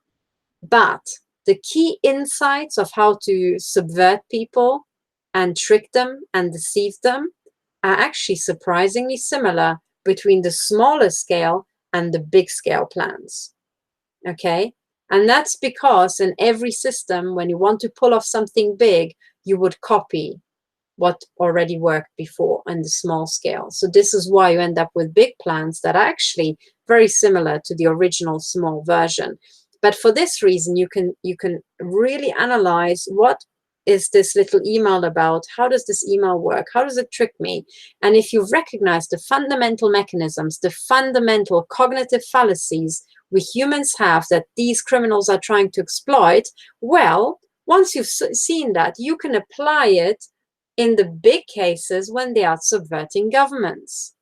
But the key insights of how to subvert people and trick them and deceive them are actually surprisingly similar between the smaller scale and the big scale plans. Okay? And that's because in every system, when you want to pull off something big, you would copy what already worked before in the small scale. So this is why you end up with big plans that are actually very similar to the original small version. But for this reason, you can really analyze what is this little email about? How does this email work? How does it trick me? And if you recognize the fundamental mechanisms, the fundamental cognitive fallacies we humans have that these criminals are trying to exploit, well, once you've seen that, you can apply it in the big cases when they are subverting governments.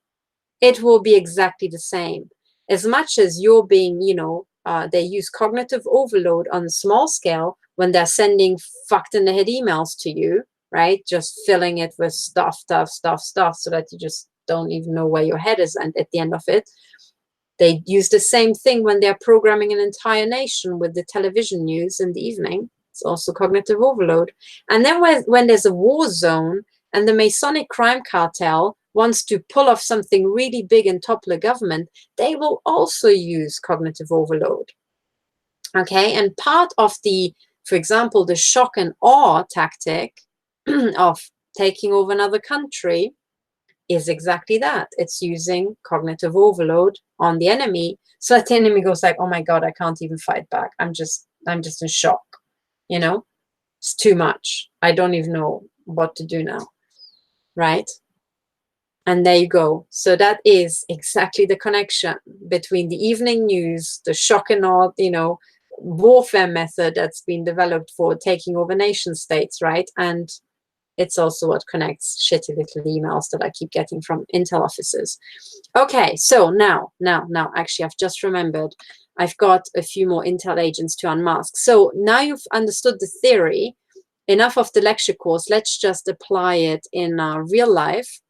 It will be exactly the same. As much as you're being, you know, they use cognitive overload on a small scale when they're sending fucked in the head emails to you, right? Just filling it with stuff, so that you just don't even know where your head is and at the end of it. They use the same thing when they're programming an entire nation with the television news in the evening. It's also cognitive overload. And then when there's a war zone and the Masonic crime cartel wants to pull off something really big and topple a government, they will also use cognitive overload. Okay, and part of the, for example, the shock and awe tactic of taking over another country is exactly that. It's using cognitive overload on the enemy, so that the enemy goes like, oh my God, I can't even fight back. I'm just in shock. You know, it's too much. I don't even know what to do now. Right? And there you go. So that is exactly the connection between the evening news, the shock and awe, you know, warfare method that's been developed for taking over nation states, right? And it's also what connects shitty little emails that I keep getting from Intel offices. Okay, so now, actually, I've just remembered, I've got a few more Intel agents to unmask. So now you've understood the theory, enough of the lecture course, let's just apply it in real life.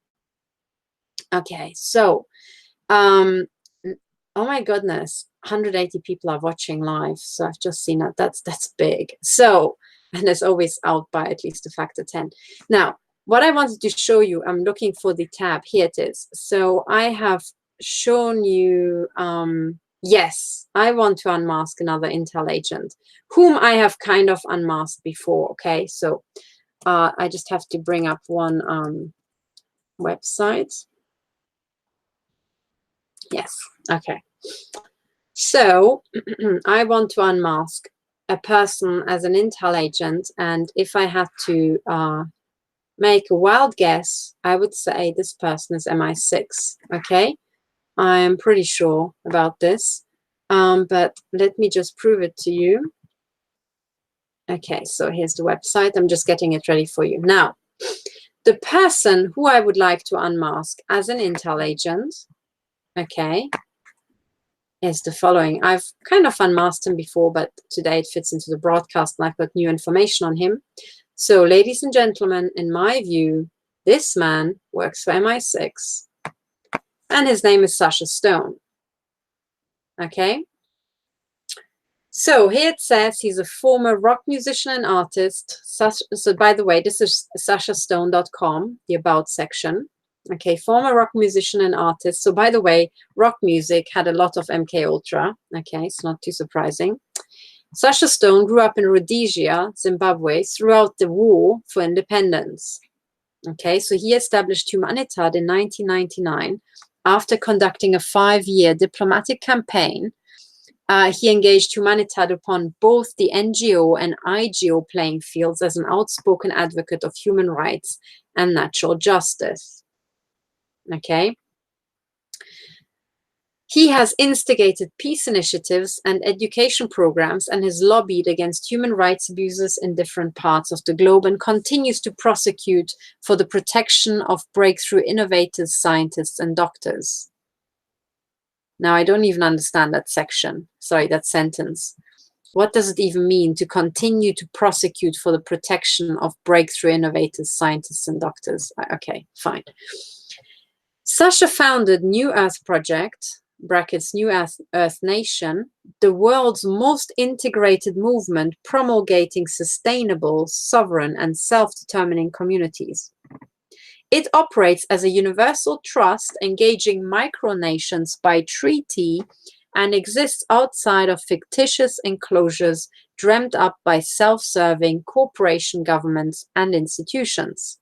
Okay, so, oh my goodness, 180 people are watching live. So I've just seen that. That's big. So, and it's always out by at least a factor 10. Now, what I wanted to show you, I'm looking for the tab. Here it is. So I have shown you, yes, I want to unmask another Intel agent, whom I have kind of unmasked before. Okay, so I just have to bring up one website. Yes, okay. So I want to unmask a person as an Intel agent, and if I had to make a wild guess, I would say this person is MI6, okay? I am pretty sure about this, but let me just prove it to you. Okay, so here's the website. I'm just getting it ready for you. Now, the person who I would like to unmask as an Intel agent, okay, is the following. I've kind of unmasked him before, but today it fits into the broadcast and I've got new information on him. So, ladies and gentlemen, in my view, this man works for MI6 and his name is Sasha Stone. Okay. So here it says he's a former rock musician and artist. So by the way, this is sashastone.com, the about section. Okay, former rock musician and artist. So by the way, rock music had a lot of MK Ultra. Okay, it's not too surprising. Sasha Stone grew up in Rhodesia, Zimbabwe, throughout the war for independence. Okay, so he established Humanitad in 1999 after conducting a 5-year diplomatic campaign He engaged Humanitad upon both the NGO and IGO playing fields as an outspoken advocate of human rights and natural justice. Okay. He has instigated peace initiatives and education programs and has lobbied against human rights abuses in different parts of the globe and continues to prosecute for the protection of breakthrough innovators, scientists, and doctors. Now, I don't even understand that section. Sorry, that sentence. What does it even mean to continue to prosecute for the protection of breakthrough innovators, scientists, and doctors? Okay, fine. Sasha founded New Earth Project, brackets New Earth Nation, the world's most integrated movement promulgating sustainable, sovereign, and self-determining communities. It operates as a universal trust engaging micronations by treaty and exists outside of fictitious enclosures dreamt up by self-serving corporation governments and institutions.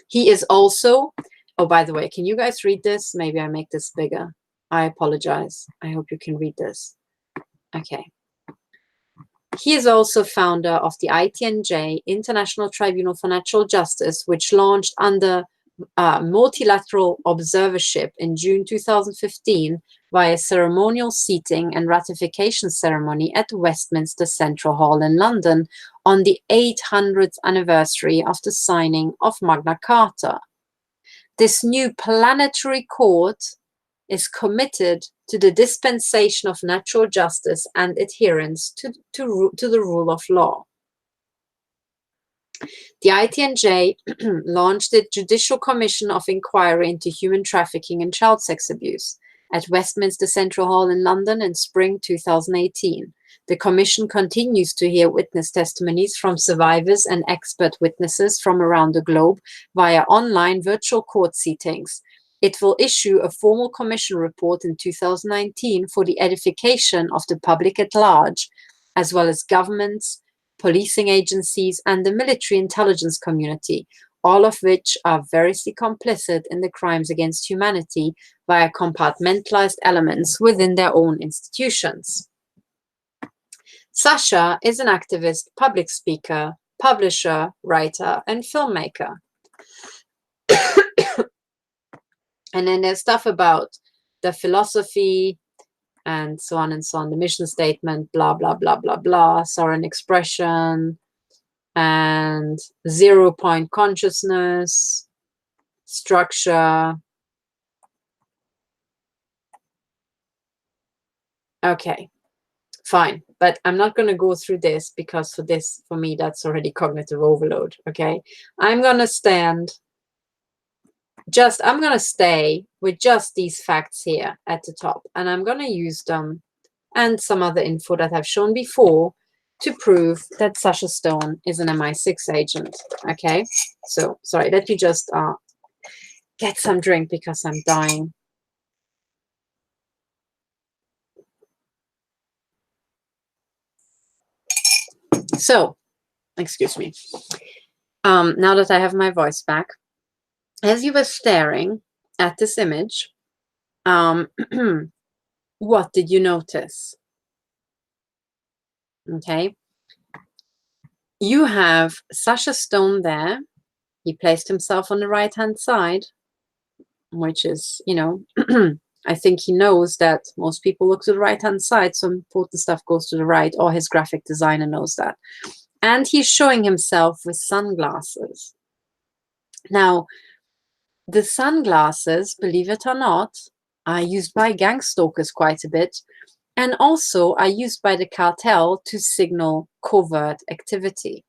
He is also, oh, by the way, can you guys read this? Maybe I make this bigger. I apologize. I hope you can read this. Okay. He is also founder of the ITNJ, International Tribunal for Natural Justice, which launched under multilateral observership in June 2015 via ceremonial seating and ratification ceremony at Westminster Central Hall in London on the 800th anniversary of the signing of Magna Carta. This new planetary court is committed to the dispensation of natural justice and adherence to the rule of law. The ITNJ launched the Judicial Commission of Inquiry into Human Trafficking and Child Sex Abuse at Westminster Central Hall in London in spring 2018. The Commission continues to hear witness testimonies from survivors and expert witnesses from around the globe via online virtual court sittings. It will issue a formal Commission report in 2019 for the edification of the public at large, as well as governments, policing agencies, and the military intelligence community, all of which are variously complicit in the crimes against humanity via compartmentalized elements within their own institutions. Sasha is an activist, public speaker, publisher, writer, and filmmaker. And then there's stuff about the philosophy and so on, the mission statement, blah, blah, blah, blah, blah, sovereign expression, and 0-point consciousness, structure. Okay, fine. But I'm not going to go through this because for me, that's already cognitive overload. Okay, I'm going to stay with just these facts here at the top, and I'm going to use them and some other info that I've shown before to prove that Sasha Stone is an MI6 agent. Okay, so sorry, let me just get some drink because I'm dying. So, excuse me. Now that I have my voice back, as you were staring at this image, what did you notice? Okay. You have Sasha Stone there. He placed himself on the right-hand side, which is, you know, I think he knows that most people look to the right-hand side, so important stuff goes to the right, or his graphic designer knows that. And he's showing himself with sunglasses. Now, the sunglasses, believe it or not, are used by gang stalkers quite a bit, and also are used by the cartel to signal covert activity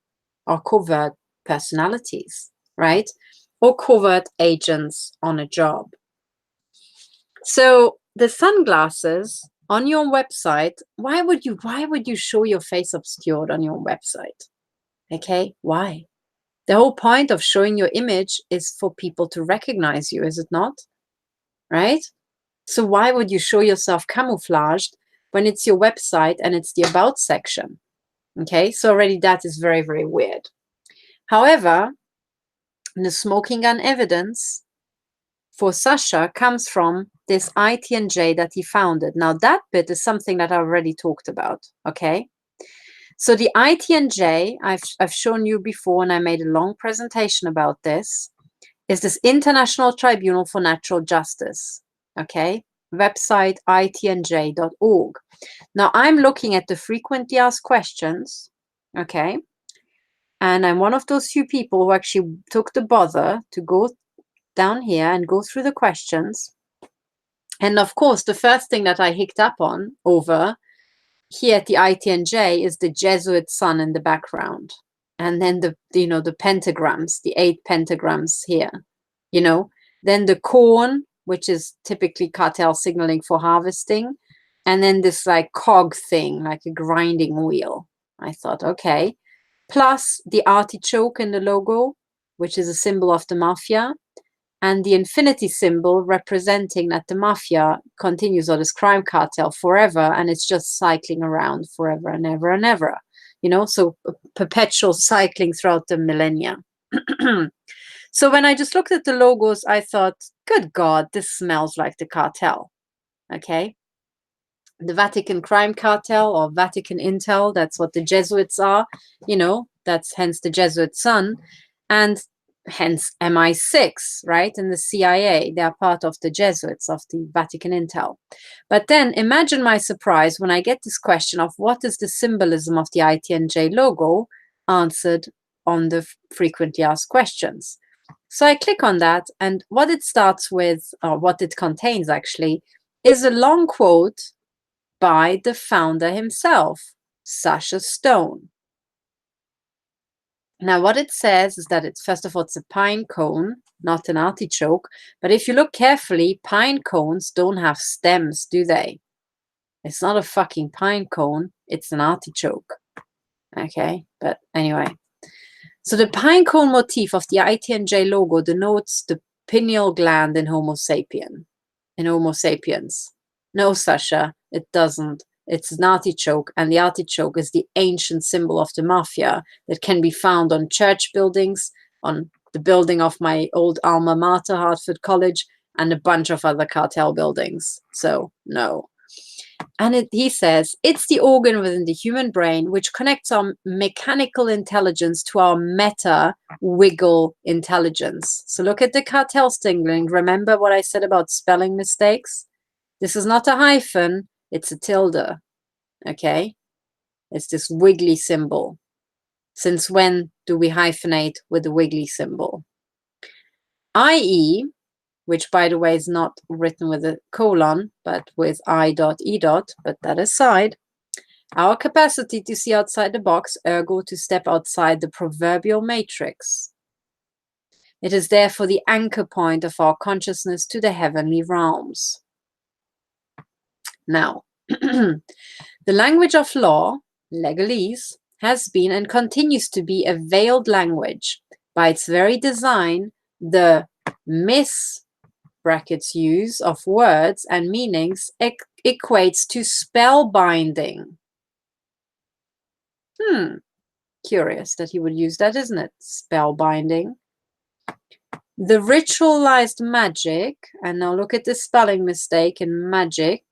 or covert personalities, right? Or covert agents on a job. So the sunglasses on your website, why would you show your face obscured on your website? Okay, why? The whole point of showing your image is for people to recognize you, is it not? Right? So why would you show yourself camouflaged when it's your website and it's the about section? Okay, so already that is very, very weird. However, the smoking gun evidence for Sasha comes from this ITNJ that he founded. Now that bit is something that I already talked about, okay? So the ITNJ, I've shown you before, and I made a long presentation about this, is this International Tribunal for Natural Justice, okay? Website itnj.org. Now I'm looking at the frequently asked questions, okay? And I'm one of those few people who actually took the bother to go down here and go through the questions. And of course, the first thing that I hicked up on over here at the ITNJ is the Jesuit sun in the background. And then the pentagrams, the 8 pentagrams here, then the corn, which is typically cartel signaling for harvesting. And then this like cog thing, like a grinding wheel. I thought, okay. Plus the artichoke in the logo, which is a symbol of the mafia. And the infinity symbol representing that the mafia continues, or this crime cartel, forever, and it's just cycling around forever and ever and ever, so perpetual cycling throughout the millennia. So when I just looked at the logos, I thought, good God, this smells like the cartel, okay? The Vatican crime cartel, or Vatican intel, that's what the Jesuits are, that's hence the Jesuit sun. And hence MI6, right? And the CIA, they are part of the Jesuits, of the Vatican intel. But then imagine my surprise when I get this question of what is the symbolism of the ITNJ logo answered on the frequently asked questions. So I click on that, and what it starts with, or what it contains actually, is a long quote by the founder himself, Sasha Stone. Now, what it says is that it's, first of all, it's a pine cone, not an artichoke. But if you look carefully, pine cones don't have stems, do they? It's not a fucking pine cone. It's an artichoke. Okay, but anyway. So the pine cone motif of the ITNJ logo denotes the pineal gland in Homo sapiens. No, Sasha, it doesn't. It's an artichoke, and the artichoke is the ancient symbol of the mafia that can be found on church buildings, on the building of my old alma mater, Hartford College, and a bunch of other cartel buildings. So, no. And he says, it's the organ within the human brain which connects our mechanical intelligence to our meta-wiggle intelligence. So look at the cartel signaling. Remember what I said about spelling mistakes? This is not a hyphen, it's a tilde, okay? It's this wiggly symbol. Since when do we hyphenate with the wiggly symbol? I.e., which by the way is not written with a colon, but with I.E. But that aside, our capacity to see outside the box, ergo to step outside the proverbial matrix. It is therefore the anchor point of our consciousness to the heavenly realms. Now, the language of law, legalese, has been and continues to be a veiled language. By its very design, the brackets use of words and meanings equates to spellbinding. Curious that he would use that, isn't it? Spellbinding. The ritualized majick, and now look at the spelling mistake in majick,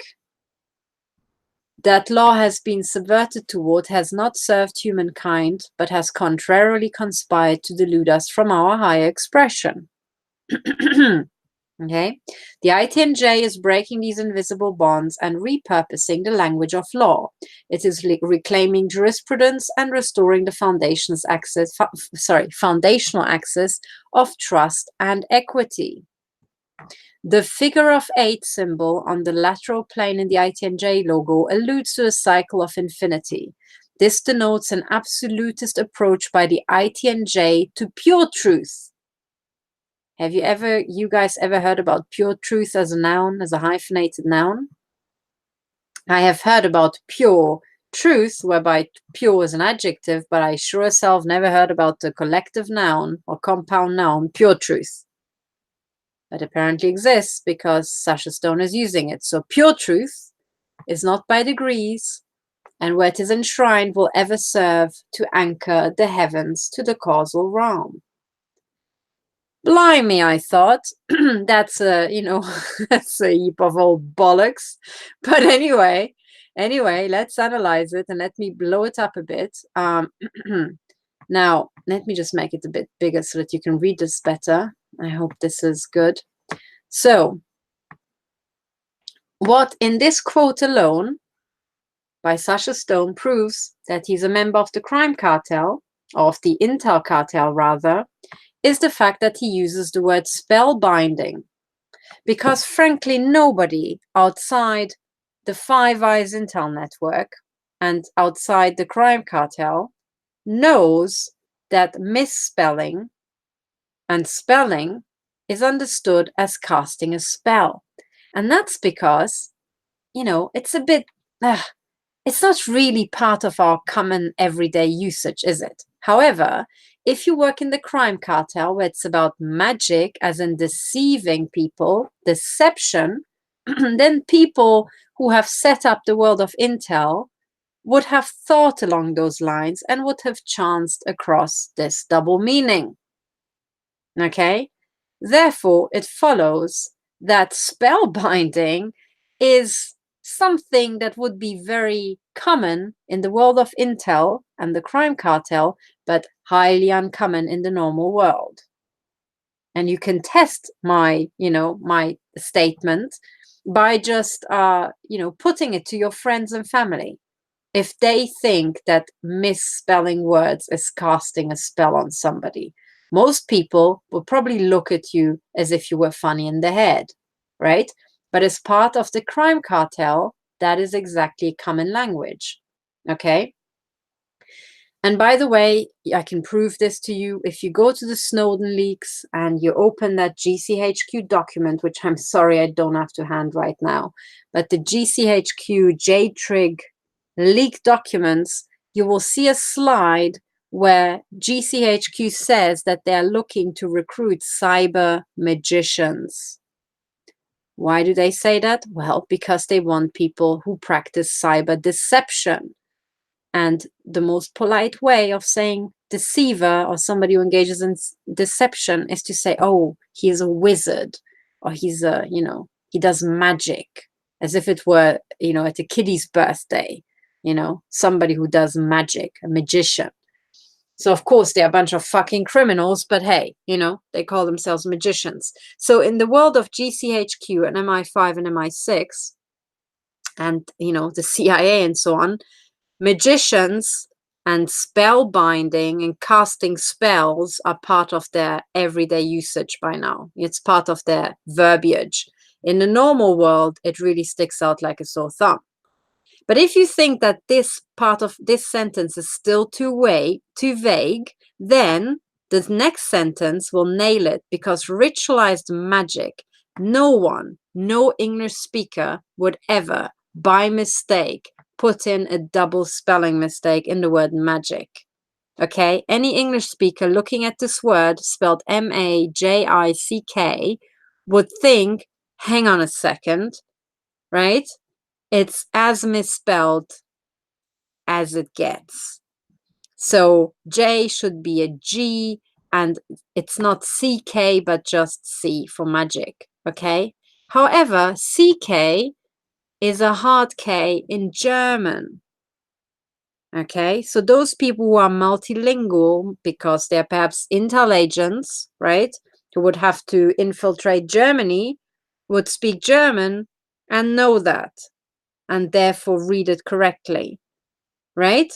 that law has been subverted toward has not served humankind, but has contrarily conspired to delude us from our higher expression. Okay, the ITNJ is breaking these invisible bonds and repurposing the language of law. It is reclaiming jurisprudence and restoring the foundational axis of trust and equity. The figure of 8 symbol on the lateral plane in the ITNJ logo alludes to a cycle of infinity. This denotes an absolutist approach by the ITNJ to pure truth. Have you guys ever heard about pure truth as a noun, as a hyphenated noun? I have heard about pure truth, whereby pure is an adjective, but I sure as hell never heard about the collective noun or compound noun, pure truth. That apparently exists because Sasha Stone is using it. So pure truth is not by degrees, and where it is enshrined will ever serve to anchor the heavens to the causal realm. Blimey, I thought, that's a, that's a heap of old bollocks. But anyway, let's analyze it and let me blow it up a bit. Now, let me just make it a bit bigger so that you can read this better. I hope this is good. So, what in this quote alone by Sasha Stone proves that he's a member of the crime cartel, or of the intel cartel rather, is the fact that he uses the word spellbinding. Because frankly, nobody outside the Five Eyes intel network and outside the crime cartel knows that misspelling and spelling is understood as casting a spell. And that's because, it's a bit, it's not really part of our common everyday usage, is it? However, if you work in the crime cartel where it's about magic, as in deceiving people, deception, then people who have set up the world of intel would have thought along those lines and would have chanced across this double meaning. Okay? Therefore, it follows that spellbinding is something that would be very common in the world of intel and the crime cartel, but highly uncommon in the normal world. And you can test my statement by just, putting it to your friends and family. If they think that misspelling words is casting a spell on somebody, most people will probably look at you as if you were funny in the head, right? But as part of the crime cartel, that is exactly common language, okay? And by the way, I can prove this to you. If you go to the Snowden leaks and you open that GCHQ document, which I'm sorry I don't have to hand right now, but the GCHQ JTRIG leaked documents, you will see a slide where GCHQ says that they're looking to recruit cyber magicians. Why do they say that? Well, because they want people who practice cyber deception. And the most polite way of saying deceiver or somebody who engages in deception is to say, oh, he is a wizard, or he's a, he does magic, as if it were, at a kiddie's birthday, somebody who does magic, a magician. So, of course, they're a bunch of fucking criminals, but hey, they call themselves magicians. So in the world of GCHQ and MI5 and MI6 and, the CIA and so on, magicians and spellbinding and casting spells are part of their everyday usage by now. It's part of their verbiage. In the normal world, it really sticks out like a sore thumb. But if you think that this part of this sentence is still too vague, then the next sentence will nail it, because ritualized magic, no English speaker would ever, by mistake, put in a double spelling mistake in the word magic. Okay? Any English speaker looking at this word spelled M-A-J-I-C-K would think, hang on a second, right? It's as misspelled as it gets. So J should be a G, and it's not CK, but just C for magic, okay? However, CK is a hard K in German, okay? So those people who are multilingual, because they're perhaps intel agents, right, who would have to infiltrate Germany, would speak German and know that, and therefore read it correctly, right?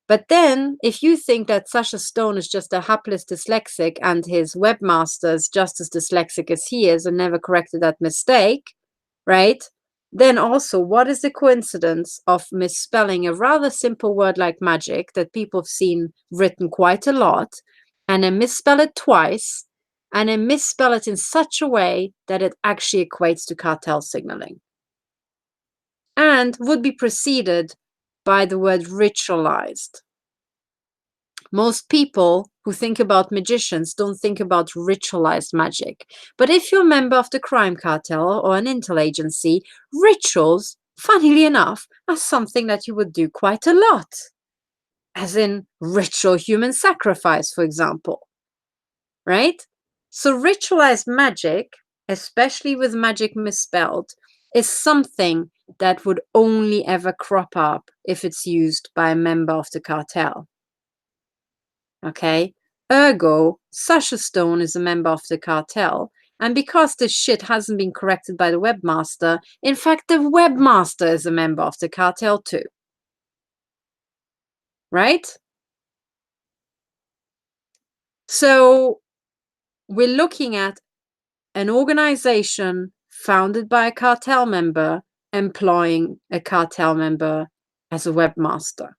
But then, if you think that Sasha Stone is just a hapless dyslexic and his webmaster is just as dyslexic as he is and never corrected that mistake, right? Then also, what is the coincidence of misspelling a rather simple word like magic that people have seen written quite a lot, and then misspell it twice, and then misspell it in such a way that it actually equates to cartel signaling? And would be preceded by the word ritualized. Most people who think about magicians don't think about ritualized magic. But if you're a member of the crime cartel or an intel agency, rituals, funnily enough, are something that you would do quite a lot. As in ritual human sacrifice, for example. Right? So ritualized magic, especially with magic misspelled, is something that would only ever crop up if it's used by a member of the cartel. Okay? Ergo, Sasha Stone is a member of the cartel, and because this shit hasn't been corrected by the webmaster, in fact, the webmaster is a member of the cartel too. Right? So we're looking at an organization founded by a cartel member employing a cartel member as a webmaster.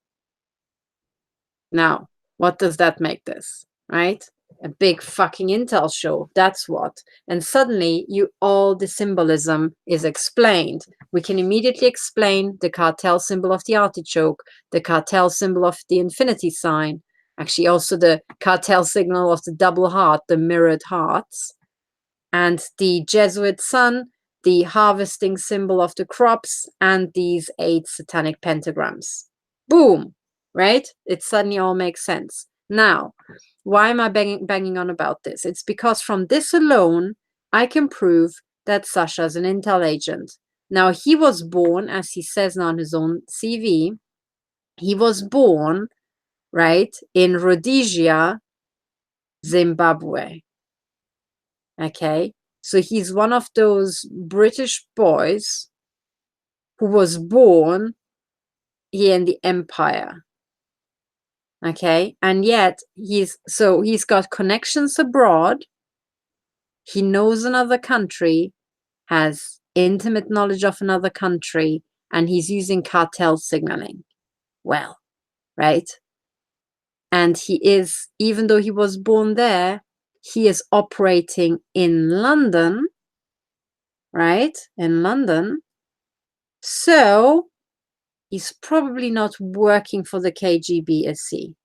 Now, what does that make this, right? A big fucking intel show, that's what. And suddenly, all the symbolism is explained. We can immediately explain the cartel symbol of the artichoke, the cartel symbol of the infinity sign, actually also the cartel signal of the double heart, the mirrored hearts, and the Jesuit sun, the harvesting symbol of the crops, and these 8 satanic pentagrams. Boom, right? It suddenly all makes sense. Now, why am I banging on about this? It's because from this alone, I can prove that Sasha is an intel agent. Now, he was born, as he says on his own CV, he was born, right, in Rhodesia, Zimbabwe. Okay, so he's one of those British boys who was born here in the empire. Okay, and yet he's got connections abroad. He knows another country, has intimate knowledge of another country, and he's using cartel signaling. Well, right? And he is, even though he was born there, he is operating in London, right? In London. So he's probably not working for the KGB, is he?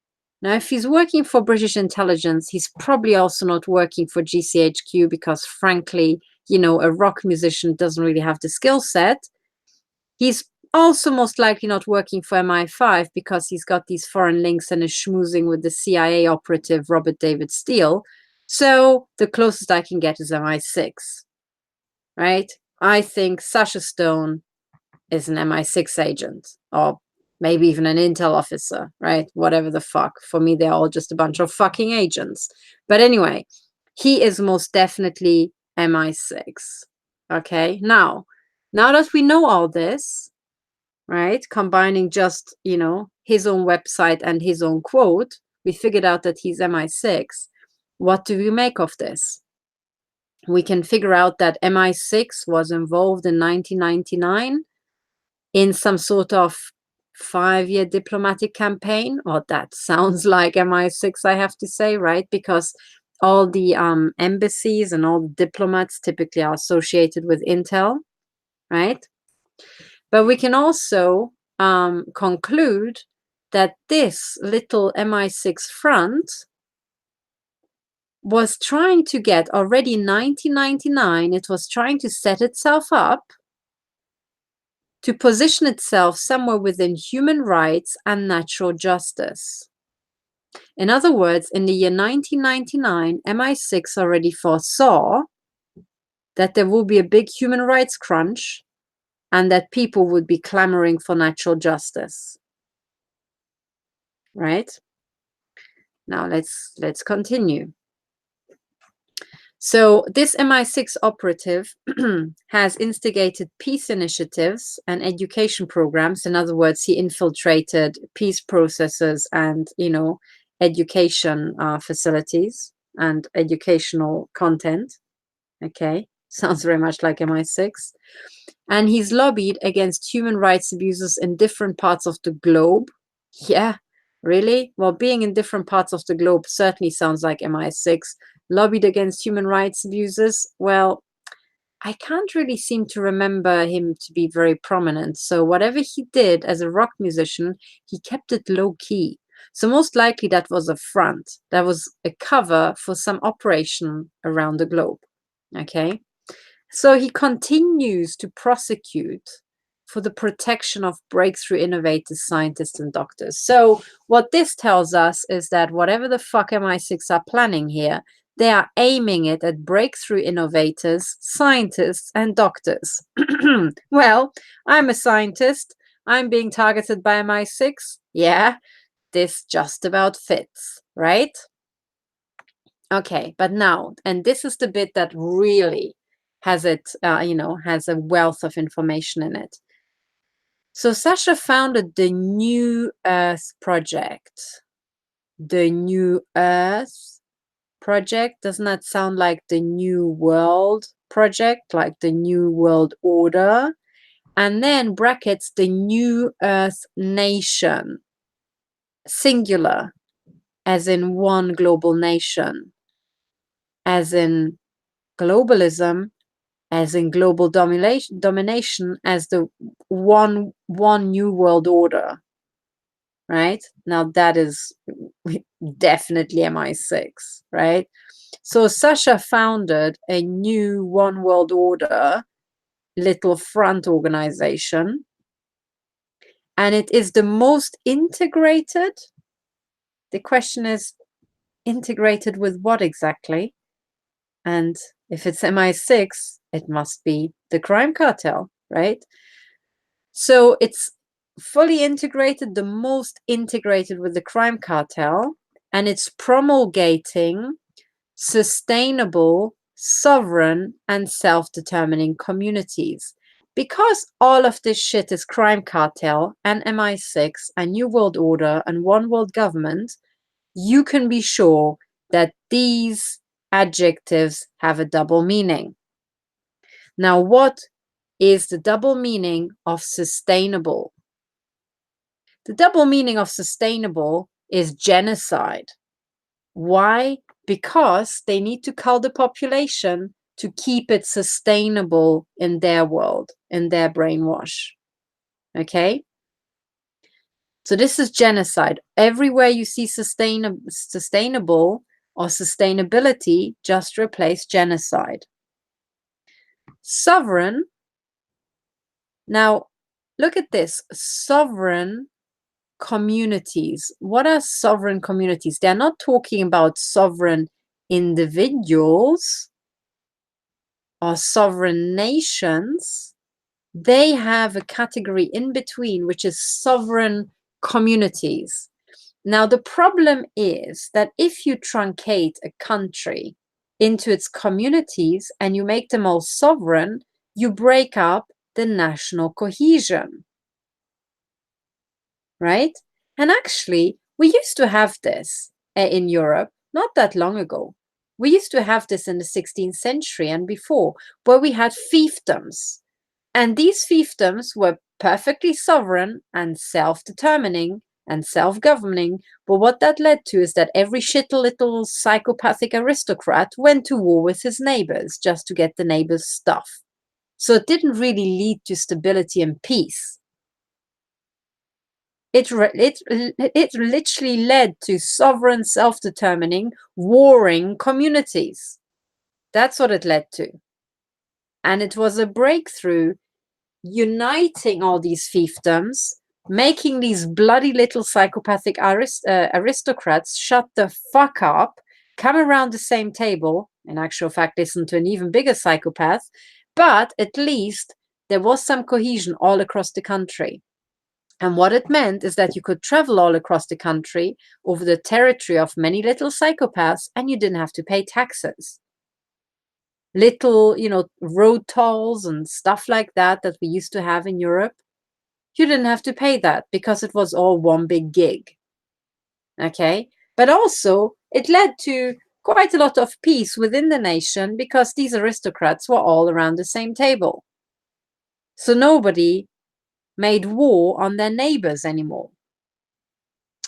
Now, if he's working for British intelligence, he's probably also not working for GCHQ because, frankly, you know, a rock musician doesn't really have the skill set. He's also most likely not working for MI5 because he's got these foreign links and is schmoozing with the CIA operative Robert David Steele. So the closest I can get is MI6, right? I think Sasha Stone is an MI6 agent, or maybe even an intel officer, right? Whatever the fuck. For me, they're all just a bunch of fucking agents. But anyway, he is most definitely MI6. Okay, now that we know all this, right, combining just, you know, his own website and his own quote, we figured out that he's MI6. What do we make of this? We can figure out that MI6 was involved in 1999 in some sort of 5-year diplomatic campaign, or that sounds like MI6, I have to say, right? Because all the embassies and all the diplomats typically are associated with intel, right? But we can also conclude that this little MI6 front was trying to get, already in 1999, it was trying to set itself up to position itself somewhere within human rights and natural justice. In other words, in the year 1999, MI6 already foresaw that there will be a big human rights crunch and that people would be clamoring for natural justice. Right? Now let's continue. So this MI6 operative has instigated peace initiatives and education programs. In other words, he infiltrated peace processes and, you know, education facilities and educational content. Okay, sounds very much like MI6. And he's lobbied against human rights abuses in different parts of the globe. Yeah, really? Well, being in different parts of the globe certainly sounds like MI6. Lobbied against human rights abuses? Well, I can't really seem to remember him to be very prominent. So whatever he did as a rock musician, he kept it low key. So most likely that was a front. That was a cover for some operation around the globe. Okay. So he continues to prosecute for the protection of breakthrough innovators, scientists, and doctors. So what this tells us is that whatever the fuck MI6 are planning here, they are aiming it at breakthrough innovators, scientists, and doctors. Well, I'm a scientist. I'm being targeted by MI6. Yeah, this just about fits, right? Okay, but now, and this is the bit that really has it, has a wealth of information in it. So Sasha founded the New Earth Project. The New Earth Project, doesn't that sound like the New World Project, like the New World Order? And then brackets, the New Earth Nation, singular, as in one global nation, as in globalism, as in global domination, as the one new world order, right? Now that is definitely MI6, right? So Sasha founded a new one world order little front organization, and it is the most integrated. The question is, integrated with what exactly? And if it's MI6, it must be the crime cartel, right? So it's fully integrated, the most integrated with the crime cartel, and it's promulgating sustainable, sovereign, and self-determining communities. Because all of this shit is crime cartel and MI6 and New World Order and one world government, you can be sure that these adjectives have a double meaning. Now, what is the double meaning of sustainable? The double meaning of sustainable is genocide. Why? Because they need to cull the population to keep it sustainable in their world, in their brainwash. Okay? So this is genocide. Everywhere you see sustainable or sustainability, just replace genocide. Sovereign. Now, look at this. Sovereign communities. What are sovereign communities? They're not talking about sovereign individuals or sovereign nations. They have a category in between, which is sovereign communities. Now, the problem is that if you truncate a country into its communities and you make them all sovereign, you break up the national cohesion. Right? And actually, we used to have this in Europe not that long ago. We used to have this in the 16th century and before, where we had fiefdoms. And these fiefdoms were perfectly sovereign and self-determining and self-governing. But what that led to is that every shitty little psychopathic aristocrat went to war with his neighbors just to get the neighbors' stuff. So it didn't really lead to stability and peace. It literally led to sovereign, self-determining, warring communities. That's what it led to. And it was a breakthrough uniting all these fiefdoms, making these bloody little psychopathic aristocrats shut the fuck up, come around the same table, in actual fact, listen to an even bigger psychopath, but at least there was some cohesion all across the country. And what it meant is that you could travel all across the country over the territory of many little psychopaths, and you didn't have to pay taxes. Little, road tolls and stuff like that we used to have in Europe, you didn't have to pay that because it was all one big gig. Okay? But also, it led to quite a lot of peace within the nation because these aristocrats were all around the same table. So nobody made war on their neighbors anymore.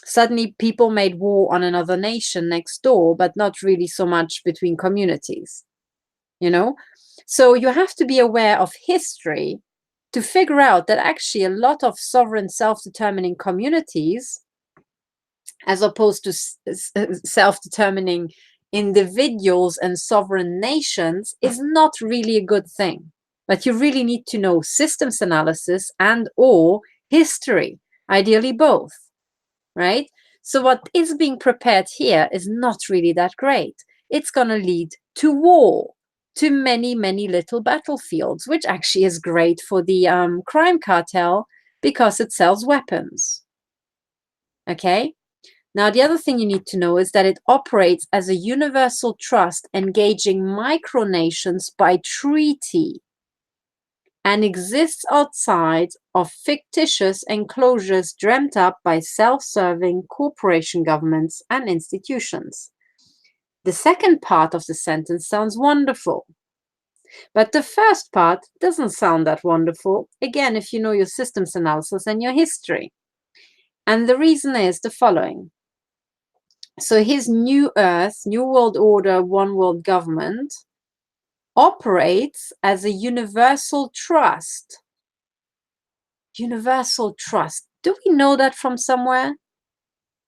Suddenly people made war on another nation next door, but not really so much between communities, So you have to be aware of history to figure out that actually a lot of sovereign self-determining communities, as opposed to self-determining individuals and sovereign nations, is not really a good thing. But you really need to know systems analysis and or history, ideally both, right? So what is being prepared here is not really that great. it's going to lead to war, to many, many little battlefields, which actually is great for the crime cartel because it sells weapons. Okay? Now, the other thing you need to know is that it operates as a universal trust engaging micronations by treaty and exists outside of fictitious enclosures dreamt up by self-serving corporation governments and institutions. The second part of the sentence sounds wonderful, but the first part doesn't sound that wonderful, again, if you know your systems analysis and your history. And the reason is the following. So his New Earth, New World Order, One World Government operates as a universal trust. Universal trust. Do we know that from somewhere?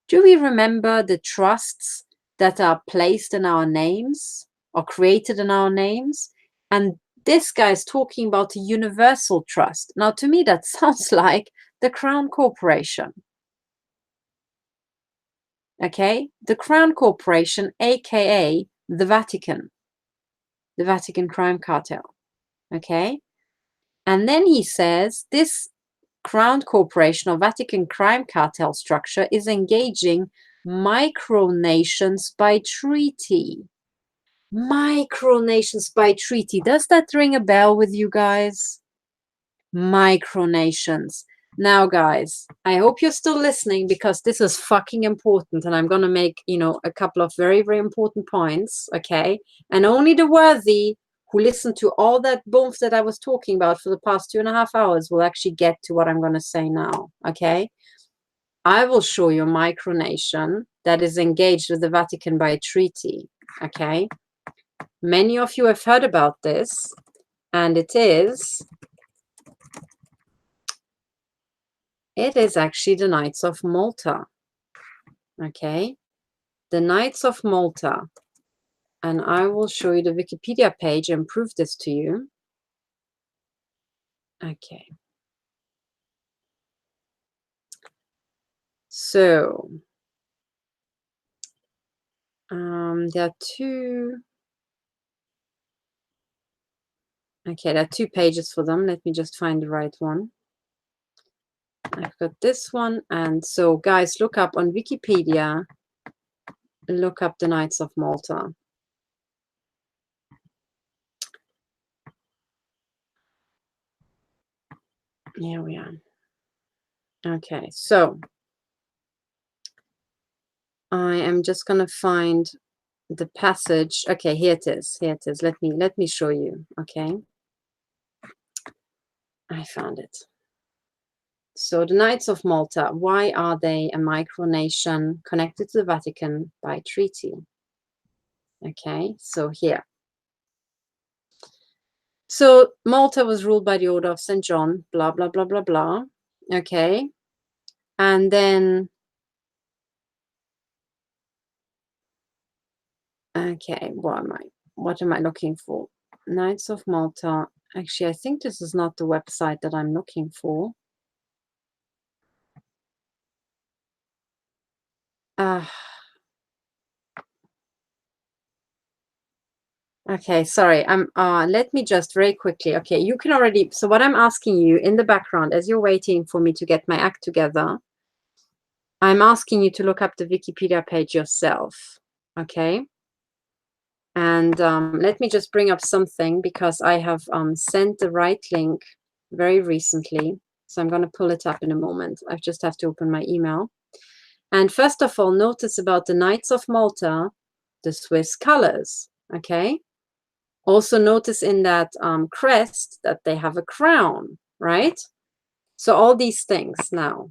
Do we remember the trusts that are placed in our names or created in our names? And this guy is talking about a universal trust. Now, to me, that sounds like the Crown Corporation. Okay, the Crown Corporation, aka the Vatican crime cartel. Okay, and then he says this Crown Corporation or Vatican crime cartel structure is engaging micronations by treaty. Micronations by treaty. Does that ring a bell with you guys? Micronations. Now, guys, I hope you're still listening because this is fucking important, and I'm going to make, a couple of very, very important points, okay? And only the worthy who listened to all that boof that I was talking about for the past 2.5 hours will actually get to what I'm going to say now, okay? I will show you a micronation that is engaged with the Vatican by treaty, okay? Many of you have heard about this, and it is actually the Knights of Malta, okay? The Knights of Malta, and I will show you the Wikipedia page and prove this to you. Okay. So, there are two. Okay, there are 2 pages for them. Let me just find the right one. I've got this one. And so, guys, look up on Wikipedia. Look up the Knights of Malta. Here we are. Okay, so I am just going to find the passage. Okay, here it is. Here it is. Let me show you. Okay. I found it. So the Knights of Malta, why are they a micronation connected to the Vatican by treaty? Okay, so here. So Malta was ruled by the Order of St. John, blah, blah, blah, blah, blah. Okay. And then, okay, what am I looking for? Knights of Malta. Actually, I think this is not the website that I'm looking for. Okay, sorry. Let me just very quickly. Okay, you can already. So what I'm asking you in the background as you're waiting for me to get my act together, I'm asking you to look up the Wikipedia page yourself. Okay. And let me just bring up something because I have sent the right link very recently. So I'm going to pull it up in a moment. I just have to open my email. And first of all, notice about the Knights of Malta, the Swiss colors. Okay. Also notice in that crest that they have a crown, right? So all these things. Now,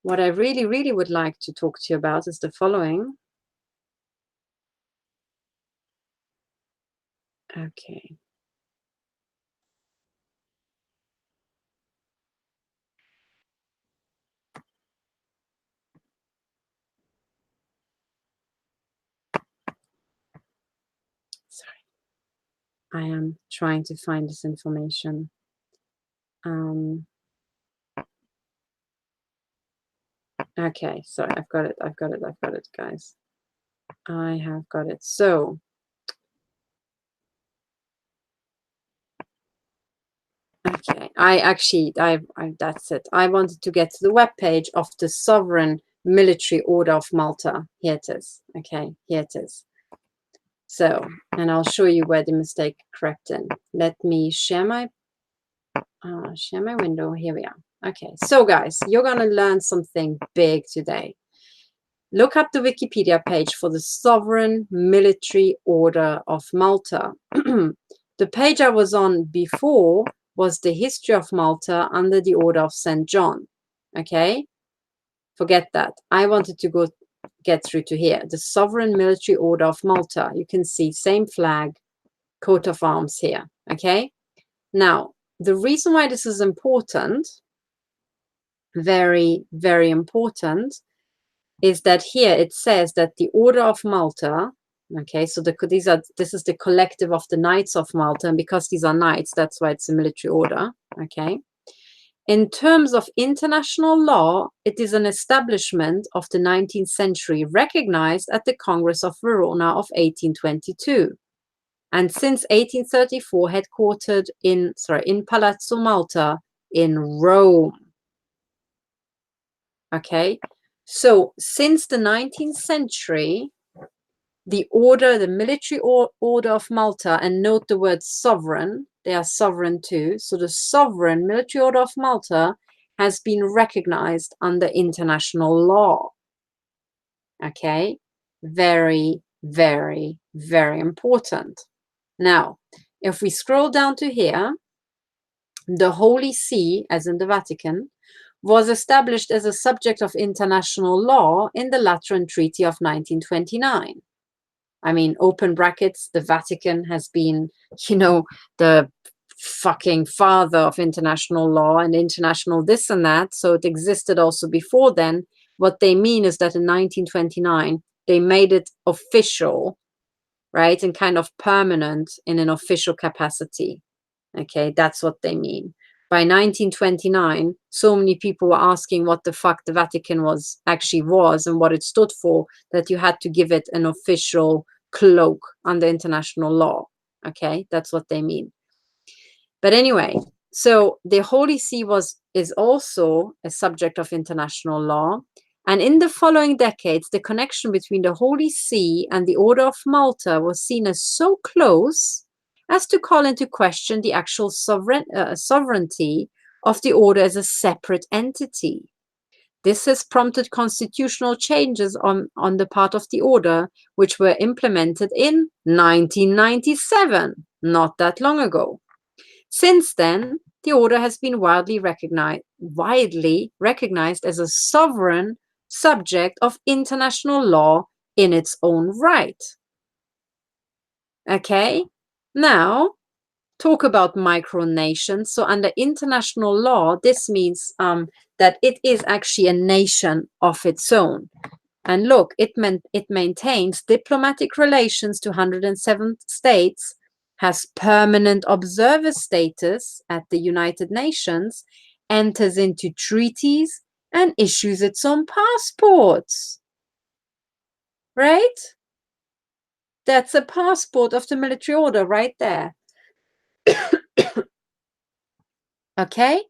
what I really, really would like to talk to you about is the following. Okay. Sorry. I am trying to find this information. Okay, sorry, I've got it, guys. I have got it. So okay, that's it. I wanted to get to the web page of the Sovereign Military Order of Malta. Here it is. Okay, here it is. So, and I'll show you where the mistake crept in. Let me share my window. Here we are. Okay, so guys, you're gonna learn something big today. Look up the Wikipedia page for the Sovereign Military Order of Malta. The page I was on before was the history of Malta under the Order of St. John. Okay? Forget that. I wanted to get through to here. The Sovereign Military Order of Malta. You can see same flag, coat of arms here. Okay? Now, the reason why this is important, very, very important, is that here it says that the Order of Malta, okay, so this is the collective of the Knights of Malta, and because these are knights, that's why it's a military order, okay. In terms of international law, it is an establishment of the 19th century recognized at the Congress of Verona of 1822, and since 1834 headquartered in Palazzo Malta in Rome, okay. So since the 19th century, the military order of Malta, and note the word sovereign, they are sovereign too. So the Sovereign Military Order of Malta has been recognized under international law. Okay, very, very, very important. Now, if we scroll down to here, the Holy See, as in the Vatican, was established as a subject of international law in the Lateran Treaty of 1929. I mean, open brackets, the Vatican has been, the fucking father of international law and international this and that. So it existed also before then. What they mean is that in 1929, they made it official, right? And kind of permanent in an official capacity. Okay, that's what they mean. By 1929, so many people were asking what the fuck the Vatican was and what it stood for, that you had to give it an official cloak under international law. Okay, that's what they mean. But anyway, so the Holy See is also a subject of international law. And in the following decades, the connection between the Holy See and the Order of Malta was seen as so close as to call into question the actual sovereignty of the order as a separate entity. This has prompted constitutional changes on the part of the order, which were implemented in 1997, not that long ago. Since then, the order has been widely recognized as a sovereign subject of international law in its own right. Okay? Now, talk about micronations. So under international law, this means that it is actually a nation of its own. And look, it maintains diplomatic relations to 107 states, has permanent observer status at the United Nations, enters into treaties, and issues its own passports. Right? That's a passport of the military order right there. Okay?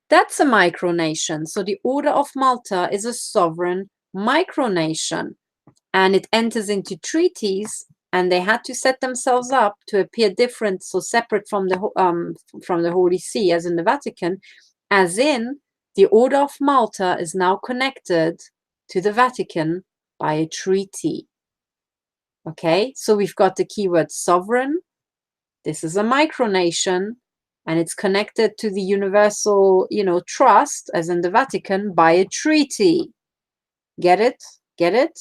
That's a micronation. So the Order of Malta is a sovereign micronation, and it enters into treaties, and they had to set themselves up to appear different, so separate from the Holy See, as in the Vatican, as in the Order of Malta is now connected to the Vatican by a treaty. Okay, so we've got the keyword sovereign. This is a micronation, and it's connected to the universal, trust, as in the Vatican, by a treaty. Get it? Get it?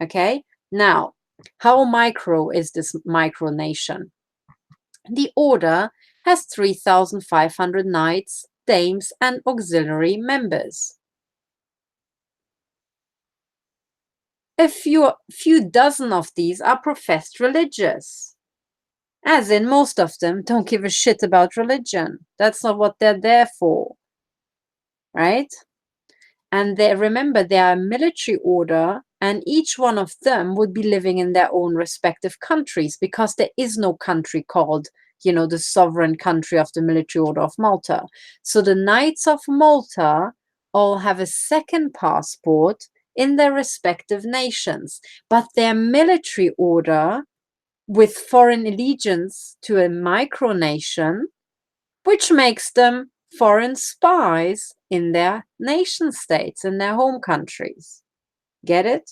Okay. Now, how micro is this micronation? The order has 3,500 knights, dames, and auxiliary members. A few dozen of these are professed religious. As in, most of them don't give a shit about religion. That's not what they're there for, right? And remember, they are a military order And each one of them would be living in their own respective countries, because there is no country called, the sovereign country of the Military Order of Malta. So the Knights of Malta all have a second passport in their respective nations, but their military order with foreign allegiance to a micronation, which makes them foreign spies in their nation states, in their home countries. Get it?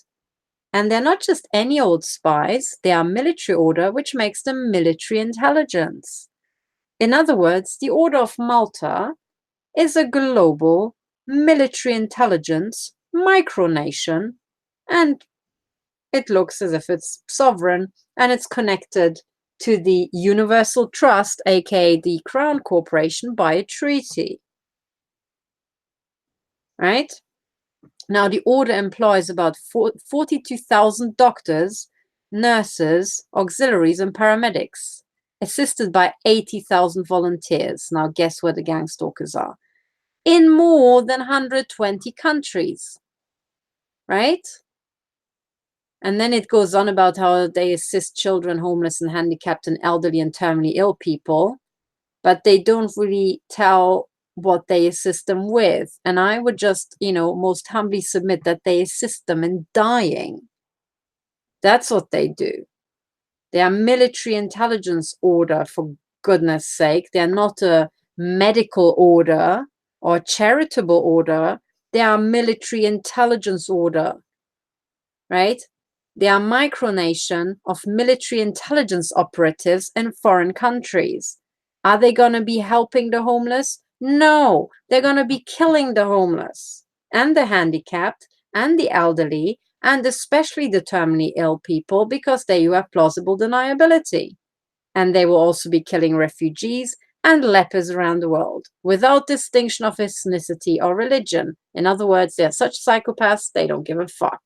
And they're not just any old spies, they are military order, which makes them military intelligence. In other words, the Order of Malta is a global military intelligence micronation, and it looks as if it's sovereign, and it's connected to the Universal Trust, aka the Crown Corporation, by a treaty. Right? Now, the order employs about 42,000 doctors, nurses, auxiliaries, and paramedics, assisted by 80,000 volunteers. Now, guess where the gang stalkers are? In more than 120 countries. Right? And then it goes on about how they assist children, homeless and handicapped, and elderly and terminally ill people, but they don't really tell what they assist them with. And I would just, most humbly submit that they assist them in dying. That's what they do. They are military intelligence order, for goodness sake. They're not a medical order or charitable order. They are military intelligence order, right? They are micronation of military intelligence operatives in foreign countries. Are they going to be helping the homeless? No, they're going to be killing the homeless and the handicapped and the elderly, and especially the terminally ill people, because there you have plausible deniability. And they will also be killing refugees and lepers around the world without distinction of ethnicity or religion. In other words, they're such psychopaths, they don't give a fuck.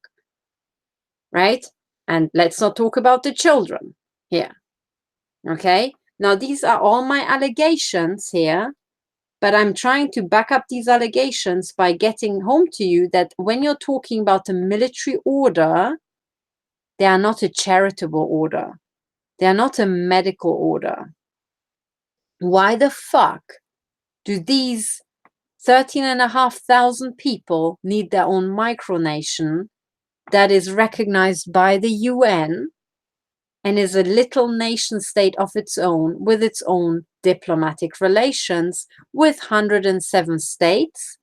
Right? And let's not talk about the children here. Okay? Now, these are all my allegations here, but I'm trying to back up these allegations by getting home to you that when you're talking about a military order, they are not a charitable order. They are not a medical order. Why the fuck do these 13,500 people need their own micronation that is recognized by the UN and is a little nation state of its own, with its own diplomatic relations with 107 states,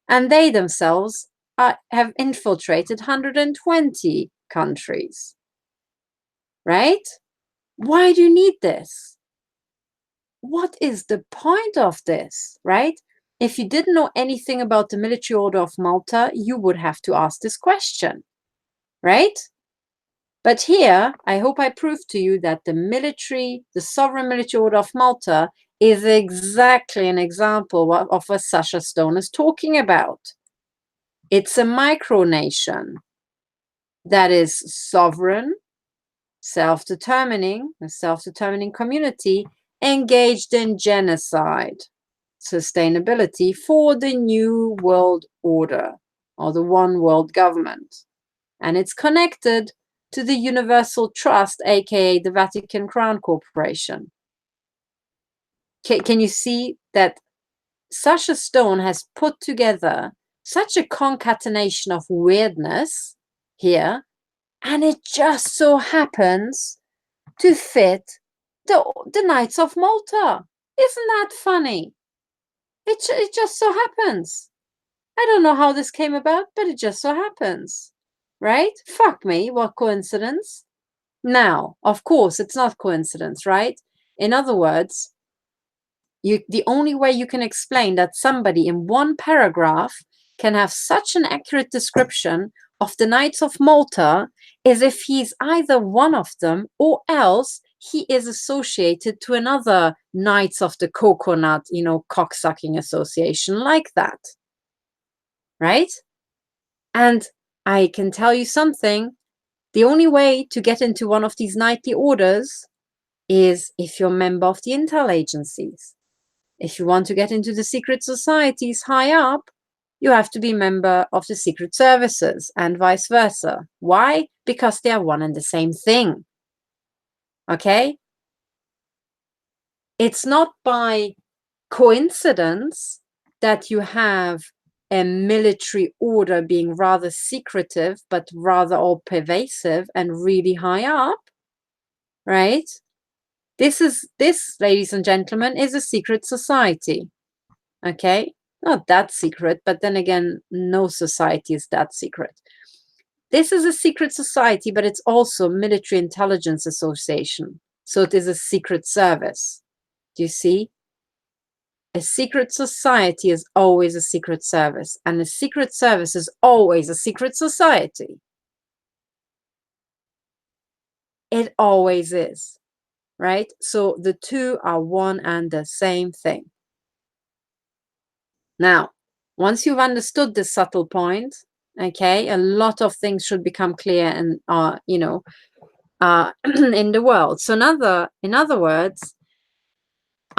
and they themselves have infiltrated 120 countries? Right? Why do you need this? What is the point of this, right? If you didn't know anything about the Military Order of Malta, you would have to ask this question, right? But here, I hope I proved to you that the Sovereign Military Order of Malta is exactly an example of what Sasha Stone is talking about. It's a micronation that is sovereign, self-determining, a self-determining community engaged in genocide, sustainability for the New World Order, or the One World Government. And it's connected to the Universal Trust, aka the Vatican Crown Corporation. Can you see that Sasha Stone has put together such a concatenation of weirdness here, and it just so happens to fit the Knights of Malta. Isn't that funny? It just so happens. I don't know how this came about, but it just so happens. Right? Fuck me, what coincidence. Now, of course, it's not coincidence, right? In other words, the only way you can explain that somebody in one paragraph can have such an accurate description of the Knights of Malta is if he's either one of them, or else he is associated to another Knights of the Coconut, cocksucking association like that. Right? And I can tell you something. The only way to get into one of these knightly orders is if you're a member of the intel agencies. If you want to get into the secret societies high up, you have to be a member of the secret services and vice versa. Why? Because they are one and the same thing. Okay? It's not by coincidence that you have a military order being rather secretive, but rather all pervasive and really high up, right? This, ladies and gentlemen, is a secret society. Okay? Not that secret, but then again, no society is that secret. This is a secret society, but it's also Military Intelligence Association. So it is a secret service. Do you see? A secret society is always a secret service, and a secret service is always a secret society. It always is, right? So the two are one and the same thing. Now, once you've understood this subtle point, okay, a lot of things should become clear and in the world. So in other words,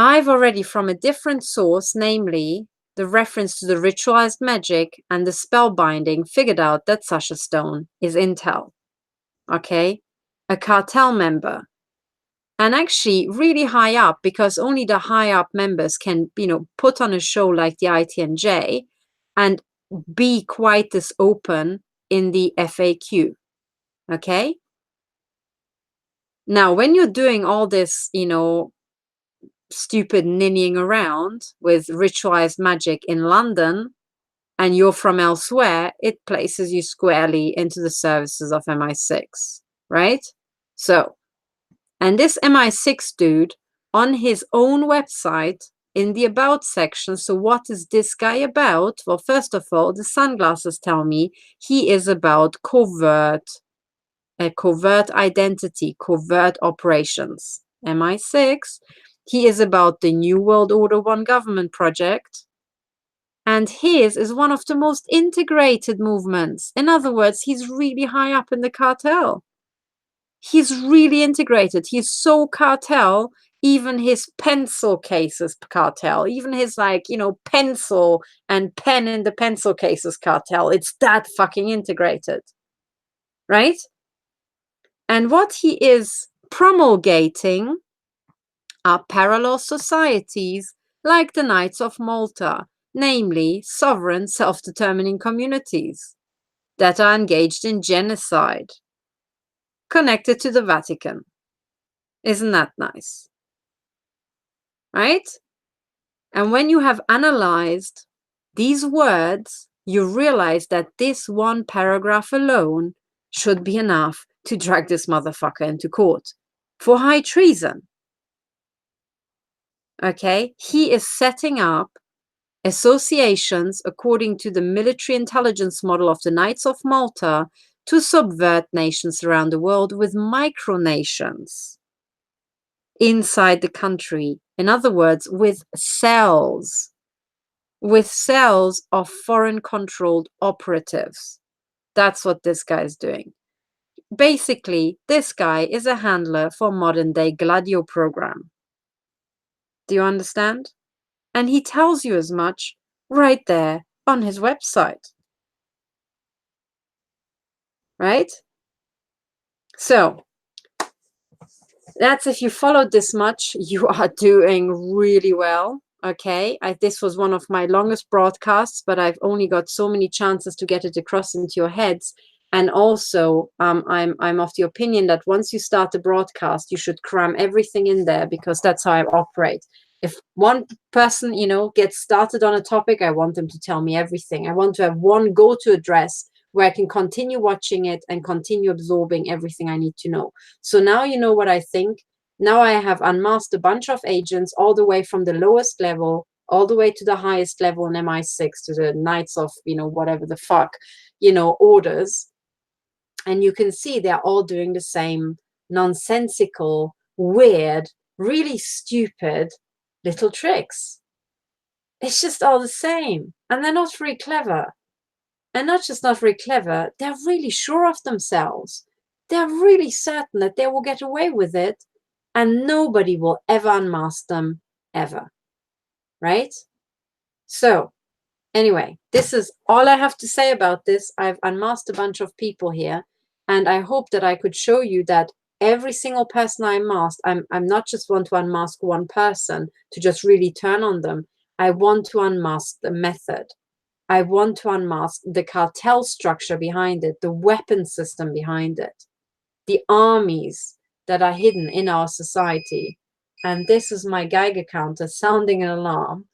I've already from a different source, namely the reference to the ritualized magic and the spellbinding, figured out that Sasha Stone is intel, okay, a cartel member, and actually really high up, because only the high up members can, put on a show like the ITNJ and be quite this open in the FAQ. Okay. Now, when you're doing all this, stupid ninnying around with ritualized magic in London and you're from elsewhere, it places you squarely into the services of MI6, right? So, and this MI6 dude on his own website in the about section. So what is this guy about? Well, first of all, the sunglasses tell me he is about covert identity, covert operations. MI6. He is about the New World Order One Government project. And his is one of the most integrated movements. In other words, he's really high up in the cartel. He's really integrated. He's so cartel, even his pencil cases cartel, even his pencil and pen in the pencil cases cartel. It's that fucking integrated, right? And what he is promulgating are parallel societies like the Knights of Malta, namely sovereign self-determining communities that are engaged in genocide, connected to the Vatican. Isn't that nice? Right? And when you have analyzed these words, you realize that this one paragraph alone should be enough to drag this motherfucker into court for high treason. Okay? He is setting up associations according to the military intelligence model of the Knights of Malta to subvert nations around the world with micronations inside the country. In other words, with cells of foreign-controlled operatives. That's what this guy is doing. Basically, this guy is a handler for modern-day Gladio program. Do you understand? And he tells you as much right there on his website. Right? So, that's if you followed this much, you are doing really well. Okay, this was one of my longest broadcasts, but I've only got so many chances to get it across into your heads. And also, I'm of the opinion that once you start the broadcast, you should cram everything in there, because that's how I operate. If one person, gets started on a topic, I want them to tell me everything. I want to have one go-to address where I can continue watching it and continue absorbing everything I need to know. So now you know what I think. Now I have unmasked a bunch of agents all the way from the lowest level, all the way to the highest level in MI6, to the Knights of, whatever the fuck, orders. And you can see they're all doing the same nonsensical, weird, really stupid little tricks. It's just all the same. And they're not very clever. And not just not very clever, they're really sure of themselves. They're really certain that they will get away with it, and nobody will ever unmask them, ever. Right? So, anyway, this is all I have to say about this. I've unmasked a bunch of people here, and I hope that I could show you that every single person I unmasked, I'm not just want to unmask one person to just really turn on them. I want to unmask the method. I want to unmask the cartel structure behind it, the weapon system behind it, the armies that are hidden in our society. And this is my Geiger counter sounding an alarm,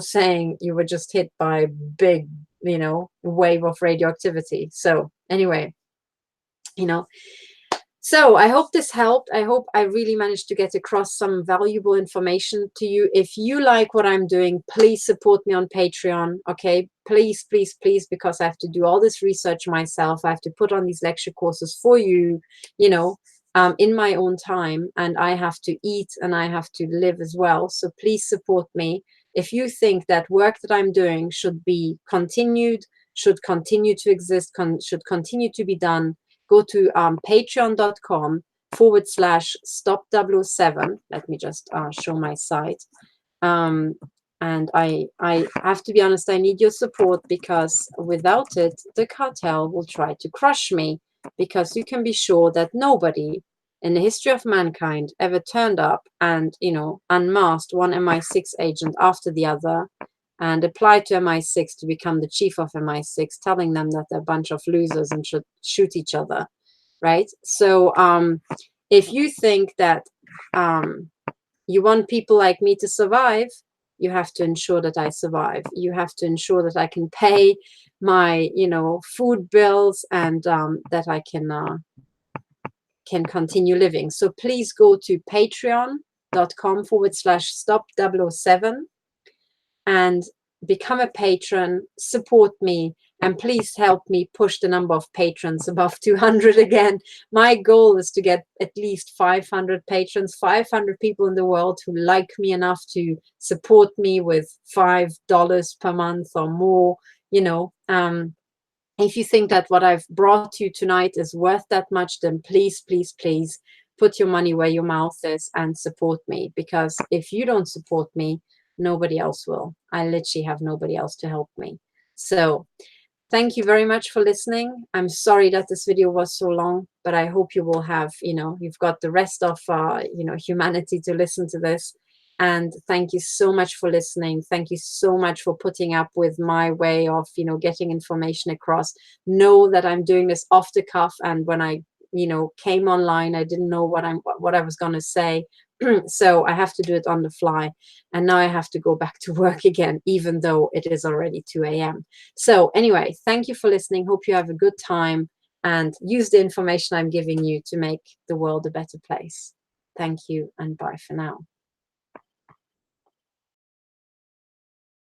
saying you were just hit by a big, wave of radioactivity. So anyway, so I hope this helped. I hope I really managed to get across some valuable information to you. If you like what I'm doing, please support me on Patreon. Okay, please, please, please, because I have to do all this research myself. I have to put on these lecture courses for you, in my own time, and I have to eat and I have to live as well. So please support me. If you think that work that I'm doing should be continued, should continue to exist, should continue to be done, go to patreon.com/stop007. Let me just show my site. And I have to be honest, I need your support, because without it, the cartel will try to crush me, because you can be sure that nobody in the history of mankind ever turned up and, unmasked one MI6 agent after the other and applied to MI6 to become the chief of MI6, telling them that they're a bunch of losers and should shoot each other, right? So if you think that you want people like me to survive, you have to ensure that I survive. You have to ensure that I can pay my, food bills, and that I can continue living. So please go to patreon.com/stop007 and become a patron, support me, and please help me push the number of patrons above 200 again. My goal is to get at least 500 patrons, 500 people in the world who like me enough to support me with $5 per month or more. If you think that what I've brought to you tonight is worth that much, then please, please, please put your money where your mouth is and support me, because if you don't support me, nobody else will. I literally have nobody else to help me. So thank you very much for listening. I'm sorry that this video was so long, but I hope you will have, you've got the rest of, humanity to listen to this. And thank you so much for listening. Thank you so much for putting up with my way of, getting information across. Know that I'm doing this off the cuff. And when I, came online, I didn't know what I was going to say. So I have to do it on the fly. And now I have to go back to work again, even though it is already 2 a.m. So anyway, thank you for listening. Hope you have a good time and use the information I'm giving you to make the world a better place. Thank you, and bye for now.